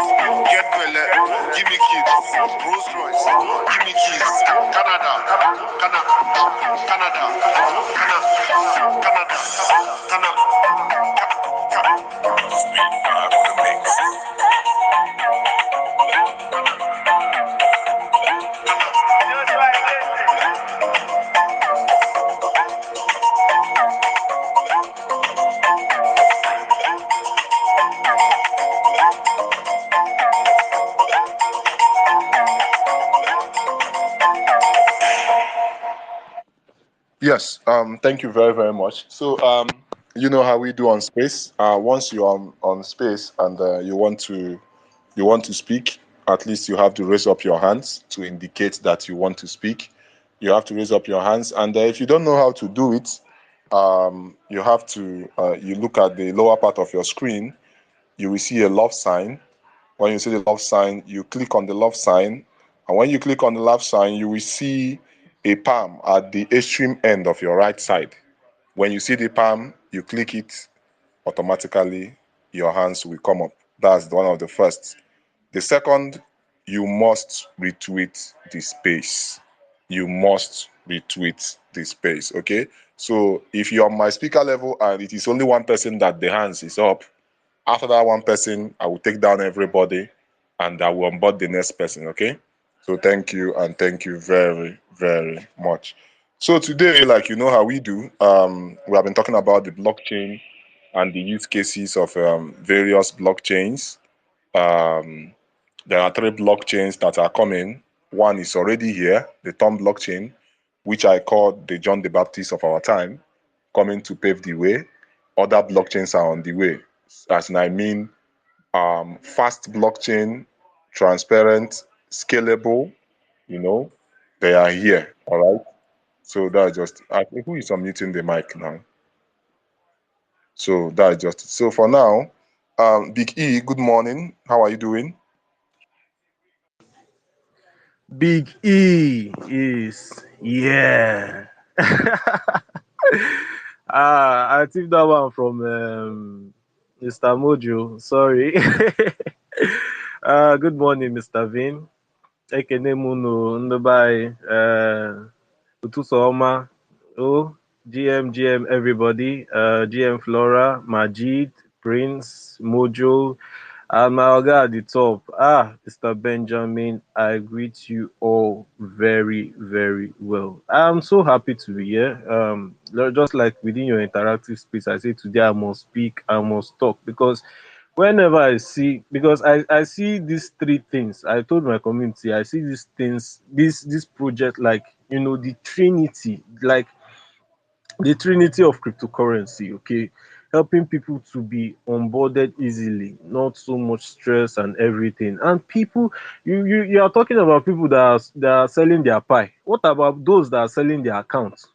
get belly, give me kids, Rolls Royce, give me keys, Canada, Canada, Canada, Canada, Canada, Canada. Speed 5 on the mix. Yes, thank you very, very much. So, you know how we do on Space. Once you're on Space and you want to speak, at least you have to raise up your hands to indicate that you want to speak. You have to raise up your hands, and if you don't know how to do it, you have to you look at the lower part of your screen. You will see a love sign. When you see the love sign, you click on the love sign, and when you click on the love sign, you will see a palm at the extreme end of your right side. When you see the palm, you click it, automatically your hands will come up. That's one of the first. The second, you must retweet the space. You must retweet the space, okay? So if you're on my speaker level and it is only one person that the hands is up, after that one person, I will take down everybody and I will onboard the next person, okay? So thank you, and thank you very, very much. So today, like you know how we do, we have been talking about the blockchain and the use cases of various blockchains. Um, there are three blockchains that are coming. One is already here, the Tom blockchain, which I call the John the Baptist of our time, coming to pave the way. Other blockchains are on the way. As in, I mean, fast blockchain, transparent, scalable, you know, they are here. All right. So that's just, I think, who is unmuting the mic now? So that's just it. So for now, Big E, good morning. How are you doing? Big E is I took that one from Mr. Mojo. Sorry. Good morning, Mr. Vin. Ekene munu ndobai ụtụtụ ọma. Oh, GM, everybody. GM Flora, Majid, Prince, Mojo, and my oga at the top. Mr. Benjamin, I greet you all very, very well. I'm so happy to be here. Just like within your interactive space, I say today I must speak, I must talk, because whenever I see, because I see these three things. I told my community, I see these things, this project, like, the trinity, like the trinity of cryptocurrency, okay, helping people to be onboarded easily, not so much stress and everything. And people, you are talking about people that are selling their pie. What about those that are selling their accounts?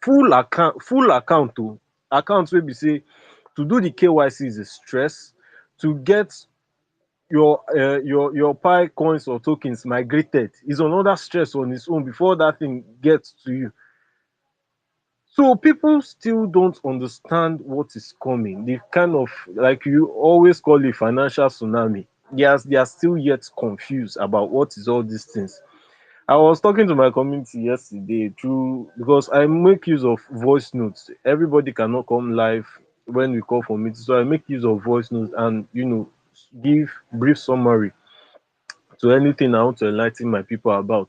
Full account to accounts wey be say to do the KYC is a stress. To get your Pi coins or tokens migrated is another stress on its own before that thing gets to you. So people still don't understand what is coming. They kind of, like you always call it, financial tsunami. They are still yet confused about what is all these things. I was talking to my community yesterday through, because I make use of voice notes. Everybody cannot come live when we call for meetings, so I make use of voice notes and give brief summary to anything I want to enlighten my people about.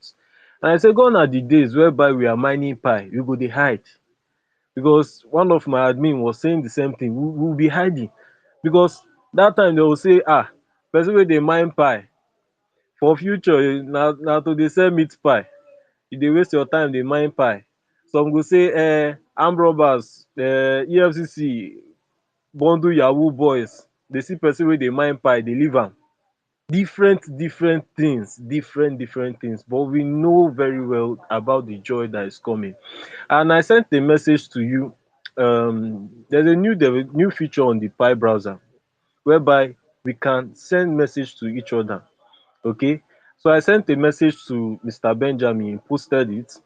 And I say, gone are the days whereby we are mining pie, we go dey hide. Because one of my admin was saying the same thing. We will be hiding. Because that time they will say, person wey dey mine pie for future, na to dey sell meat pie. You dey waste your time dey mine pie. Some go say armed robbers, EFCC bundle yahoo boys. They see person wey dey mine pie, dey leave am. different things, different things, but we know very well about the joy that is coming. And I sent a message to you. There's a new feature on the Pi browser whereby we can send message to each other. Okay, so I sent a message to Mr. Benjamin, posted it.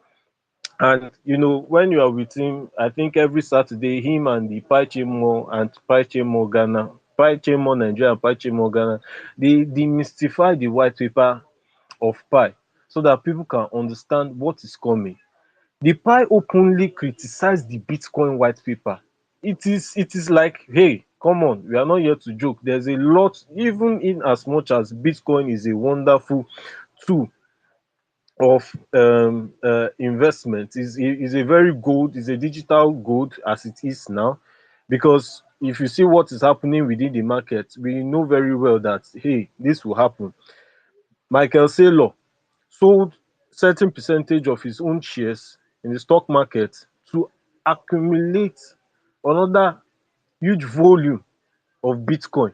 And when you are with him, I think every Saturday, him and the Paichimo and Paichimo Ghana, Paichimo Nigeria and Paichimo Ghana, they demystify the white paper of Pi so that people can understand what is coming. The Pi openly criticized the Bitcoin white paper. It is like, hey, come on, we are not here to joke. There's a lot, even in as much as Bitcoin is a wonderful tool of investment, is a very gold, is a digital gold as it is now. Because if you see what is happening within the market, we know very well that, hey, this will happen. Michael Saylor sold certain percentage of his own shares in the stock market to accumulate another huge volume of Bitcoin,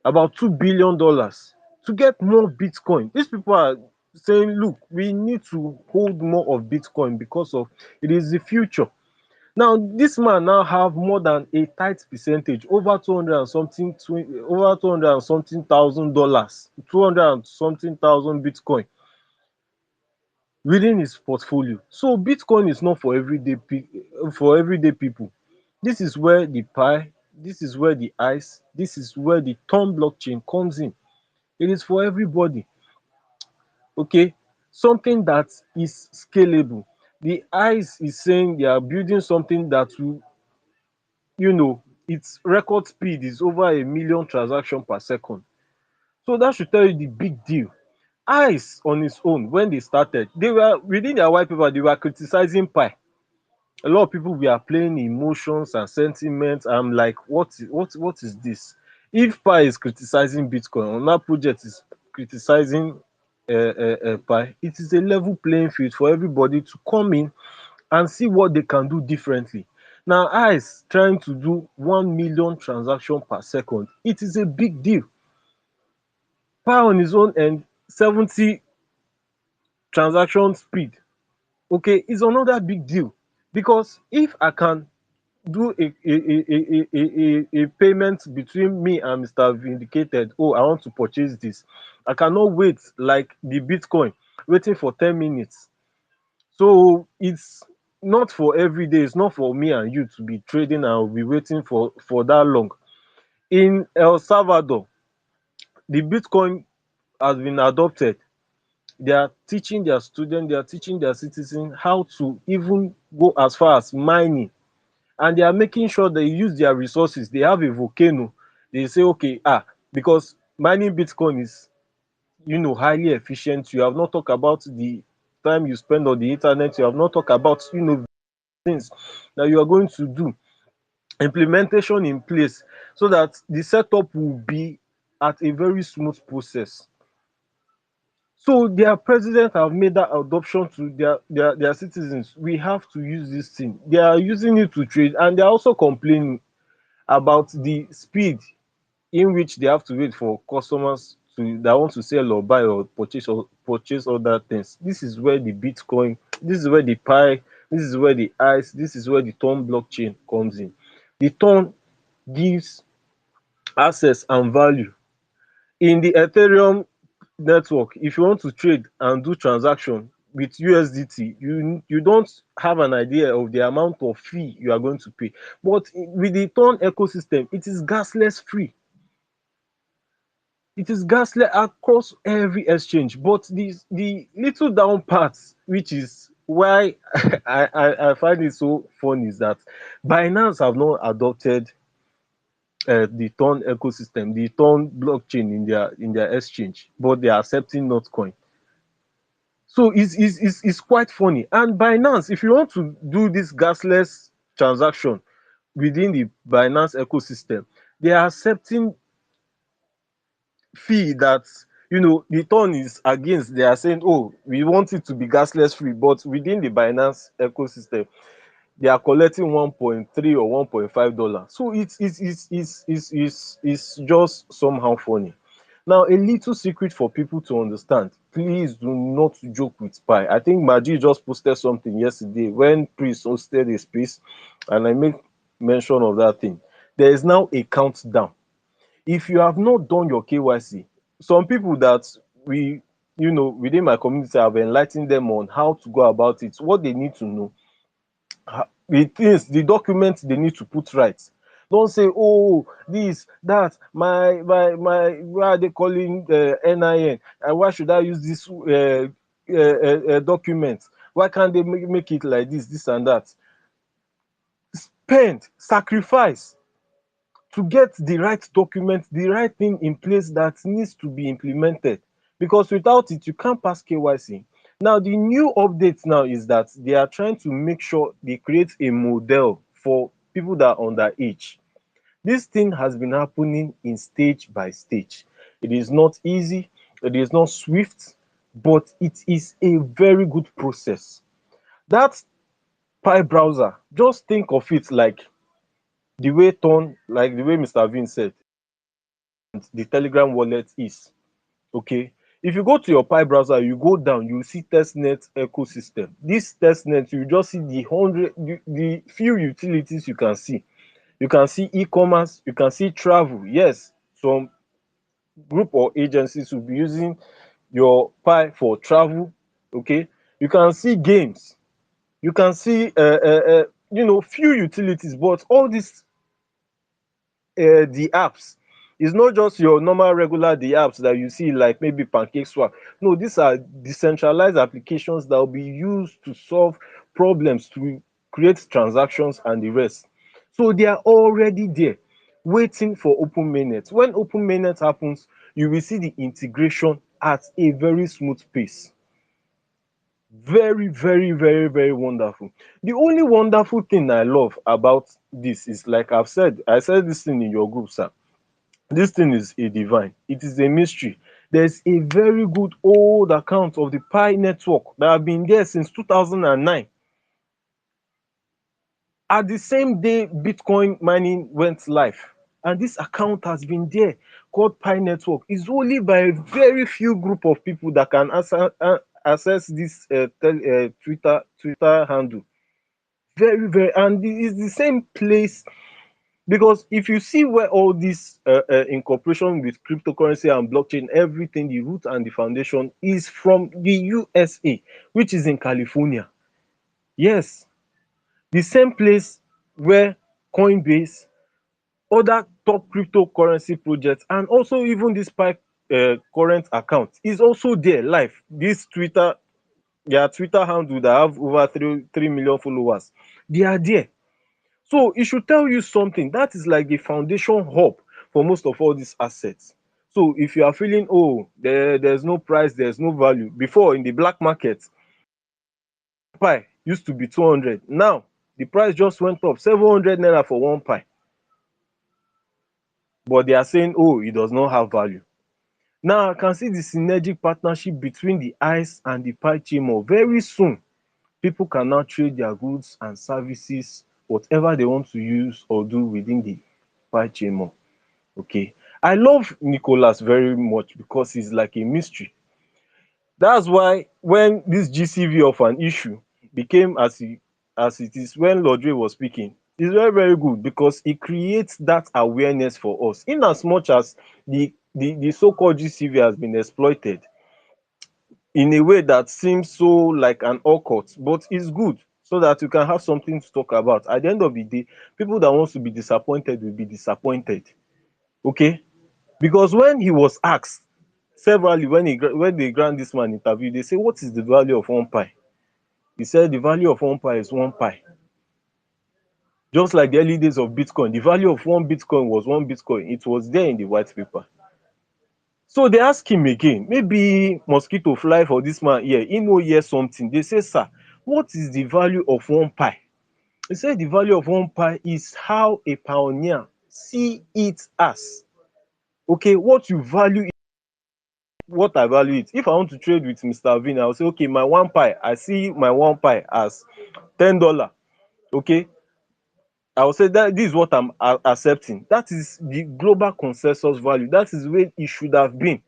about $2 billion, to get more Bitcoin. These people are saying, look, we need to hold more of Bitcoin because of it is the future. Now, this man now have more than a tight percentage, over 200 and something, over 200 and something thousand dollars, 200 and something thousand Bitcoin within his portfolio. So Bitcoin is not for everyday people. This is where the Pi, this is where the ICE, this is where the Tom blockchain comes in. It is for everybody. Okay, something that is scalable. The ICE is saying they are building something that will, its record speed is over 1 million transactions per second. So that should tell you the big deal. ICE on its own, when they started, they were within their white paper, they were criticizing Pi. A lot of people were playing emotions and sentiments. I'm like, what is this? If Pi is criticizing Bitcoin, another project is criticizing Pi, it is a level playing field for everybody to come in and see what they can do differently. Now, ICE trying to do 1 million transactions per second, it is a big deal. Pi on his own end, 70 transaction speed, okay, is another big deal. Because if I can do a payment between me and Mr. Vindicated, oh, I want to purchase this, I cannot wait like the Bitcoin, waiting for 10 minutes. So it's not for every day, it's not for me and you to be trading and be waiting for that long. In El Salvador, the Bitcoin has been adopted. They are teaching their students, they are teaching their citizens how to even go as far as mining. And they are making sure they use their resources. They have a volcano. They say, okay, because mining Bitcoin is, highly efficient. You have not talked about the time you spend on the internet. You have not talked about, things that you are going to do. Implementation in place so that the setup will be at a very smooth process. So their president have made that adoption to their citizens. We have to use this thing. They are using it to trade, and they are also complaining about the speed in which they have to wait for customers that want to sell or buy or purchase other things. This is where the Bitcoin, this is where the Pi, this is where the ICE, this is where the Ton blockchain comes in. The Ton gives access and value. In the Ethereum network, if you want to trade and do transaction with USDT, you don't have an idea of the amount of fee you are going to pay. But with the Ton ecosystem, it is gasless free. It is gasless across every exchange. But the little down part, which is why I find it so fun, is that Binance have not adopted the Ton ecosystem, the Ton blockchain in their exchange, but they are accepting Notcoin. So it's quite funny. And Binance, if you want to do this gasless transaction within the Binance ecosystem, they are accepting fee that the Ton is against. They are saying, oh, we want it to be gasless free, but within the Binance ecosystem, they are collecting 1.3 or $1.5. So it's just somehow funny. Now, a little secret for people to understand: please do not joke with Pi. I think Maji just posted something yesterday when Priest hosted a space, and I make mention of that thing. There is now a countdown. If you have not done your KYC, some people that we, within my community, have enlightened them on how to go about it, what they need to know, the documents they need to put right. Don't say, oh, this, that, my why are they calling NIN? And why should I use this document? Why can't they make it like this and that? Spend, sacrifice to get the right document, the right thing in place that needs to be implemented. Because without it, you can't pass KYC. Now, the new update now is that they are trying to make sure they create a model for people that are underage. This thing has been happening in stage by stage. It is not easy, it is not swift, but it is a very good process. That Pi browser, just think of it like the way Mr. Vin said, the Telegram wallet is. Okay. If you go to your Pi browser, you go down, you see testnet ecosystem. This testnet, you just see the few utilities you can see. You can see e-commerce, you can see travel. Yes, some group or agencies will be using your Pi for travel. Okay. You can see games. You can see few utilities, but all these the apps is not just your normal regular the apps that you see like maybe PancakeSwap. No, these are decentralized applications that will be used to solve problems, to create transactions and the rest. So they are already there waiting for open mainnet. When open mainnet happens, you will see the integration at a very smooth pace. Very, very, very, very wonderful. The only wonderful thing I love about this is, like I said this thing in your group, sir. This thing is a divine. It is a mystery. There's a very good old account of the Pi network that have been there since 2009. At the same day Bitcoin mining went live, and this account has been there, called Pi network. It's only by a very few group of people that can access this Twitter handle. Very, very, and it's the same place. Because if you see where all this incorporation with cryptocurrency and blockchain, everything, the root and the foundation is from the USA, which is in California. Yes, the same place where Coinbase, other top cryptocurrency projects, and also even this Pi current account is also there live. This their Twitter handle that have over 3 million followers, they are there. So it should tell you something. That is like the foundation hub for most of all these assets. So if you are feeling, oh, there's no price, there's no value. Before, in the black market, Pi used to be 200. Now the price just went up 700 naira for one Pi. But they are saying, oh, it does not have value. Now I can see the synergic partnership between the ICE and the Pi chain. Very soon, people can now trade their goods and services, whatever they want to use or do within the Pi chain. Okay. I love Nicholas very much because he's like a mystery. That's why when this GCV of an issue became as it is when Lord Dre was speaking, it's very, very good because it creates that awareness for us. In as much as the so-called GCV has been exploited in a way that seems so like an occult, but it's good so that you can have something to talk about. At the end of the day, people that wants to be disappointed will be disappointed. Okay? Because when he was asked severally, when they grant this man interview, they say, what is the value of one Pi? He said the value of one Pi is one Pi. Just like the early days of Bitcoin, the value of one Bitcoin was one Bitcoin. It was there in the white paper. So they ask him again, maybe mosquito fly for this man here, he no hear something. They say, sir, what is the value of one Pi? He said the value of one Pi is how a pioneer see it as. Okay, what you value, what I value it. If I want to trade with Mr. Vin, I'll say, okay, my one Pi, I see my one Pi as $10. Okay. I would say that this is what I'm accepting. That is the global consensus value. That is where it should have been.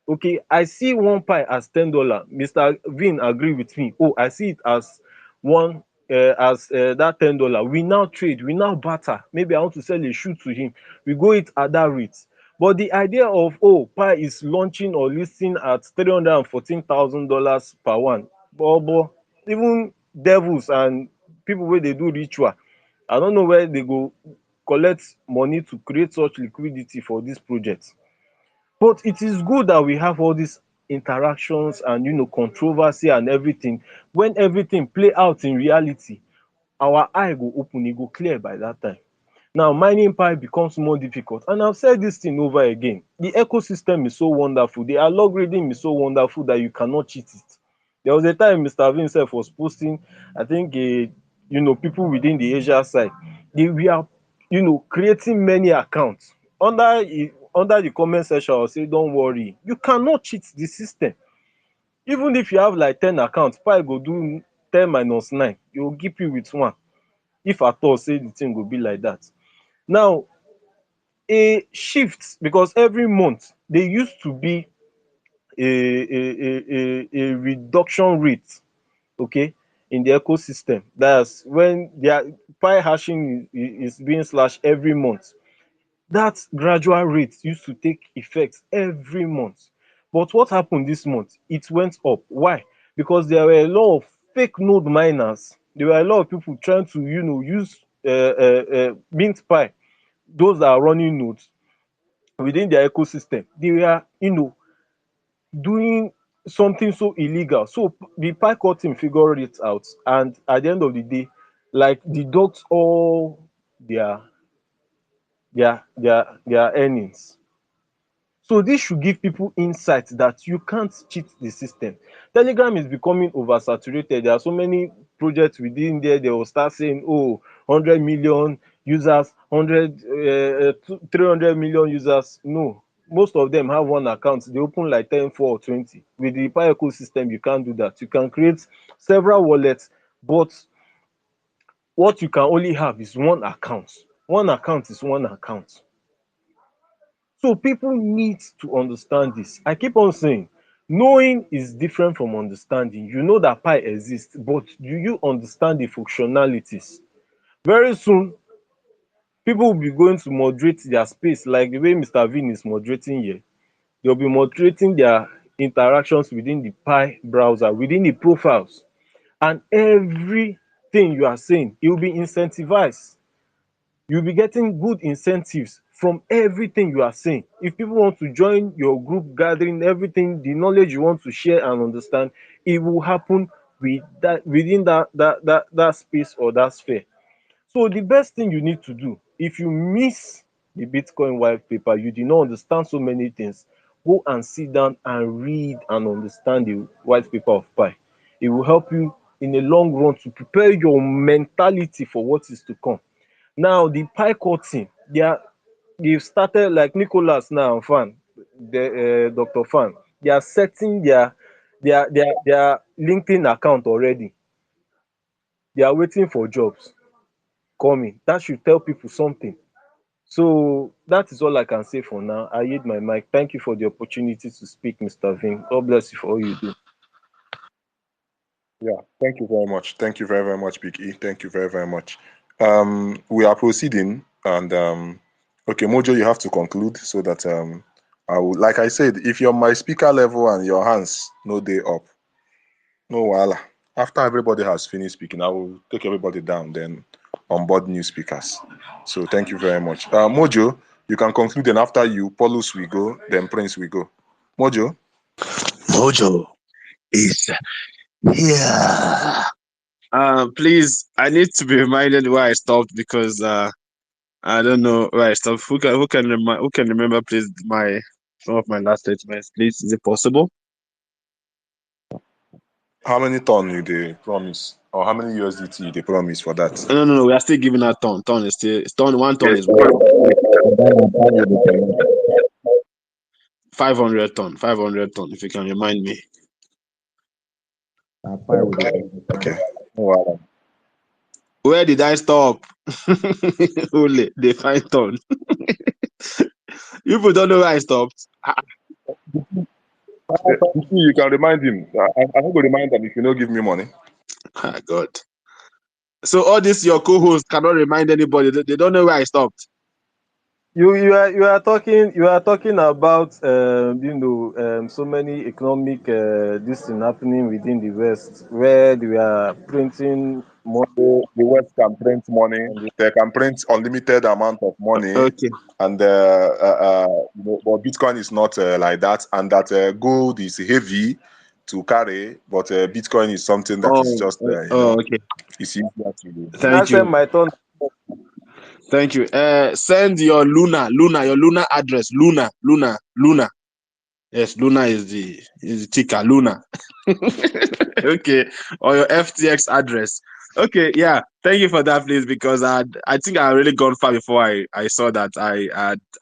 Okay, I see one pie as $10. Mr. Vin agree with me. Oh, I see it as one as that $10. We now trade, we now barter. Maybe I want to sell a shoe to him. We go it at that rate. But the idea of, oh, pie is launching or listing at $314,000 per one. But even devils and people where they do ritual, I don't know where they go collect money to create such liquidity for this project. But it is good that we have all these interactions and controversy and everything. When everything play out in reality, our eye go open, e go clear by that time. Now mining pipe becomes more difficult, and I've said this thing over again. The ecosystem is so wonderful, the algorithm is so wonderful that you cannot cheat it. There was a time Mr. Vin sef was posting, I think people within the Asia side, they were creating many accounts. Under the comment section, I will say, don't worry, you cannot cheat the system. Even if you have like 10 accounts, pi go do 10 minus 9, e go give you with one, if at all say the thing go be like that. Now a shift, because every month there used to be a reduction rate, okay, in the ecosystem. That's when their pi hashing is being slashed every month. That gradual rate used to take effect every month. But what happened this month? It went up. Why? Because there were a lot of fake node miners. There were a lot of people trying to use mint pi, those that are running nodes within their ecosystem. They were doing something so illegal. So the PyCore team figured it out, and at the end of the day, like, deduct all their earnings. So this should give people insight that you can't cheat the system. Telegram is becoming oversaturated. There are so many projects within there. They will start saying, oh, 100 million users, 300 million users. No, most of them have one account. They open like 10, 4, or 20. With the Pi ecosystem, you can't do that. You can create several wallets, but what you can only have is one account. One account is one account. So people need to understand this. I keep on saying, knowing is different from understanding. You know that pi exists, but do you understand the functionalities? Very soon, people will be going to moderate their space like the way Mr. Vin is moderating here. They'll be moderating their interactions within the pi browser, within the profiles. And everything you are saying, it will be incentivized. You'll be getting good incentives from everything you are saying. If people want to join your group gathering, everything, the knowledge you want to share and understand, it will happen within that space or that sphere. So the best thing you need to do, if you miss the Bitcoin white paper, you did not understand so many things, go and sit down and read and understand the white paper of Pi. It will help you in the long run to prepare your mentality for what is to come. Now, the PyCore team, they've started, like Nicholas now, Dr. Fan, they are setting their LinkedIn account already. They are waiting for jobs coming. That should tell people something. So that is all I can say for now. I yield my mic. Thank you for the opportunity to speak, Mr. Vin. God bless you for all you do. Yeah, thank you very much. Thank you very, very much, Big E. Thank you very, very much. We are proceeding, and okay, Mojo, you have to conclude so that I would, like I said, if you're my speaker level and your hands no day up, no wala. After everybody has finished speaking, I will take everybody down, then onboard new speakers. So thank you very much. Mojo, you can conclude, and after you, Paulus will go, then Prince will go. Mojo. Mojo is here. Please, I need to be reminded where I stopped because I don't know where I stopped. Who can remember, please, some of my last statements, please? Is it possible? How many ton you they promise, or how many USDT they promise for that? No. We are still giving that ton. Ton is still ton. 1 ton is 500 ton. 500 ton. If you can remind me. Okay. Wow. Where did I stop? Only they find turn. People don't know where I stopped. You can remind him. I will remind him if you don't give me money. Ah, God. So all this your co-host cannot remind anybody. They don't know where I stopped. You are talking about so many economic this thing happening within the West where they are printing money. So the West can print money. They can print unlimited amount of money, Okay. and but Bitcoin is not like that. And that gold is heavy to carry, but Bitcoin is something that is just Okay. it's easier to. Thank Last time you. my turn. Thank you. Send your your Luna address. Luna. Yes, Luna is the ticker. Luna. Okay. Or your FTX address. Okay, yeah. Thank you for that, please, because I think I really gone far before I saw that I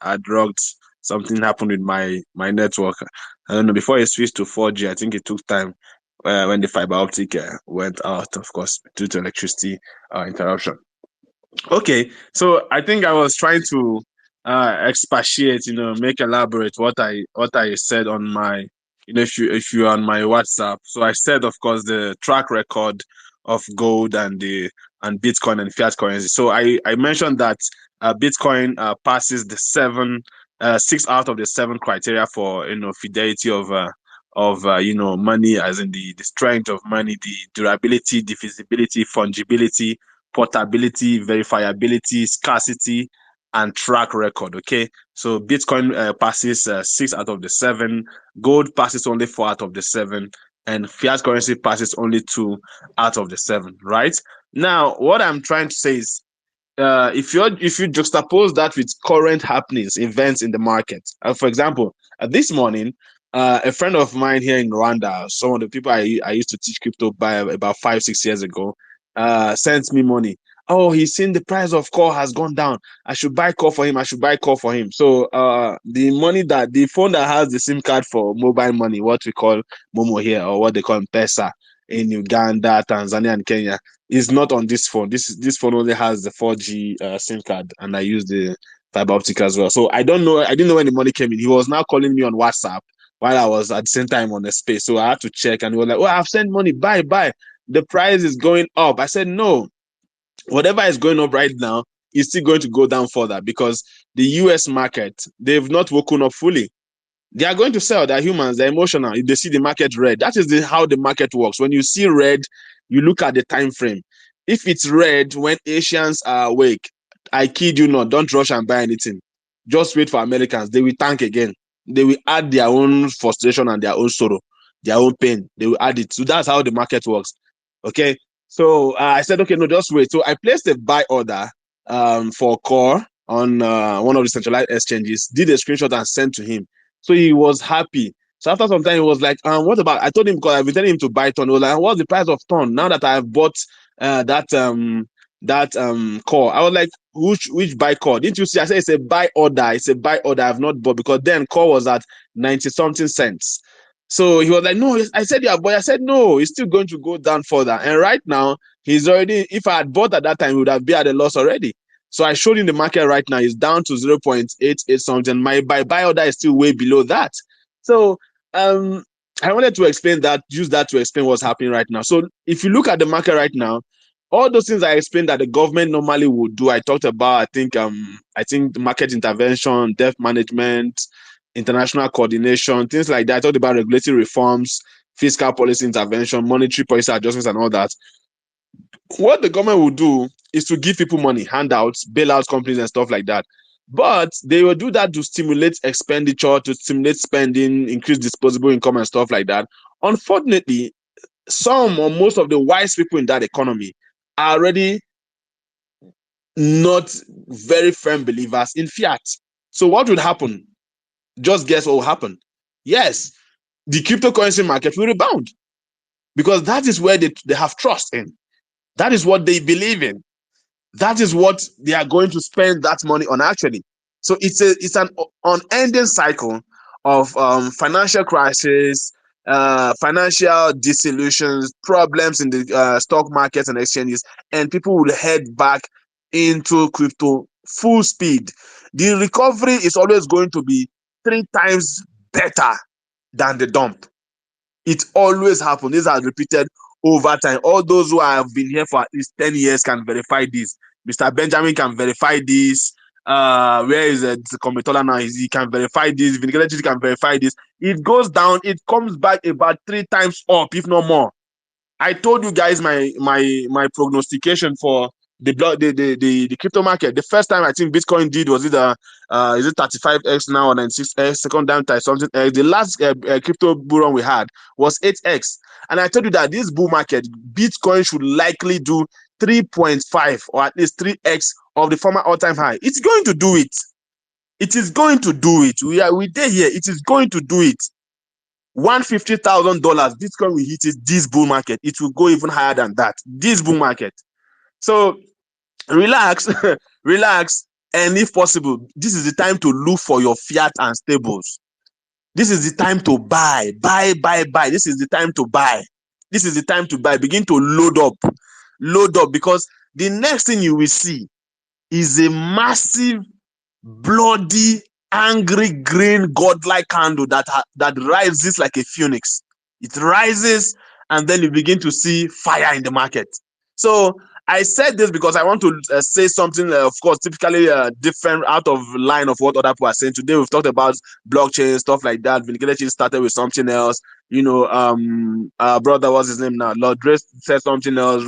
had drugged something happened with my network. I don't know, before it switched to 4G, I think it took time when the fiber optic went out, of course, due to electricity interruption. Okay, so I think I was trying to expatiate, make elaborate what I said on my, if you're on my WhatsApp. So I said, of course, the track record of gold and Bitcoin and fiat currency. So I mentioned that Bitcoin passes the 6 out of the 7 criteria for fidelity of money, as in the strength of money, the durability, divisibility, fungibility, portability, verifiability, scarcity, and track record. Okay, so Bitcoin passes 6 out of the 7, gold passes only 4 out of the 7, and fiat currency passes only 2 out of the 7. Right now, what I'm trying to say is, if you juxtapose that with current happenings, events in the market, for example, this morning, a friend of mine here in Rwanda, some of the people I used to teach crypto by about 5-6 years ago, sent me money. Oh, he's seen the price of core has gone down. I should buy core for him. So the phone that has the SIM card for mobile money, what we call Momo here, or what they call M-Pesa in Uganda, Tanzania, and Kenya, is not on this phone. This phone only has the 4G SIM card, and I use the fiber optic as well. So I don't know. I didn't know when the money came in. He was now calling me on WhatsApp while I was at the same time on the space. So I had to check, and he was like, "Oh, I've sent money. Buy. The price is going up." I said, "No, whatever is going up right now is still going to go down further because the US market, they've not woken up fully. They are going to sell. They're humans. They're emotional. If they see the market red, that is how the market works. When you see red, you look at the time frame. If it's red when Asians are awake, I kid you not, don't rush and buy anything. Just wait for Americans. They will tank again. They will add their own frustration and their own sorrow, their own pain. They will add it. So that's how the market works. Okay. So I said, okay, no, just wait. So I placed a buy order for core on one of the centralized exchanges, did a screenshot and sent to him. So he was happy. So after some time, he was like, what about, I told him, because I've been telling him to buy ton. He was like, what's the price of ton? Now that I've bought that core. I was like, which buy core? Didn't you see? I said, it's a buy order. It's a buy order. I've not bought, because then core was at 90 something cents. So he was like, no, I said, yeah, but I said, no, it's still going to go down further. And right now, he's already, if I had bought at that time, he would have been at a loss already. So I showed in the market right now, it's down to 0.88 something. My buy order is still way below that. So I wanted to explain that, use that to explain what's happening right now. So if you look at the market right now, all those things I explained that the government normally would do, I talked about, I think market intervention, debt management, international coordination, things like that. I talked about regulatory reforms, fiscal policy intervention, monetary policy adjustments, and all that. What the government will do is to give people money, handouts, bail out companies and stuff like that. But they will do that to stimulate expenditure, to stimulate spending, increase disposable income and stuff like that. Unfortunately, some or most of the wise people in that economy are already not very firm believers in fiat. So what would happen? Just guess what will happen. Yes, the cryptocurrency market will rebound because that is where they have trust in. That is what they believe in. That is what they are going to spend that money on actually. So it's an unending cycle of financial crisis, financial disillusions, problems in the stock markets and exchanges, and people will head back into crypto full speed. The recovery is always going to be 3 times better than the dump. It always happens. This has repeated over time. All those who have been here for at least 10 years can verify this. Mr. Benjamin can verify this. Where is Komitola now? He can verify this. Vinigretti can verify this. It goes down. It comes back about 3 times up, if not more. I told you guys my prognostication for the crypto market. The first time I think Bitcoin did was either is it 35x now or 96x, second time times something x. The last crypto bull run we had was 8x, and I told you that this bull market Bitcoin should likely do 3.5 or at least 3x of the former all-time high. It's going to do it. It is going to do it. We there here. It is going to do it. $150,000 Bitcoin will hit it this bull market. It will go even higher than that. This bull market. So relax, relax, and if possible, this is the time to look for your fiat and stables. This is the time to buy. This is the time to buy. This is the time to buy. Begin to load up, because the next thing you will see is a massive, bloody, angry green godlike candle that rises like a phoenix. It rises, and then you begin to see fire in the market. So I said this because I want to say something, of course, typically different, out of line of what other people are saying. Today we've talked about blockchain, stuff like that. Vinigretti started with something else. Brother, what's his name now? Lord Dre said something else.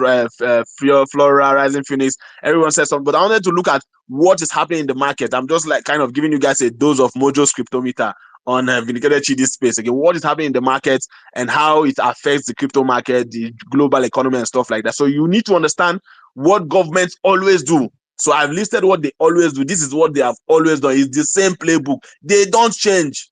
Flora, Rising Phoenix. Everyone said something. But I wanted to look at what is happening in the market. I'm just like kind of giving you guys a dose of Mojo's cryptometer on Vinigretti this space. Again, what is happening in the market and how it affects the crypto market, the global economy and stuff like that. So you need to understand what governments always do. So I've listed what they always do. This is what they have always done. It's the same playbook. They don't change.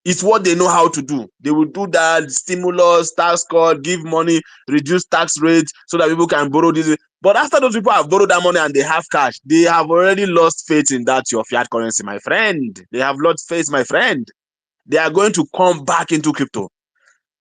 It's what they know how to do. They will do that, stimulus, tax cut, give money, reduce tax rates so that people can borrow this. But after those people have borrowed that money and they have cash, they have already lost faith in that your fiat currency, my friend. They have lost faith, my friend. They are going to come back into crypto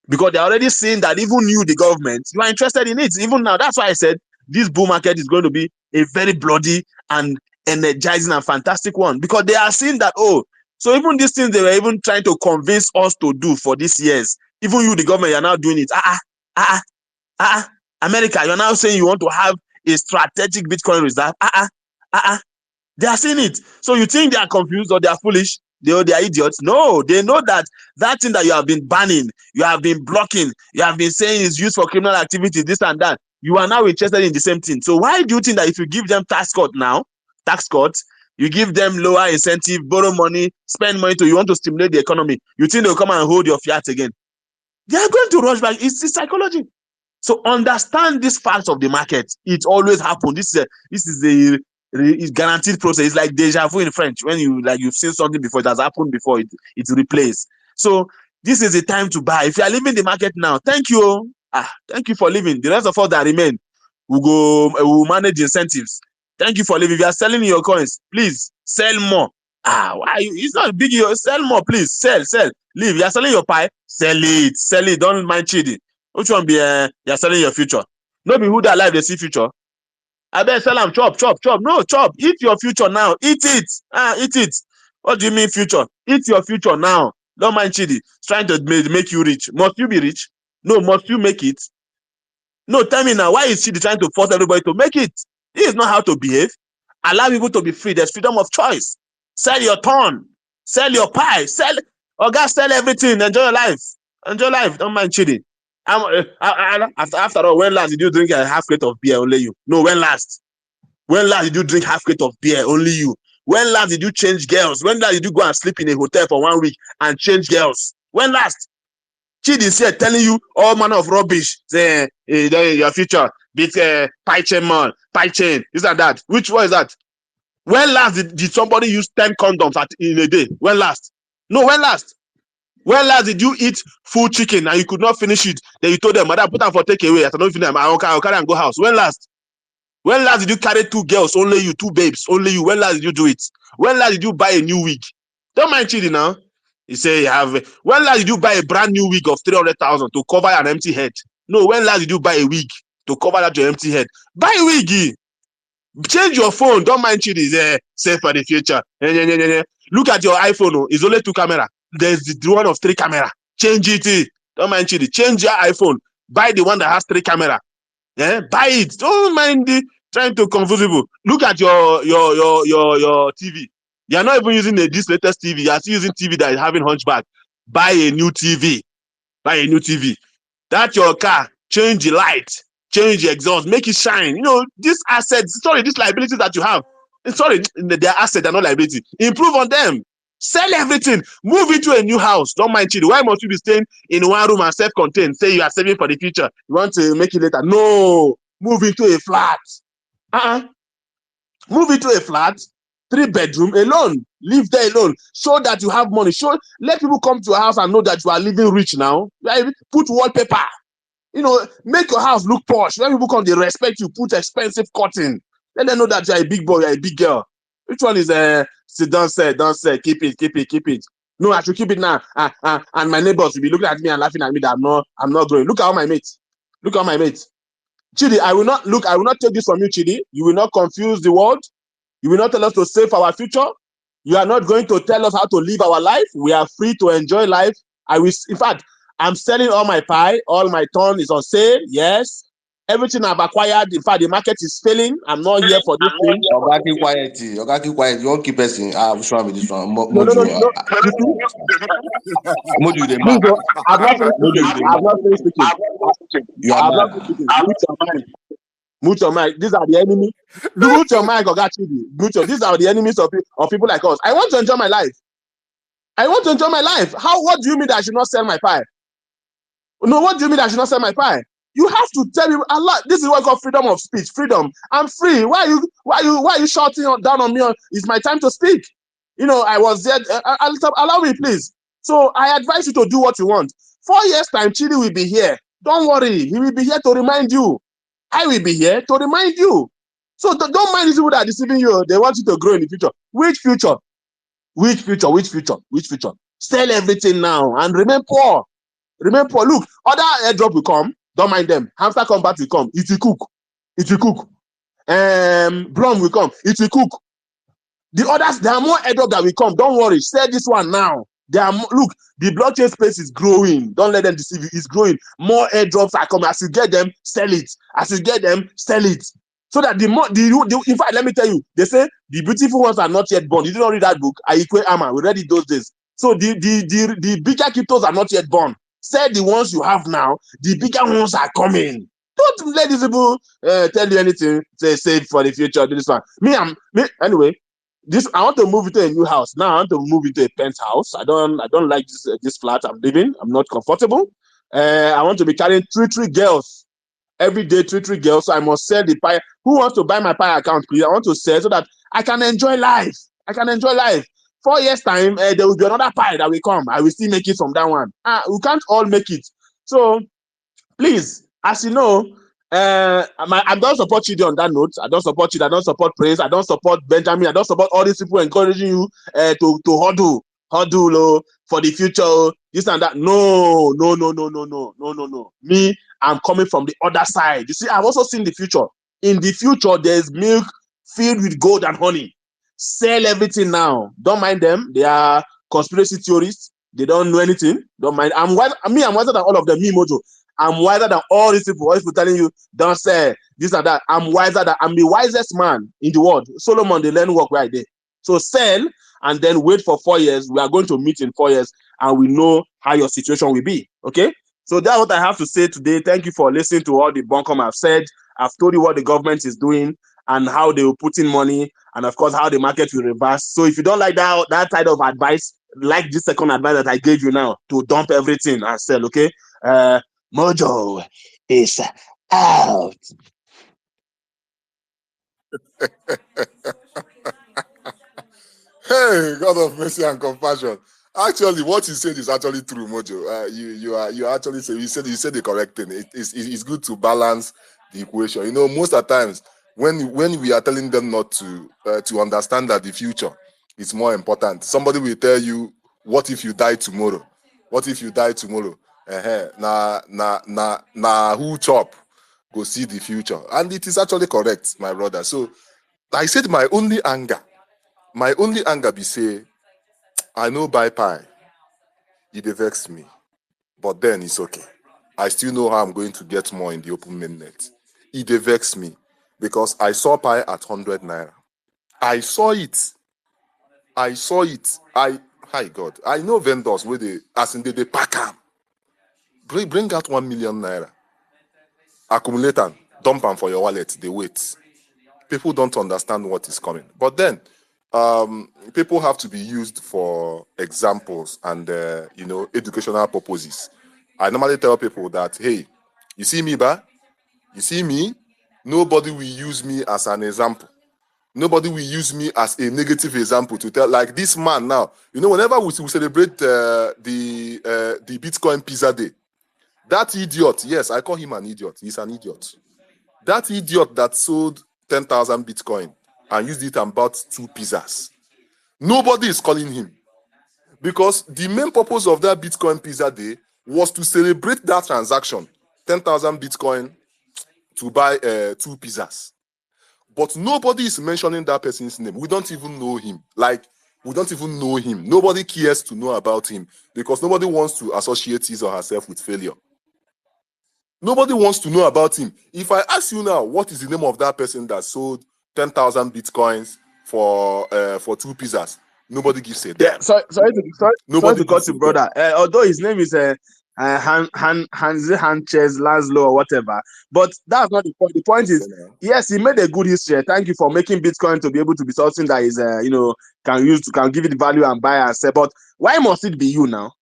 because they're already seeing that even you, the government, you are interested in it. Even now, that's why I said this bull market is going to be a very bloody and energizing and fantastic one, because they are seeing that, oh, so even these things they were even trying to convince us to do for these years, even you, the government, you're now doing it. America, you're now saying you want to have a strategic Bitcoin reserve. They are seeing it. So you think they are confused or they are foolish? They are idiots. No, they know that thing that you have been banning, you have been blocking, you have been saying is used for criminal activities, this and that. You are now interested in the same thing. So why do you think that if you give them tax cut, you give them lower incentive, borrow money, spend money you want to stimulate the economy, you think they'll come and hold your fiat again? They are going to rush back. It's psychology. So understand this fact of the market. It always happens. This is a guaranteed process. It's like deja vu in French. When you've seen something before, it has happened before, it replays. So this is the time to buy. If you are leaving the market now, thank you. Thank you for leaving. The rest of us that remain, we'll manage incentives. Thank you for leaving. If you are selling your coins, please sell more. Why? It's not big. Sell more, please. Sell. Leave. You are selling your pie, sell it. Don't mind cheating. Which one be you're selling your future? No be who that life they see future. I bet sell them, chop. No, chop. Eat your future now. Eat it. Eat it. What do you mean future? Eat your future now. Don't mind Chidi. It's trying to make you rich. Must you be rich? No, must you make it? No, tell me now, why is Chidi trying to force everybody to make it? This is not how to behave. Allow people to be free. There's freedom of choice. Sell your turn. Sell your pie. Sell everything. Enjoy your life. Don't mind Chidi. After all, when last did you drink a half crate of beer? Only you. No, when last? When last did you drink half crate of beer? Only you. When last did you change girls? When last did you go and sleep in a hotel for 1 week and change girls? When last? Chidi is here telling you all manner of rubbish. Say, your future, bit pie chain man, pie chain, this and that. Which one is that? When last did somebody use 10 condoms in a day? When last? No, when last? When last did you eat full chicken and you could not finish it? Then you told them, madam, put them for takeaway. I don't finish them. I'll carry and go house. When last? When last did you carry 2 girls? Only you, 2 babes. Only you. When last did you do it? When last did you buy a new wig? Don't mind Chidi now. You say you have. When last did you buy a brand new wig of 300,000 to cover an empty head? No, when last did you buy a wig to cover that your empty head? Buy a wig. Change your phone. Don't mind Chidi. Save for the future. Look at your iPhone. It's only 2 cameras. There's the one of 3 cameras. Change it. Don't mind Chidi. Change your iPhone. Buy the one that has 3 cameras. Buy it. Don't mind trying to confuse people. Look at your TV. You are not even using this latest TV. You are still using TV that is having hunchback. Buy a new TV. Buy a new TV. That's your car. Change the light. Change the exhaust. Make it shine. These assets, these liabilities that you have. They're assets, they're not liability. Improve on them. Sell everything. Move into a new house. Don't mind Chidi. Why must you be staying in one room and self-contained? Say you are saving for the future. You want to make it later. No. Move into a flat. Move into a flat, 3-bedroom alone. Live there alone. Show that you have money. Let people come to your house and know that you are living rich now. Put wallpaper. Make your house look posh. When people come, they respect you. Put expensive curtain. Let them know that you're a big boy, you're a big girl. Which one is don't say, keep it. No, I should keep it now. And my neighbors will be looking at me and laughing at me that I'm not growing. Look at all my mates. Chidi, I will not take this from you, Chidi. You will not confuse the world. You will not tell us to save our future. You are not going to tell us how to live our life. We are free to enjoy life. In fact, I'm selling all my pie. All my ton is on sale. Yes. Everything I've acquired. In fact, the market is failing. I'm not here for this thing. Oga, keep quiet. You won't keep pressing. What's wrong with this one? No. Mojo, the man. I've not finished speaking. You are mad. Mute your mic. These are the enemies. Mute your mic, Oga Chidi. These are the enemies of people like us. I want to enjoy my life. What do you mean that I should not sell my pie? No, what do you mean that I should not sell my pie? You have to tell me, Allah, this is what called freedom of speech. Freedom. I'm free. Why are you shouting down on me? It's my time to speak. I was there. Allow me, please. So I advise you to do what you want. 4 years time, Chidi will be here. Don't worry. He will be here to remind you. I will be here to remind you. So don't mind these people that are deceiving you. They want you to grow in the future. Which future? Sell everything now and remain poor. Look, other airdrop will come. Don't mind them. Hamster Combat will come. It will cook. Blum will come. It will cook. The others, there are more airdrop that will come. Don't worry. Sell this one now. Look, the blockchain space is growing. Don't let them deceive you. It's growing. More airdrops are coming. As you get them, sell it. So that in fact, let me tell you, they say the beautiful ones are not yet born. You did not read that book, Aikwe Ama. We read it those days. So the bigger cryptos are not yet born. Say the ones you have now, the bigger ones are coming. Don't let these people tell you anything. Say save for the future. Do this one. Anyway. I want to move into a new house. Now I want to move into a penthouse. I don't like this flat I'm living. I'm not comfortable. I want to be carrying three girls. Every day, three girls. So I must sell the pie. Who wants to buy my pie account, please? I want to sell so that I can enjoy life. 4 years time, there will be another pie that will come. I will still make it from that one. We can't all make it. So please, as you know, I don't support Chidi on that note. I don't support Chidi. I don't support Prince. I don't support Benjamin. I don't support all these people encouraging you to huddle for the future, this and that. No. Me, I'm coming from the other side. You see, I've also seen the future. In the future, there's milk filled with gold and honey. Sell everything now. Don't mind them. They are conspiracy theorists. They don't know anything. Don't mind. I'm wiser than all of them. Me, Mojo. I'm wiser than all these people telling you, don't say this and that. I'm the wisest man in the world. Solomon, they learn work right there. So sell and then wait for 4 years. We are going to meet in 4 years and we know how your situation will be. Okay? So that's what I have to say today. Thank you for listening to all the bunkum I've said. I've told you what the government is doing and how they will put in money and of course how the market will reverse. So if you don't like that type of advice, like this second advice that I gave you now, to dump everything and sell, okay? Mojo is out. Hey, God of mercy and compassion. Actually, what you said is actually true, Mojo. You actually say you said the correct thing. It's good to balance the equation. You know, most of the times when we are telling them not to understand that the future is more important, somebody will tell you What if you die tomorrow? What if you die tomorrow? Na who chop go see the future? And it is actually correct, my brother. So I said my only anger be say, I know buy pie, it dey vex me, but then it's okay. I still know how I'm going to get more in the open mainnet. It dey vex me because I saw pie at 100 naira. I saw it. Hi God. I know vendors where they pack am. Bring out 1 million naira. Accumulate and dump them for your wallet. They wait. People don't understand what is coming. But then people have to be used for examples and educational purposes. I normally tell people that, hey, you see me, ba? You see me? Nobody will use me as an example. Nobody will use me as a negative example to tell, like this man now. Whenever we celebrate the Bitcoin Pizza Day, that idiot, yes, I call him an idiot. He's an idiot. That idiot that sold 10,000 Bitcoin and used it and bought 2 pizzas. Nobody is calling him because the main purpose of that Bitcoin Pizza Day was to celebrate that transaction, 10,000 Bitcoin to buy 2 pizzas. But nobody is mentioning that person's name. We don't even know him. We don't even know him. Nobody cares to know about him because nobody wants to associate his or herself with failure. Nobody wants to know about him. If I ask you now, what is the name of that person that sold 10,000 Bitcoins for 2 pizzas? Nobody gives a damn. Yeah, sorry to cut you, brother. Although his name is Hanze Hanchez Laszlo or whatever, but that's not the point. The point is, yes, he made a good history. Thank you for making Bitcoin to be able to be something that is, can give it value and buy and sell. But why must it be you now?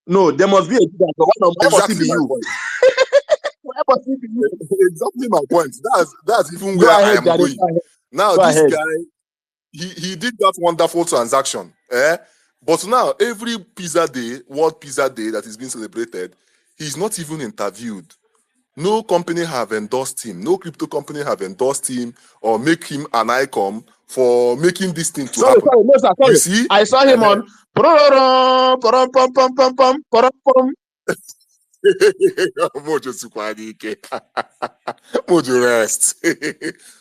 No, there must be a difference. Why must it be you? Why must it be you? Exactly my point. That's even where I am going. Now, this guy, he did that wonderful transaction. But now, every Pizza Day, World Pizza Day that is being celebrated, he's not even interviewed. No company have endorsed him. No crypto company have endorsed him or make him an icon for making this thing to happen. Sorry. You see? I saw him on. Mojo rest.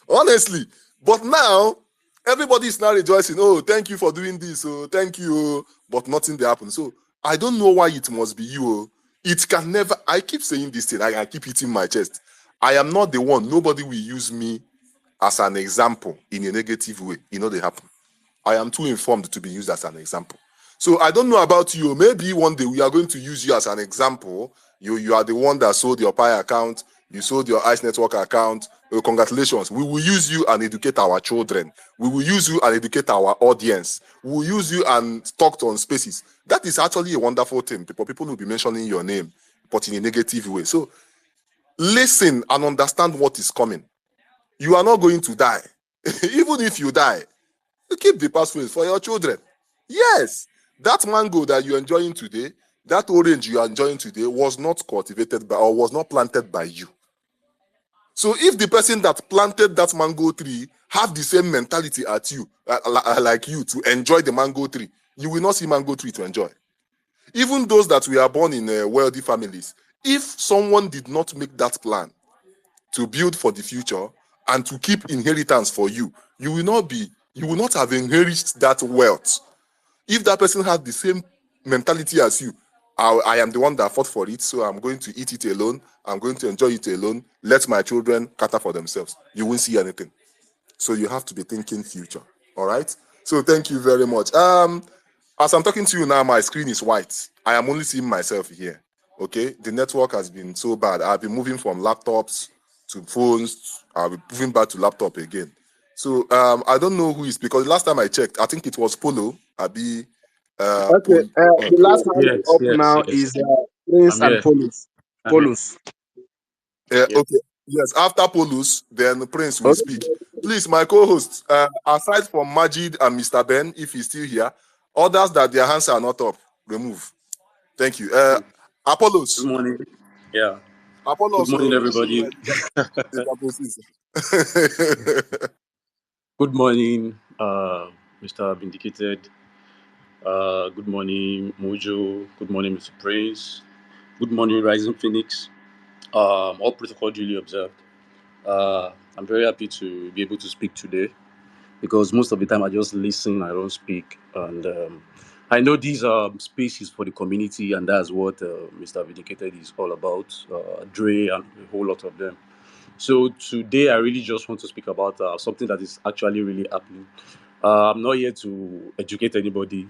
Honestly. But now, everybody is now rejoicing. Oh, thank you for doing this. Oh, thank you. But nothing there happened. So I don't know why it must be you. It can never. I keep saying this thing. I keep hitting my chest. I am not the one. Nobody will use me as an example in a negative way. They happen. I am too informed to be used as an example. So I don't know about you. Maybe one day we are going to use you as an example. You are the one that sold your Pi account. You sold your ICE Network account. Congratulations. We will use you and educate our children. We will use you and educate our audience. We will use you and talk on spaces. That is actually a wonderful thing. People will be mentioning your name, but in a negative way. So listen and understand what is coming. You are not going to die. Even if you die, you keep the passwords for your children. Yes, that mango that you're enjoying today, that orange you are enjoying today was not cultivated by or was not planted by you. So if the person that planted that mango tree have the same mentality at you, like you, to enjoy the mango tree, you will not see mango tree to enjoy. Even those that we are born in wealthy families, if someone did not make that plan to build for the future and to keep inheritance for you, you will not have inherited that wealth. If that person has the same mentality as you, I am the one that fought for it, so I'm going to eat it alone. I'm going to enjoy it alone. Let my children cater for themselves. You won't see anything. So you have to be thinking future. All right? So thank you very much. As I'm talking to you now, my screen is white. I am only seeing myself here. Okay? The network has been so bad. I've been moving from laptops to phones. I'll be moving back to laptop again. So I don't know who is, because last time I checked, I think it was Polo. The last one up now is Prince and Polus. Okay. Yes, after Polus, then Prince will speak. Please, my co-host, aside from Majid and Mr. Ben, if he's still here, others that their hands are not up, remove. Thank you. Apollos. Good morning. Yeah. Apollos. Good morning, everybody. Good morning, Mr. Vindicated. Good morning, Mojo. Good morning, Mr. Prince. Good morning, Rising Phoenix. All protocol duly observed. I'm very happy to be able to speak today because most of the time I just listen, I don't speak. And I know these are spaces for the community, and that's what Mr. Vindicated is all about. Dre and a whole lot of them. So today I really just want to speak about something that is actually really happening. I'm not here to educate anybody.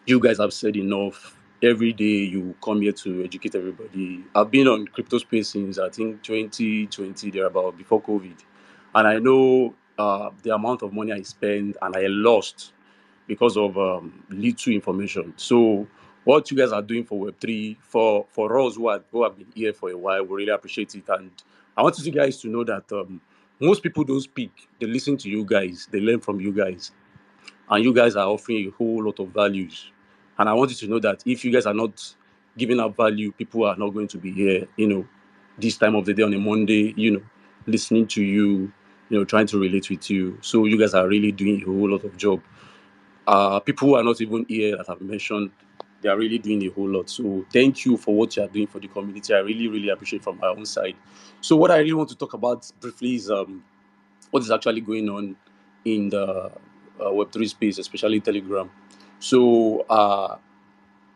You guys have said enough. Every day you come here to educate everybody. I've been on crypto space since I think 2020 thereabout before COVID, and I know the amount of money I spent and I lost because of little information. So what you guys are doing for Web3, for us who have been here for a while, we really appreciate it. And I want you guys to know that most people don't speak. They listen to you guys. They learn from you guys, and you guys are offering a whole lot of values. And I want you to know that if you guys are not giving up value, people are not going to be here, this time of the day on a Monday, listening to you, trying to relate with you. So you guys are really doing a whole lot of job. People who are not even here that I've mentioned, they are really doing a whole lot. So thank you for what you are doing for the community. I really, really appreciate from my own side. So what I really want to talk about briefly is what is actually going on in the Web3 space, especially Telegram. So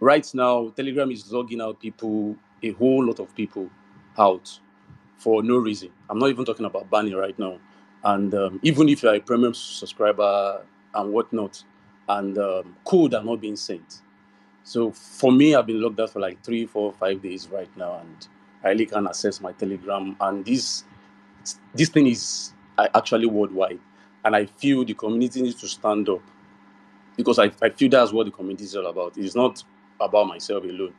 right now, Telegram is logging out people, a whole lot of people out for no reason. I'm not even talking about banning right now. And even if you're a premium subscriber and whatnot, and code are not being sent. So for me, I've been logged out for like 3, 4, 5 days right now, and I really can't access my Telegram. And this thing is actually worldwide, and I feel the community needs to stand up because I feel that's what the community is all about. It's not about myself alone.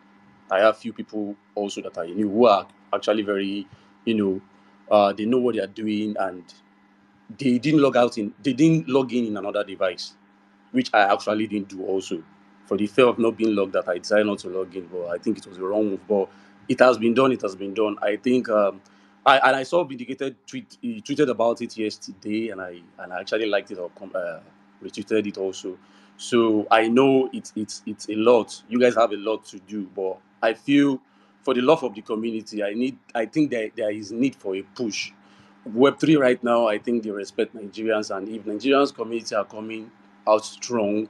I have few people also that I knew who are actually very, they know what they are doing, and they didn't log in another device, which I actually didn't do also. For the fear of not being logged out, I decided not to log in, but I think it was the wrong move. But it has been done. It has been done. I think I saw Vindicated tweet. He tweeted about it yesterday, and I actually liked it or retweeted it also. So I know it's a lot. You guys have a lot to do, but I feel for the love of the community, I think there is need for a push. Web3 right now, I think they respect Nigerians, and if Nigerians community are coming out strong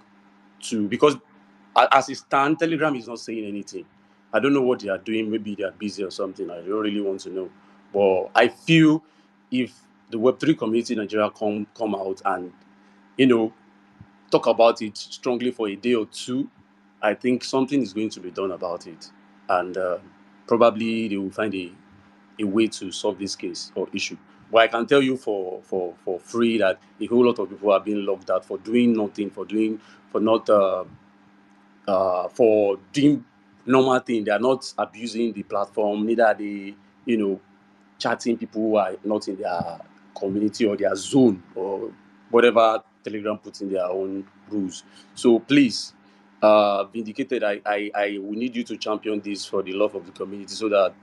to, because as it stands, Telegram is not saying anything. I don't know what they are doing. Maybe they are busy or something. I don't really want to know. But I feel if the Web3 community in Nigeria come out and you know talk about it strongly for a day or two, I think something is going to be done about it, and probably they will find a way to solve this case or issue. But I can tell you for free that a whole lot of people are being locked out for doing nothing, for not for doing normal thing. They are not abusing the platform. Neither are they, you know, chatting people who are not in their community or their zone or whatever Telegram puts in their own rules. So please, Vindicated, I will need you to champion this for the love of the community so that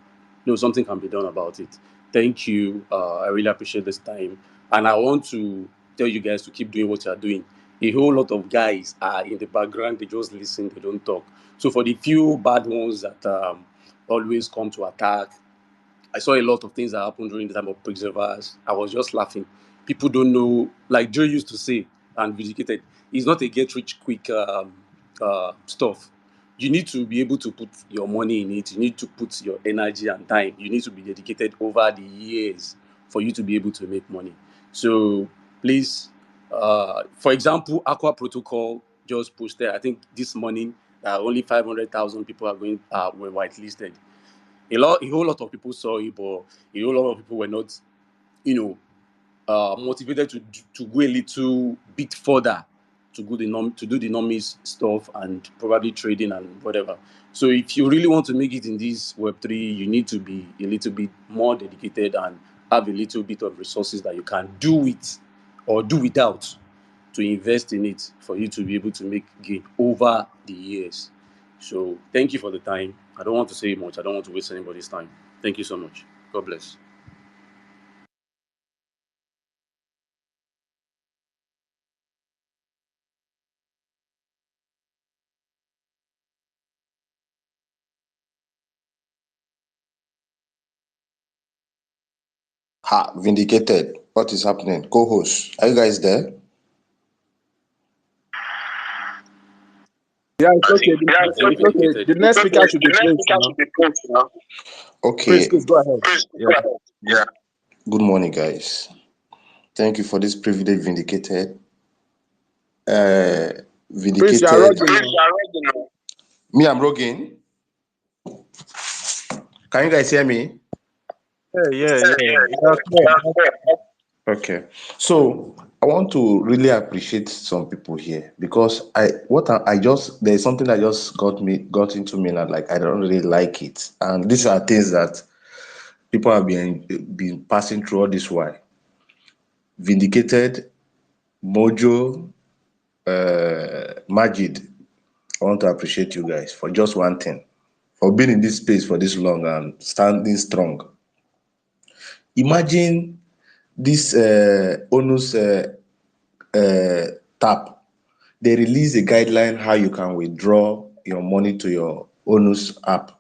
something can be done about it. Thank you. I really appreciate this time. And I want to tell you guys to keep doing what you're doing. A whole lot of guys are in the background, they just listen, they don't talk. So for the few bad ones that always come to attack, I saw a lot of things that happened during the time of Preservers. I was just laughing. People don't know, like Joe used to say, and Vindicated, it's not a get rich quick stuff. You need to be able to put your money in it. You need to put your energy and time. You need to be dedicated over the years for you to be able to make money. So please, for example, Aqua Protocol just posted, I think this morning, only 500,000 people are were whitelisted. A whole lot of people saw it, but a whole lot of people were not, you know, motivated to go a little bit further to do the normies stuff and probably trading and whatever. So if you really want to make it in this Web3, you need to be a little bit more dedicated and have a little bit of resources that you can do with or do without to invest in it for you to be able to make gain over the years. So thank you for the time. I don't want to say much. I don't want to waste anybody's time. Thank you so much. God bless. Ha, vindicated. What is happening? Co-host, are you guys there? Yeah, it's okay. I'm fully It's okay. vindicated. The next speaker should be placed now. Please, Okay. please go ahead. Yeah. Good morning, guys. Thank you for this privilege, vindicated. Please, you are Vindicated. rugging now. Me, I'm Rogan. Can you guys hear me? Yeah. That's Okay. So I want to really appreciate some people here because there's something that just got into me and like I don't really like it. And these are things that people have been passing through all this while. Vindicated, Mojo, Majid. I want to appreciate you guys for just one thing, for being in this space for this long and standing strong. Imagine this onus tap. They release a guideline how you can withdraw your money to your onus app.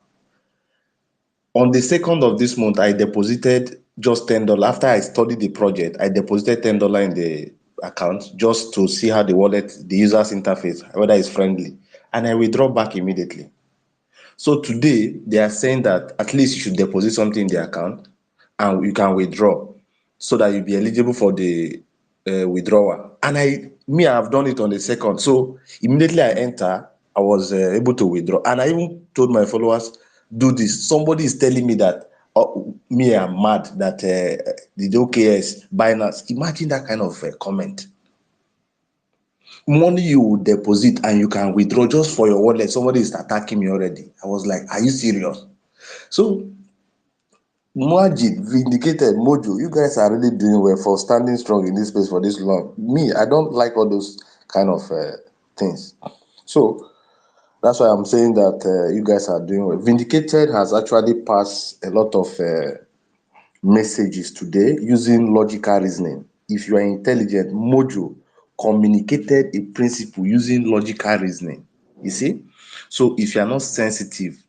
On the 2nd of this month, I deposited just $10. After I studied the project, I deposited $10 in the account just to see how the wallet, the user's interface, whether it's friendly. And I withdraw back immediately. So today, they are saying that at least you should deposit something in the account and you can withdraw so that you'll be eligible for the withdrawal. And I have done it on the 2nd. So immediately I enter, I was able to withdraw. And I even told my followers, do this. Somebody is telling me that, I'm mad that the OKS, Binance. Imagine that kind of comment. Money you will deposit and you can withdraw just for your wallet. Somebody is attacking me already. I was like, are you serious? So Majid, vindicated, Mojo, you guys are really doing well for standing strong in this space for this long. Me, I don't like all those kind of things. So that's why I'm saying that you guys are doing well. Vindicated has actually passed a lot of messages today using logical reasoning. If you are intelligent, Mojo communicated a principle using logical reasoning. You see? So if you are not sensitive,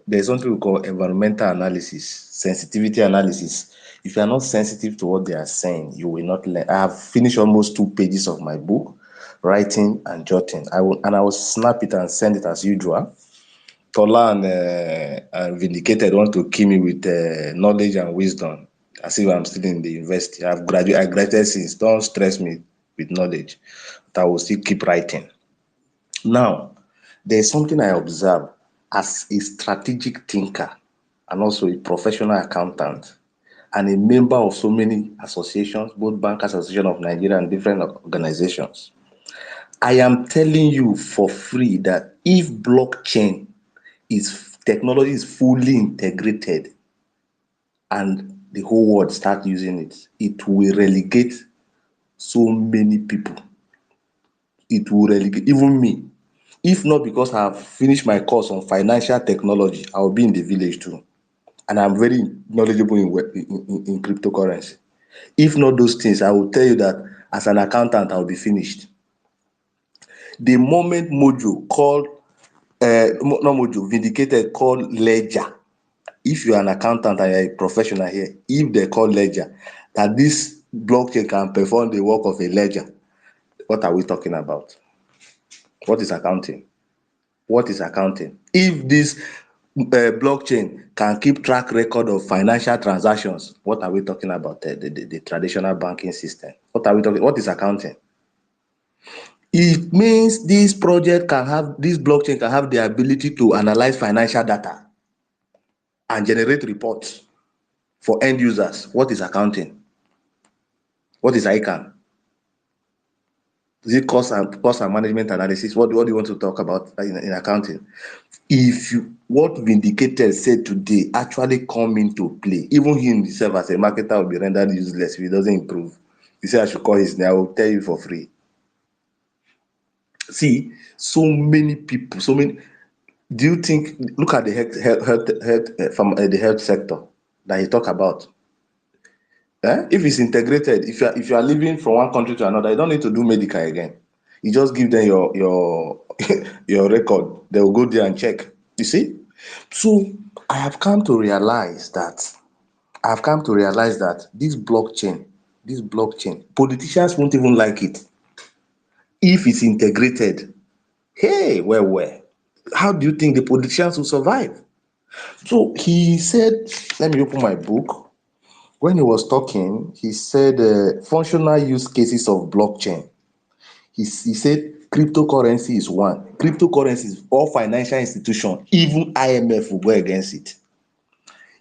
there's something we call environmental analysis, sensitivity analysis. If you are not sensitive to what they are saying, you will not learn. I have finished almost 2 pages of my book, writing and jotting. I will snap it and send it as usual. Tola and Vindicated want to kill me with knowledge and wisdom, as if I'm still in the university. I graduated since. Don't stress me with knowledge, but I will still keep writing. Now, there's something I observe as a strategic thinker and also a professional accountant and a member of so many associations, both Bankers Association of Nigeria and different organizations. I am telling you for free that if blockchain technology is fully integrated and the whole world start using it, it will relegate so many people. It will relegate even me. If not because I have finished my course on financial technology, I will be in the village too. And I'm very knowledgeable in cryptocurrency. If not those things, I will tell you that as an accountant, I will be finished. The moment Mojo called, not Mojo, Vindicated called Ledger. If you're an accountant and you're a professional here, if they call Ledger, that this blockchain can perform the work of a ledger, what are we talking about? What is accounting? What is accounting? If this blockchain can keep track record of financial transactions, what are we talking about? The traditional banking system. What are we talking? What is accounting? It means this blockchain can have the ability to analyze financial data and generate reports for end users. What is accounting? What is ICANN? Is it cost and management analysis? What do you want to talk about in accounting? If what Vindicated said today actually come into play, even he himself as a marketer will be rendered useless if he doesn't improve. He said I should call his name. I will tell you for free. See, so many people, do you think, look at the health sector that he talk about. If it's integrated, if you are living from one country to another, you don't need to do medical again. You just give them your your record. They will go there and check. You see? So I have come to realize that I've come to realize that this blockchain, politicians won't even like it if it's integrated. Hey, well, how do you think the politicians will survive? So he said, let me open my book. When he was talking, he said functional use cases of blockchain. He said cryptocurrency is one. Cryptocurrency is all financial institutions, even IMF will go against it.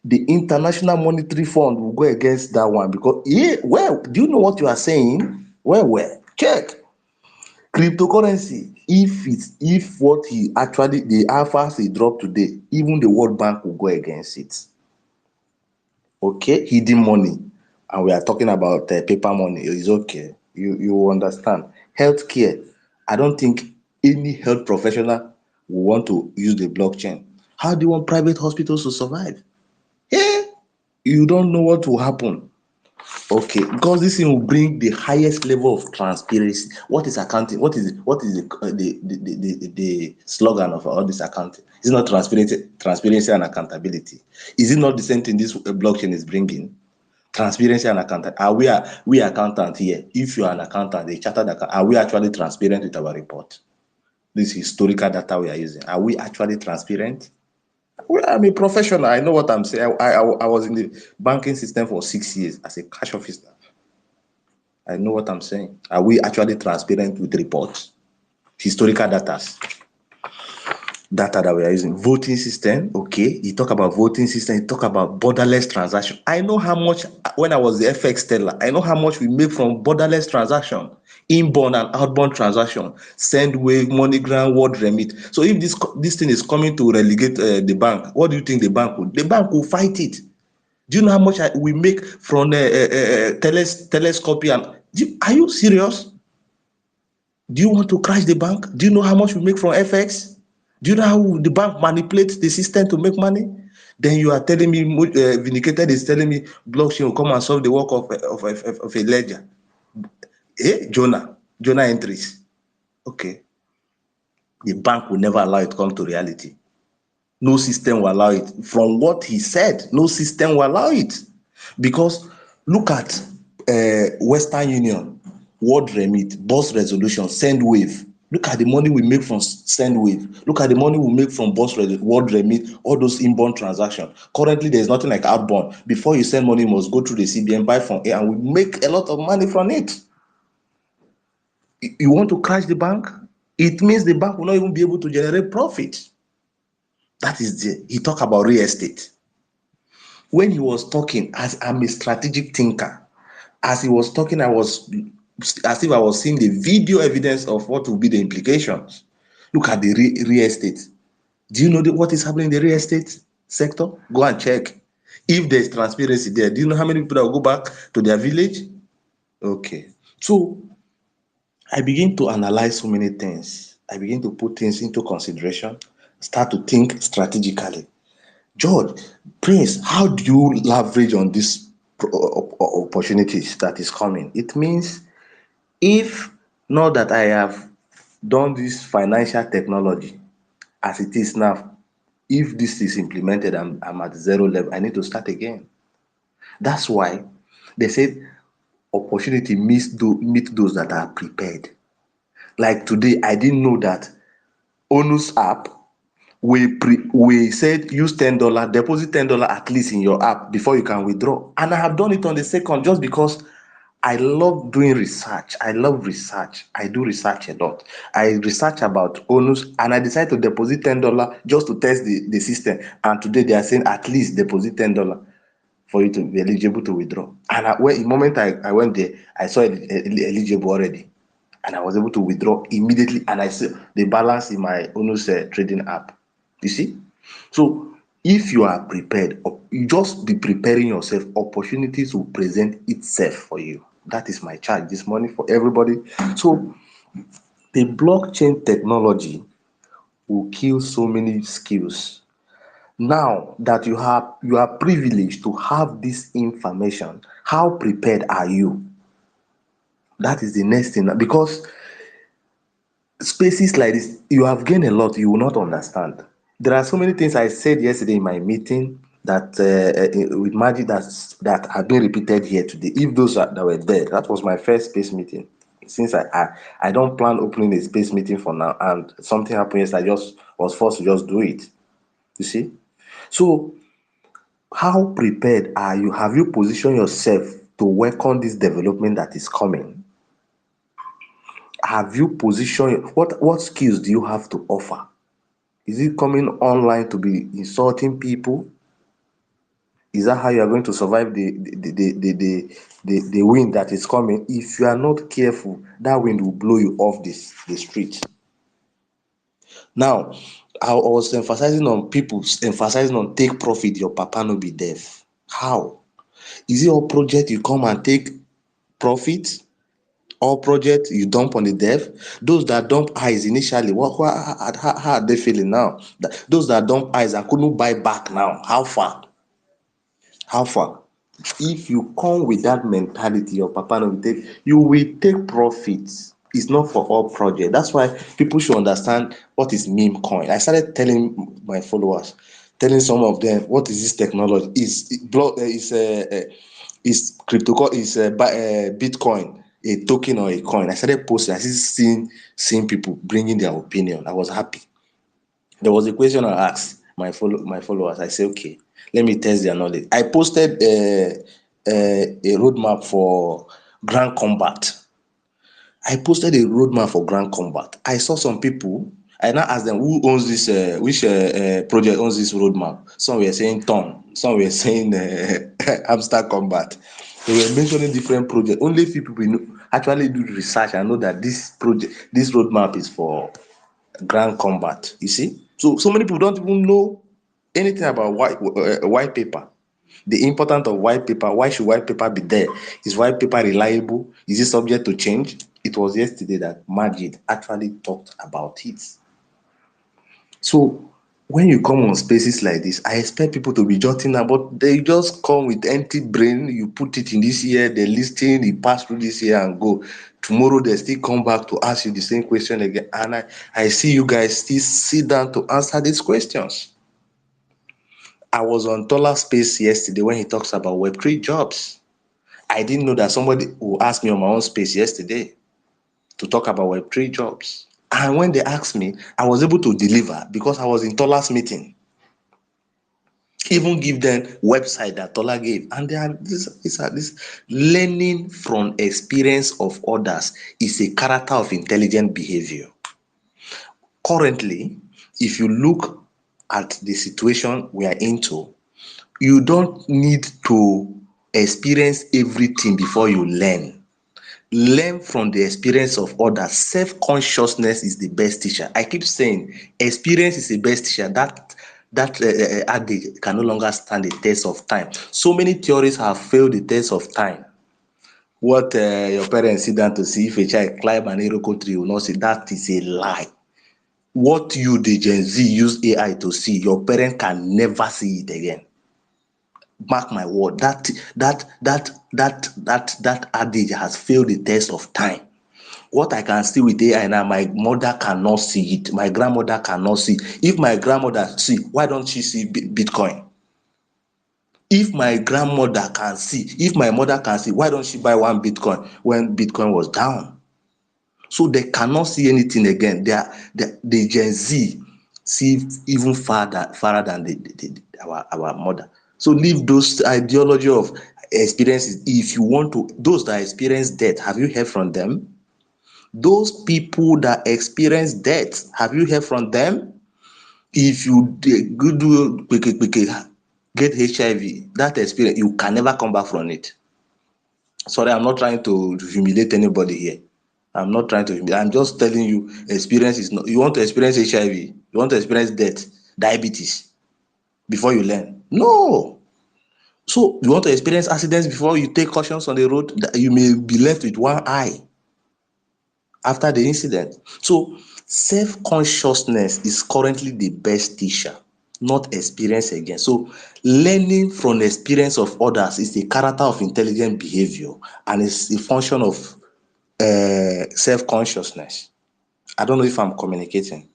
The International Monetary Fund will go against that one because, do you know what you are saying? Check. Cryptocurrency, if what he actually, the alphas he dropped today, even the World Bank will go against it. Okay, hidden money, and we are talking about paper money. Is okay. You understand? Healthcare. I don't think any health professional will want to use the blockchain. How do you want private hospitals to survive? Yeah, you don't know what will happen. Okay, because this thing will bring the highest level of transparency. What is accounting? What is the slogan of all this accounting? Is it not transparency and accountability? Is it not the same thing this blockchain is bringing? Transparency and accountability. Are we accountants here? If you are an accountant, a chartered accountant, are we actually transparent with our report? This historical data we are using. Are we actually transparent? Well, I'm a professional. I know what I'm saying. I was in the banking system for 6 years as a cash officer. I know what I'm saying. Are we actually transparent with reports? Historical data that we are using. Voting system, okay. You talk about voting system, you talk about borderless transaction. I know how much, when I was the FX teller, I know how much we make from borderless transaction, inbound and outbound transaction, Sendwave, MoneyGram, World Remit. So if this thing is coming to relegate the bank, what do you think the bank will? The bank will fight it. Do you know how much we make from telescopy? Are you serious? Do you want to crash the bank? Do you know how much we make from FX? Do you know how the bank manipulates the system to make money? Then you are telling me, Vindicated is telling me blockchain will come and solve the work of a ledger. Jonah entries. Okay. The bank will never allow it to come to reality. No system will allow it. From what he said, no system will allow it. Because look at Western Union, World Remit, Boss Resolution, Sendwave. Look at the money we make from Sendwave. Look at the money we make from World Remit, all those inbound transactions. Currently, there's nothing like outbound. Before you send money, you must go through the CBN, buy from A, and we make a lot of money from it. You want to crash the bank? It means the bank will not even be able to generate profit. That is he talked about real estate. When he was talking, as I'm a strategic thinker, as he was talking, I was as if I was seeing the video evidence of what will be the implications. Look at the real estate. Do you know what is happening in the real estate sector? Go and check. If there's transparency there, do you know how many people that will go back to their village? Okay. So I begin to analyze so many things. I begin to put things into consideration, start to think strategically. George, Prince, how do you leverage on these opportunities that is coming? It means if not that I have done this financial technology as it is now, if this is implemented, I'm at zero level, I need to start again. That's why they said opportunity meet those that are prepared. Like today, I didn't know that Onus app, we said use $10, deposit $10 at least in your app before you can withdraw. And I have done it on the second just because I love doing research. I love research. I do research a lot. I research about Onus and I decided to deposit $10 just to test the system. And today they are saying at least deposit $10 for you to be eligible to withdraw. And the moment I went there, I saw it eligible already. And I was able to withdraw immediately. And I saw the balance in my Onus trading app. You see? So if you are prepared, you just be preparing yourself, opportunities will present itself for you. That is my charge this morning for everybody. So the blockchain technology will kill so many skills. Now that you are privileged to have this information, how prepared are you? That is the next thing. Because spaces like this, you have gained a lot you will not understand. There are so many things I said yesterday in my meeting with magic that have been repeated here today. If those that were there, that was my first space meeting. Since I don't plan opening a space meeting for now, and something happened yesterday, I just was forced to just do it. You see, so how prepared are you? Have you positioned yourself to welcome this development that is coming? Have you positioned what skills do you have to offer? Is it coming online to be insulting people? Is that how you are going to survive the wind that is coming? If you are not careful, that wind will blow you off the street. Now, I was emphasizing on take profit, your papa no be deaf. How? Is it all project you come and take profit? All project you dump on the dev? Those that dump eyes initially, how are they feeling now? Those that dump eyes, I couldn't buy back now. How far? How far? If you come with that mentality, your papa no will take, you will take profits. It's not for all project. That's why people should understand what is meme coin. I started telling my followers, telling some of them, what is this technology? Is crypto, is Bitcoin a token or a coin? I started posting. I started seeing people bringing their opinion. I was happy. There was a question I asked my followers. I said, okay, let me test their knowledge. I posted a roadmap for Grand Combat. I posted a roadmap for Grand Combat. I saw some people. I now asked them who owns this, which project owns this roadmap. Some were saying Tom, some were saying Hamster Combat. They were mentioning different projects. Only few people actually do research and know that this roadmap is for Grand Combat. You see, so many people don't even know anything about white paper. The importance of white paper. Why should white paper be there? Is white paper reliable? Is it subject to change? It was yesterday that Majid actually talked about it. So when you come on spaces like this, I expect people to be jotting down, but they just come with empty brain. You put it in this year, they listen, you pass through this year and go. Tomorrow they still come back to ask you the same question again. And I see you guys still sit down to answer these questions. I was on Tola Space yesterday when he talks about Web3 jobs. I didn't know that somebody will ask me on my own space yesterday to talk about Web3 jobs. And when they asked me, I was able to deliver because I was in Tola's meeting. Even give them website that Tola gave. And they are this learning from experience of others is a character of intelligent behavior. Currently, if you look at the situation we are into, you don't need to experience everything before you learn. Learn from the experience of others. Self-consciousness is the best teacher. I keep saying experience is the best teacher. That adage can no longer stand the test of time. So many theories have failed the test of time. What your parents sit down to see if a child climb an Iroko tree will not see, that is a lie. What you, the Gen Z, use AI to see, your parent can never see it again. Mark my word, that adage has failed the test of time. What I can see with AI now, my mother cannot see it. My grandmother cannot see. If my grandmother see, why don't she see Bitcoin? If my grandmother can see, if my mother can see, why don't she buy one Bitcoin when Bitcoin was down? So they cannot see anything again. The Gen Z see even farther than our mother. So leave those ideology of experiences. If you want to, those that experience death, have you heard from them? Those people that experience death, have you heard from them? If you get HIV, that experience, you can never come back from it. Sorry, I'm not trying to humiliate anybody here. I'm not trying to humiliate. I'm just telling you, experience is not. You want to experience HIV, you want to experience death, diabetes, before you learn. No. So you want to experience accidents before you take cautions on the road, you may be left with one eye after the incident. So self-consciousness is currently the best teacher, not experience again. So learning from the experience of others is a character of intelligent behavior, and it's a function of self-consciousness. I don't know if I'm communicating.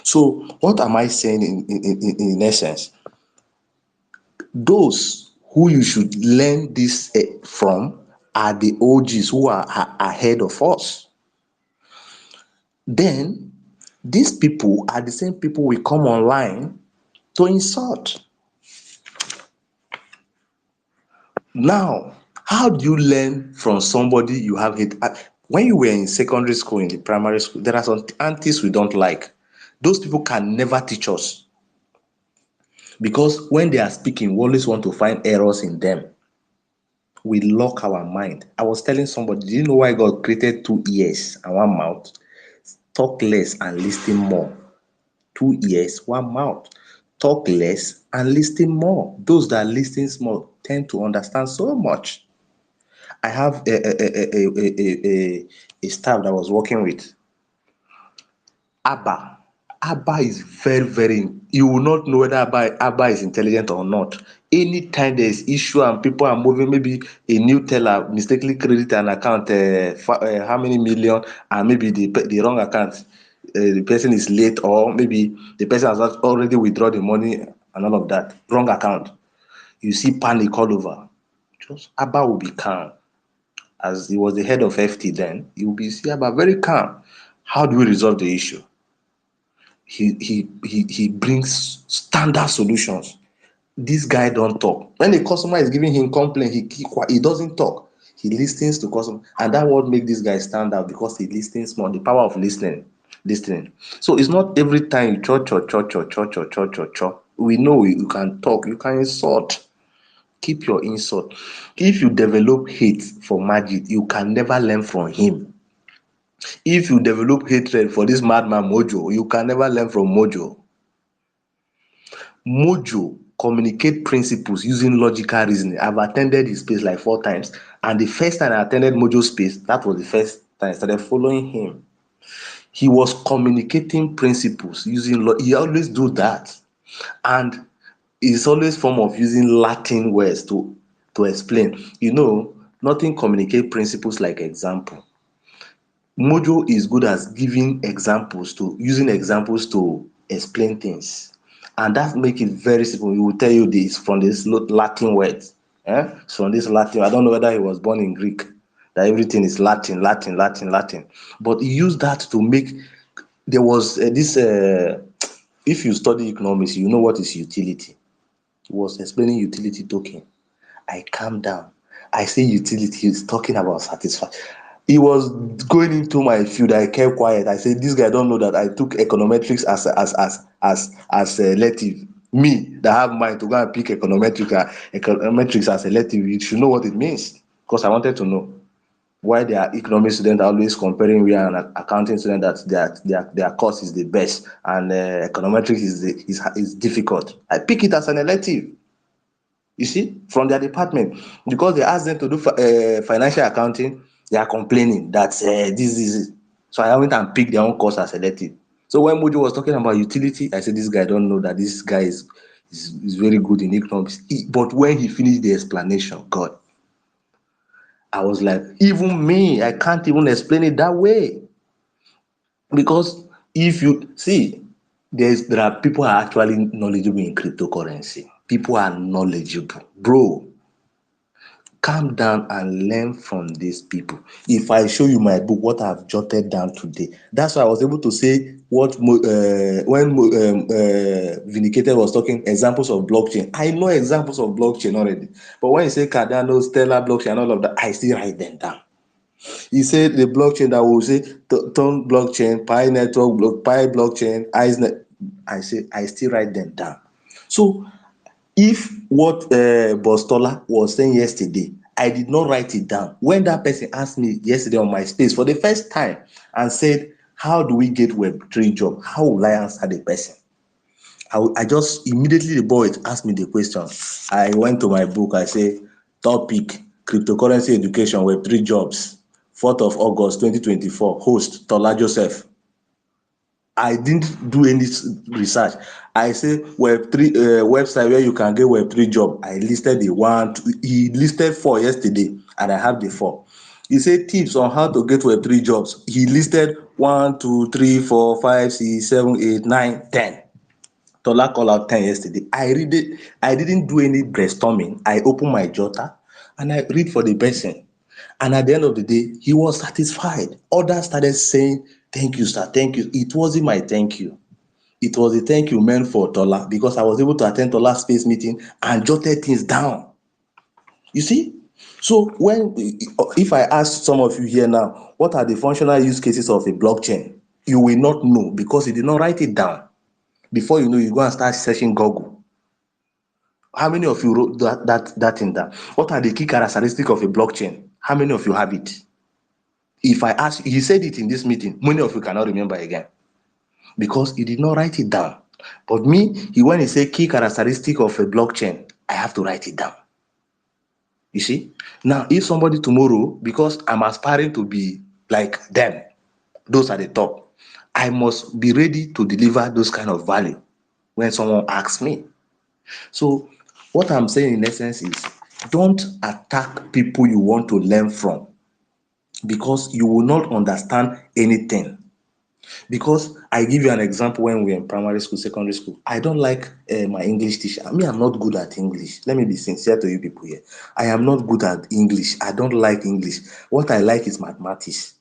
So what am I saying in essence? those who you should learn this from are the OGs who are ahead of us. Then these people are the same people we come online to insult. Now, how do you learn from somebody you have hate? When you were in secondary school, in the primary school, there are some aunties we don't like. Those people can never teach us. Because when they are speaking, we always want to find errors in them. We lock our mind. I was telling somebody, do you know why God created 2 ears and 1 mouth? Talk less and listen more. 2 ears, 1 mouth. Talk less and listen more. Those that listen small tend to understand so much. I have a staff that I was working with. Abba. Abba is very, very, you will not know whether Abba is intelligent or not. Anytime there is issue and people are moving, maybe a new teller mistakenly credit an account, how many million, and maybe the wrong account, the person is late, or maybe the person has already withdrawn the money and all of that, wrong account. You see panic all over. Just Abba will be calm. As he was the head of FT then, he will be Abba very calm. How do we resolve the issue? He brings standard solutions. This guy don't talk. When the customer is giving him complaint, he doesn't talk. He listens to customer, and that what make this guy stand out, because he listens more. The power of listening. So it's not every time you cho. We know you can talk, you can insult. Keep your insult. If you develop hate for Majid, you can never learn from him. If you develop hatred for this madman Mojo, you can never learn from Mojo. Mojo communicate principles using logical reasoning. I've attended his space like 4 times, and the first time I attended Mojo's space, that was the first time I started following him. He was communicating principles using he always do that, and it's always form of using Latin words to explain. Nothing communicate principles like example. Mojo is good at using examples to explain things, and that make it very simple. He will tell you this from this Latin words. From this Latin, I don't know whether he was born in Greek, that everything is Latin. But he used that to make. There was this. If you study economics, you know what is utility. He was explaining utility token. I calm down. I say utility is talking about satisfaction. He was going into my field. I kept quiet. I said, this guy don't know that I took econometrics as elective. Me that have mind to go and pick econometrics as elective, you should know what it means. Because I wanted to know why their economics students are always comparing with an accounting student that their course is the best, and econometrics is difficult. I pick it as an elective. You see, from their department, because they asked them to do financial accounting, they are complaining that this is. So I went and picked their own course as elective. So when Mojo was talking about utility, I said, this guy don't know that this guy is very good in economics. But when he finished the explanation, God, I was like, even me, I can't even explain it that way. Because if you see, there are people who are actually knowledgeable in cryptocurrency. People are knowledgeable. Bro, calm down and learn from these people. If I show you my book, what I've jotted down today, that's why I was able to say what when Vindicated was talking examples of blockchain. I know examples of blockchain already, but when you say Cardano, Stellar blockchain, all of that, I still write them down. He said the blockchain that will say Ton blockchain, Pi network, Pi blockchain, IceNet. I say I still write them down. So if what Bostola was saying yesterday, I did not write it down. When that person asked me yesterday on my space for the first time and said, how do we get Web3 job? How will I answer the person? I just immediately, the boy asked me the question. I went to my book. I say, topic, cryptocurrency education, Web3 jobs, 4th of August, 2024, host, Tola Joseph. I didn't do any research. I say Web3 website where you can get Web3 job. I listed the 1, 2, he listed 4 yesterday, and I have the 4. He said tips on how to get Web3 jobs. He listed 1, 2, 3, 4, 5, 6, 7, 8, 9, 10. Tola called out 10 yesterday. I read it. I didn't do any brainstorming. I opened my jotter and I read for the person. And at the end of the day, he was satisfied. Others started saying, thank you, sir, thank you. It wasn't my thank you. It was a thank you meant for Tola because I was able to attend Tola's space meeting and jotted things down. You see? So if I ask some of you here now, what are the functional use cases of a blockchain? You will not know because you did not write it down. Before you know, you go and start searching Google. How many of you wrote that thing down? What are the key characteristics of a blockchain? How many of you have it? If I ask, he said it in this meeting, many of you cannot remember again because he did not write it down. But me, when he said key characteristic of a blockchain, I have to write it down. You see? Now, if somebody tomorrow, because I'm aspiring to be like them, those at the top, I must be ready to deliver those kind of value when someone asks me. So what I'm saying in essence is don't attack people you want to learn from because you will not understand anything. Because I give you an example when we were in primary school, secondary school. I don't like my English teacher. I mean, I'm not good at English. Let me be sincere to you people here. I am not good at English. I don't like English. What I like is mathematics.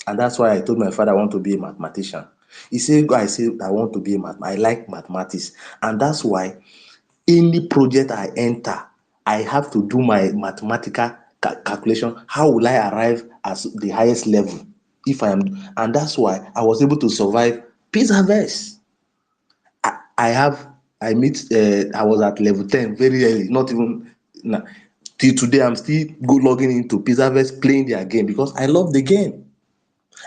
And that's why I told my father I want to be a mathematician. He said, I said, I want to be I like mathematics. And that's why any project I enter, I have to do my mathematical calculation. How will I arrive at the highest level? If I am, and that's why I was able to survive Pizzaverse. I was at level 10 very early, not even now. Till today, I'm still logging into Pizzaverse, playing their game because I love the game.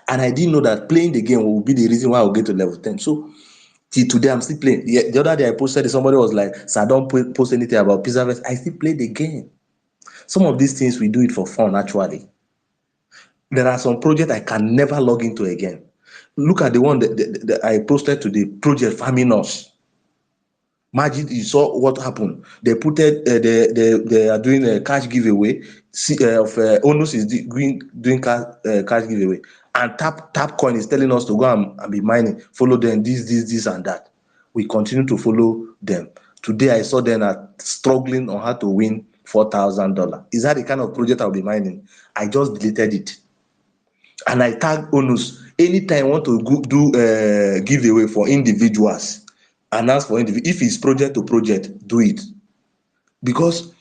And I didn't know that playing the game will be the reason why I'll get to level 10. So till today, I'm still playing. The other day I posted, somebody was like, "Sir, don't post anything about Pizzaverse." I still play the game. Some of these things we do it for fun, actually. There are some projects I can never log into again. Look at the one that I posted to the project Farming Us. Imagine you saw what happened. They put it. They are doing a cash giveaway. Onus is doing cash giveaway, and Tapcoin is telling us to go and be mining. Follow them. This, and that. We continue to follow them. Today I saw them struggling on how to win $4,000. Is that the kind of project I'll be mining? I just deleted it. And I tag Onus anytime I want to do giveaway for individuals, and ask for individual. If it's project to project, do it. Because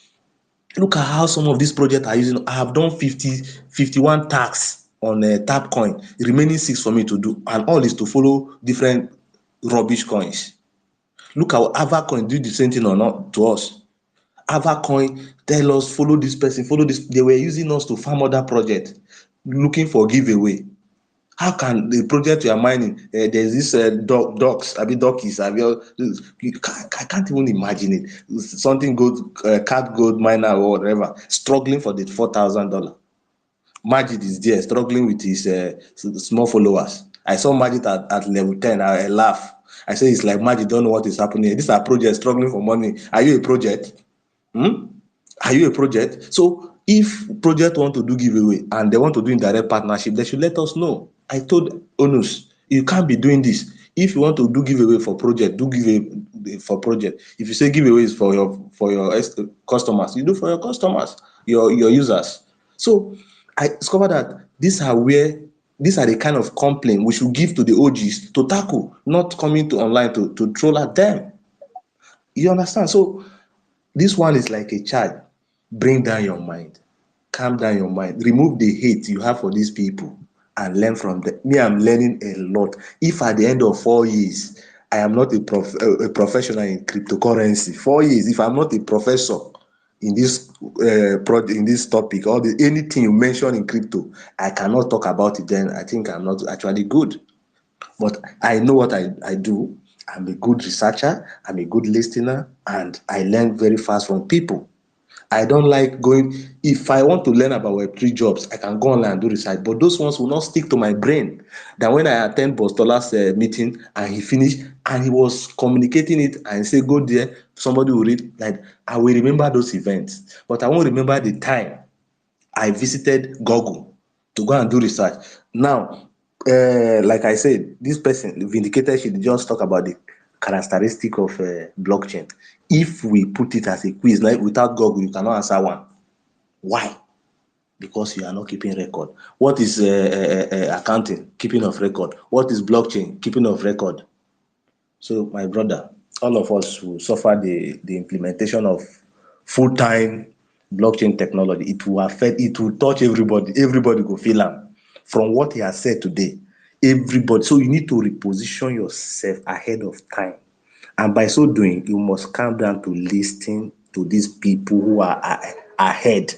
look at how some of these projects are using. I have done 51 tags on Tapcoin, remaining 6 for me to do, and all is to follow different rubbish coins. Look how Avacoin do the same thing or not to us. Avacoin tell us follow this person, follow this. They were using us to farm other projects, looking for giveaway. How can the project you are mining, there's this ducks, I can't even imagine it. Something good, cat gold miner or whatever, struggling for the $4,000. Majid is there, struggling with his small followers. I saw Majid at level 10, I laugh. I say, it's like Majid don't know what is happening. These are projects struggling for money. Are you a project? Are you a project? So if project want to do giveaway and they want to do indirect partnership, they should let us know. I told Onus, you can't be doing this. If you want to do giveaway for project, do giveaway for project. If you say giveaways for your customers, you do for your customers, your users. So I discovered that these are the kind of complaint we should give to the OGs to tackle, not coming to online to troll at them. You understand? So this one is like a child. Bring down your mind, calm down your mind, remove the hate you have for these people and learn from them. Me, I'm learning a lot. If at the end of 4 years, I am not a professional in cryptocurrency, 4 years, if I'm not a professor in this in this topic, or anything you mention in crypto, I cannot talk about it, then I think I'm not actually good. But I know what I do. I'm a good researcher, I'm a good listener, and I learn very fast from people. I don't like going, if I want to learn about Web3 jobs, I can go online and do research, but those ones will not stick to my brain. Then when I attend Bostola's meeting and he finished and he was communicating it and say, go there, somebody will read, like, I will remember those events, but I won't remember the time I visited Google to go and do research. Now, like I said, this person, Vindicated, she just talk about the characteristic of blockchain. If we put it as a quiz, like without Google, you cannot answer one. Why? Because you are not keeping record. What is accounting? Keeping of record. What is blockchain? Keeping of record. So, my brother, all of us who suffer the implementation of full-time blockchain technology, it will affect, it will touch everybody. Everybody go feel am. From what he has said today, everybody. So you need to reposition yourself ahead of time. And by so doing, you must calm down to listen to these people who are ahead.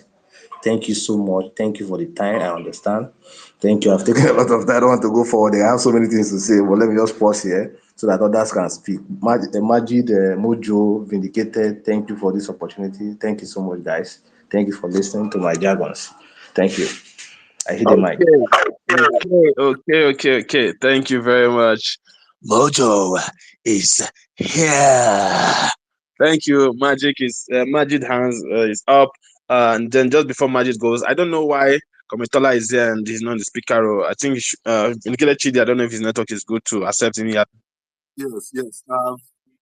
Thank you so much. Thank you for the time. I understand. Thank you. I've taken a lot of time. I don't want to go forward. I have so many things to say, but let me just pause here so that others can speak. Majid, Mojo, Vindicated, thank you for this opportunity. Thank you so much, guys. Thank you for listening to my jargons. Thank you. I hit the mic. Okay. Thank you very much. Mojo is here. Thank you. Majid hands is up. And then just before Majid goes, I don't know why Komitola is here and he's not the speaker. I think Nikita Chidi, I don't know if his network is good to accept him here. Yes.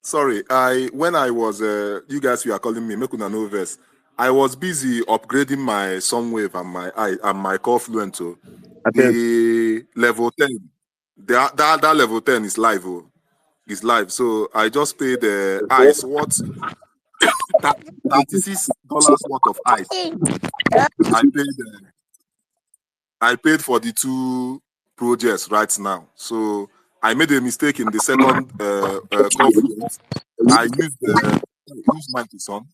Sorry, when I was you guys were calling me, make una know verse. I was busy upgrading my Sunwave and my Confluent to the level 10. That level 10 is live. Is live. So I just paid ice. What? $36 worth of ice. I paid for the 2 projects right now. So I made a mistake in the second Confluent. I used whose mic is on?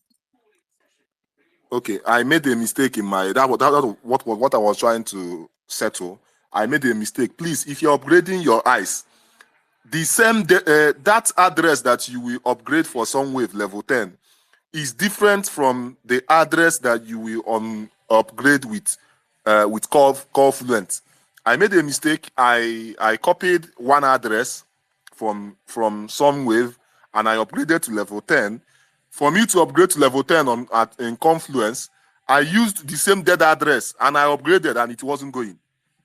Okay, I made a mistake in my that what I was trying to settle. I made a mistake. Please, if you're upgrading your ice, the same that address that you will upgrade for Sunwave level 10 is different from the address that you will upgrade with Confluent. I made a mistake. I copied one address from Sunwave and I upgraded to level 10. For me to upgrade to level 10 in Confluence, I used the same dead address and I upgraded and it wasn't going.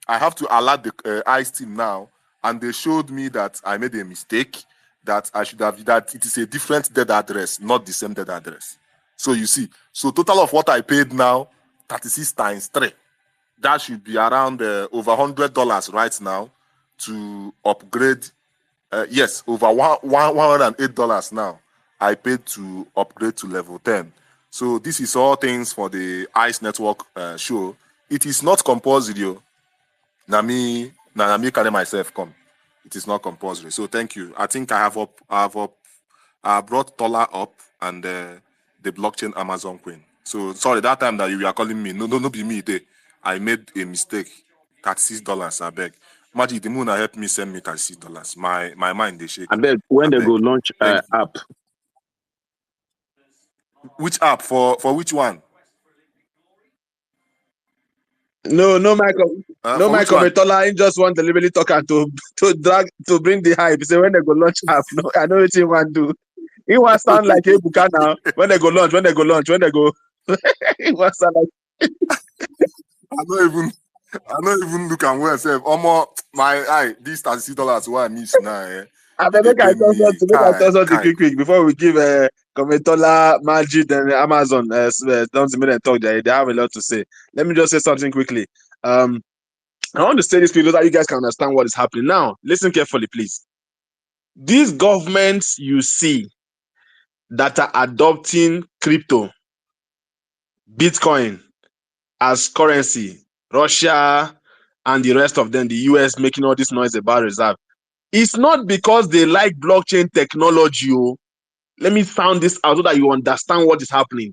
I have to alert the ICE team now, and they showed me that I made a mistake, that I should have, that it is a different dead address, not the same dead address. So you see, so total of what I paid now, 36 times 3. That should be around over $100 right now to upgrade. Yes, over $108 now. I paid to upgrade to level 10. So this is all things for the ICE network show. It is not compulsory. Nami carry myself come. It is not compulsory. So thank you. I think I brought Tola up and the blockchain Amazon Queen. So sorry, that time that you were calling me, no be me there. I made a mistake. $36, I beg. Magic, the moon helped me send me $36. My mind they shake. I beg when they go launch app. Which app for which one? No, Michael. No, Michael Metola. I just want deliberately talker to bring the hype. Say when they go launch app. No, I know what you want to do. It was sound like Ebuka now. When they go launch. It was sound like. I don't even look at where self. These $36 why I miss now. I make I tell something quick before we give Komitola, Majid, and Amazon don't talk. They have a lot to say. Let me just say something quickly. I want to say this quickly so that you guys can understand what is happening. Now, listen carefully, please. These governments you see that are adopting crypto, Bitcoin as currency, Russia and the rest of them, the US making all this noise about reserve. It's not because they like blockchain technology. Let me sound this out so that you understand what is happening.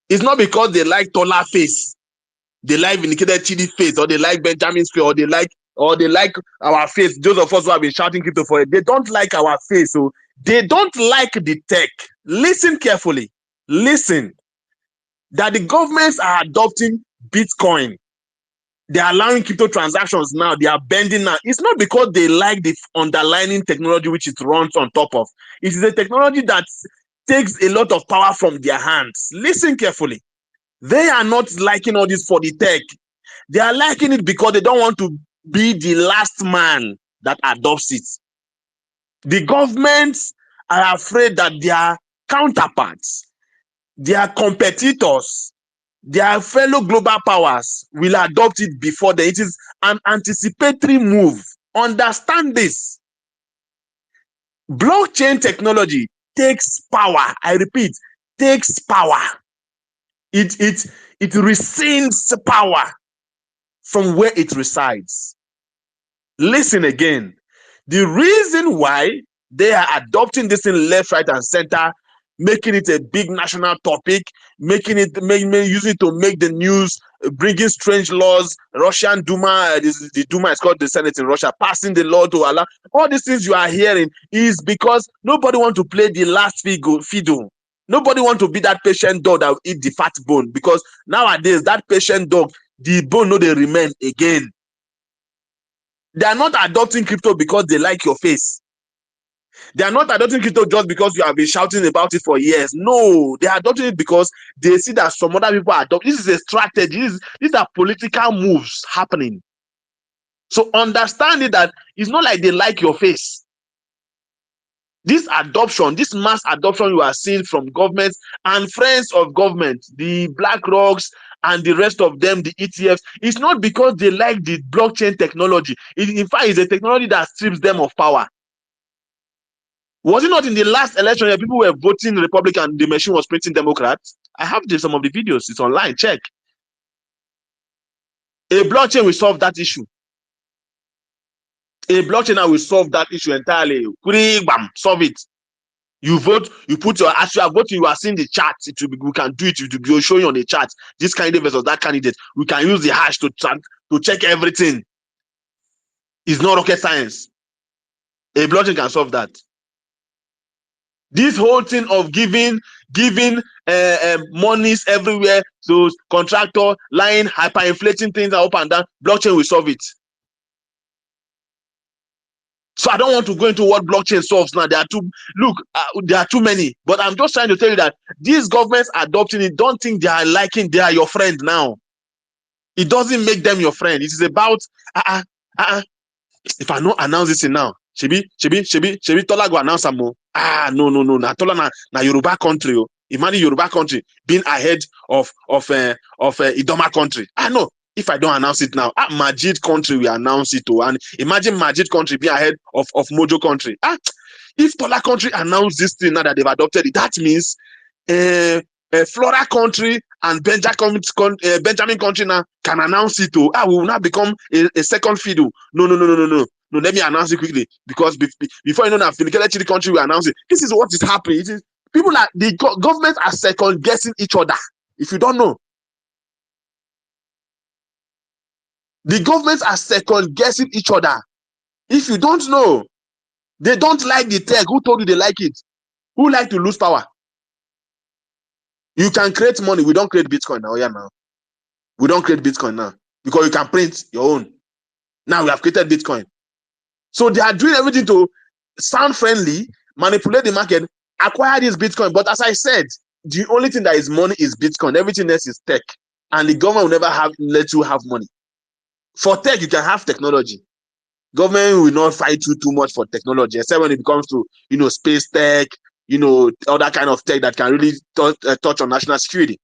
It's not because they like Tola face, they like Vindicated Chidi face, or they like Benjamin's face, or they like our face. Those of us who have been shouting crypto for it, they don't like our face. So they don't like the tech. Listen carefully. Listen. That the governments are adopting Bitcoin. They are allowing crypto transactions now. They are bending now. It's not because they like the underlying technology which it runs on top of. It is a technology that takes a lot of power from their hands. Listen carefully. They are not liking all this for the tech. They are liking it because they don't want to be the last man that adopts it. The governments are afraid that their counterparts, their competitors, their fellow global powers will adopt it before them. It is an anticipatory move. Understand this. Blockchain technology takes power. I repeat, takes power. It rescinds power from where it resides. Listen again. The reason why they are adopting this in left, right, and center, making it a big national topic, using it to make the news, bringing strange laws, Russian Duma, the Duma is called the Senate in Russia, passing the law to allow all these things you are hearing is because nobody wants to play the last fiddle. Nobody wants to be that patient dog that will eat the fat bone, because nowadays that patient dog, the bone no they remain again. They are not adopting crypto because they like your face. They are not adopting crypto just because you have been shouting about it for years. No, they are adopting it because they see that some other people adopt. This is a strategy. These are political moves happening. So understand it that it's not like they like your face. This adoption, this mass adoption you are seeing from governments and friends of government, the BlackRocks and the rest of them, the ETFs, it's not because they like the blockchain technology. In fact, it's a technology that strips them of power. Was it not in the last election that people were voting Republican, the machine was printing Democrats? I have some of the videos. It's online. Check. A blockchain will solve that issue. A blockchain will solve that issue entirely. Bam, solve it. You vote, you put your, as you are voting, you are seeing the chart. It will be, we can do it. It will show you on the chart this candidate versus that candidate. We can use the hash to check everything. It's not rocket science. A blockchain can solve that. This whole thing of giving monies everywhere to contractor, lying, hyperinflating things up and down, blockchain will solve it. So I don't want to go into what blockchain solves now. There are too many. But I'm just trying to tell you that these governments adopting it, don't think they are your friend now. It doesn't make them your friend. It is about if I don't announce this now, Shebi Tola go announce some more. No. Na Tola na Yoruba country. Imagine Yoruba country being ahead of Idoma country. No. If I don't announce it now, Majid country will announce it too. And imagine Majid country being ahead of Mojo country. If Tola country announce this thing now that they've adopted it, that means Flora country and Benjamin country now can announce it too. We will not become a second fiddle. No. Let me announce it quickly, because before you know that Finikele country will announce it. This is what is happening. It is people are the government are second guessing each other. If you don't know. The governments are second guessing each other. If you don't know, they don't like the tech. Who told you they like it? Who like to lose power? You can create money. We don't create Bitcoin now. Now. We don't create Bitcoin now because you can print your own. Now we have created Bitcoin. So they are doing everything to sound friendly, manipulate the market, acquire this Bitcoin. But as I said, the only thing that is money is Bitcoin. Everything else is tech. And the government will never let you have money. For tech, you can have technology. Government will not fight you too much for technology, except when it comes to, space tech, other kind of tech that can really touch on national security.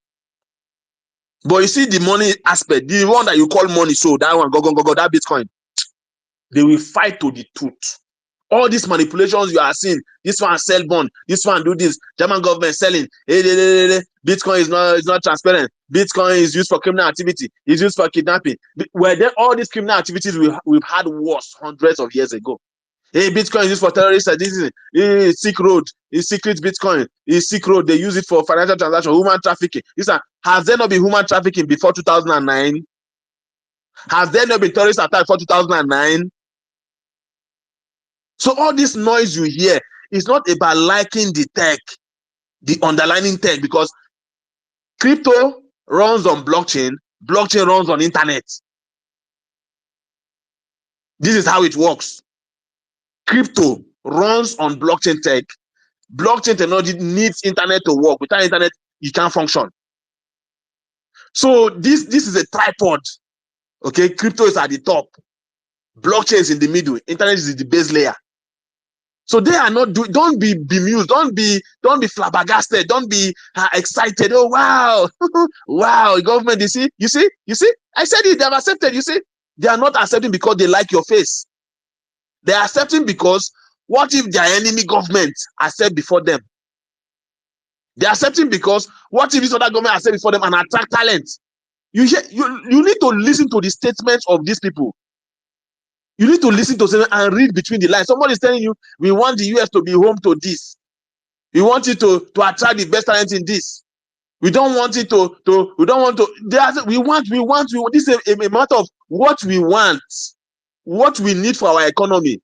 But you see the money aspect, the one that you call money, so that one, go, that Bitcoin, they will fight to the tooth. All these manipulations you are seeing, this one sell bond, this one do this, German government selling, Bitcoin is not transparent. Bitcoin is used for criminal activity, it's used for kidnapping. Were there all these criminal activities we've had wars hundreds of years ago? Bitcoin is used for terrorists. This is Silk Road, it's secret Bitcoin, it's Silk Road. They use it for financial transactions, human trafficking. Has there not been human trafficking before 2009? Has there not been terrorist attack before 2009? So all this noise you hear is not about liking the tech, the underlying tech, because crypto runs on blockchain runs on internet. This is how it works. Crypto runs on blockchain tech. Blockchain technology needs internet to work. Without internet, you can't function. So this is a tripod. Okay, crypto is at the top. Blockchain is in the middle. Internet is the base layer. So they are not doing. Don't be bemused. Don't be flabbergasted. Don't be excited. Oh wow, wow, government. You see. I said it. They have accepted. You see, they are not accepting because they like your face. They are accepting because what if their enemy government accept before them? They are accepting because what if this other government accept before them and attract talent? You need to listen to the statements of these people. You need to listen to them and read between the lines. Somebody is telling you, we want the US to be home to this. We want it to attract the best talent in this. We don't want it we don't want to, we want, this is a matter of what we want, what we need for our economy.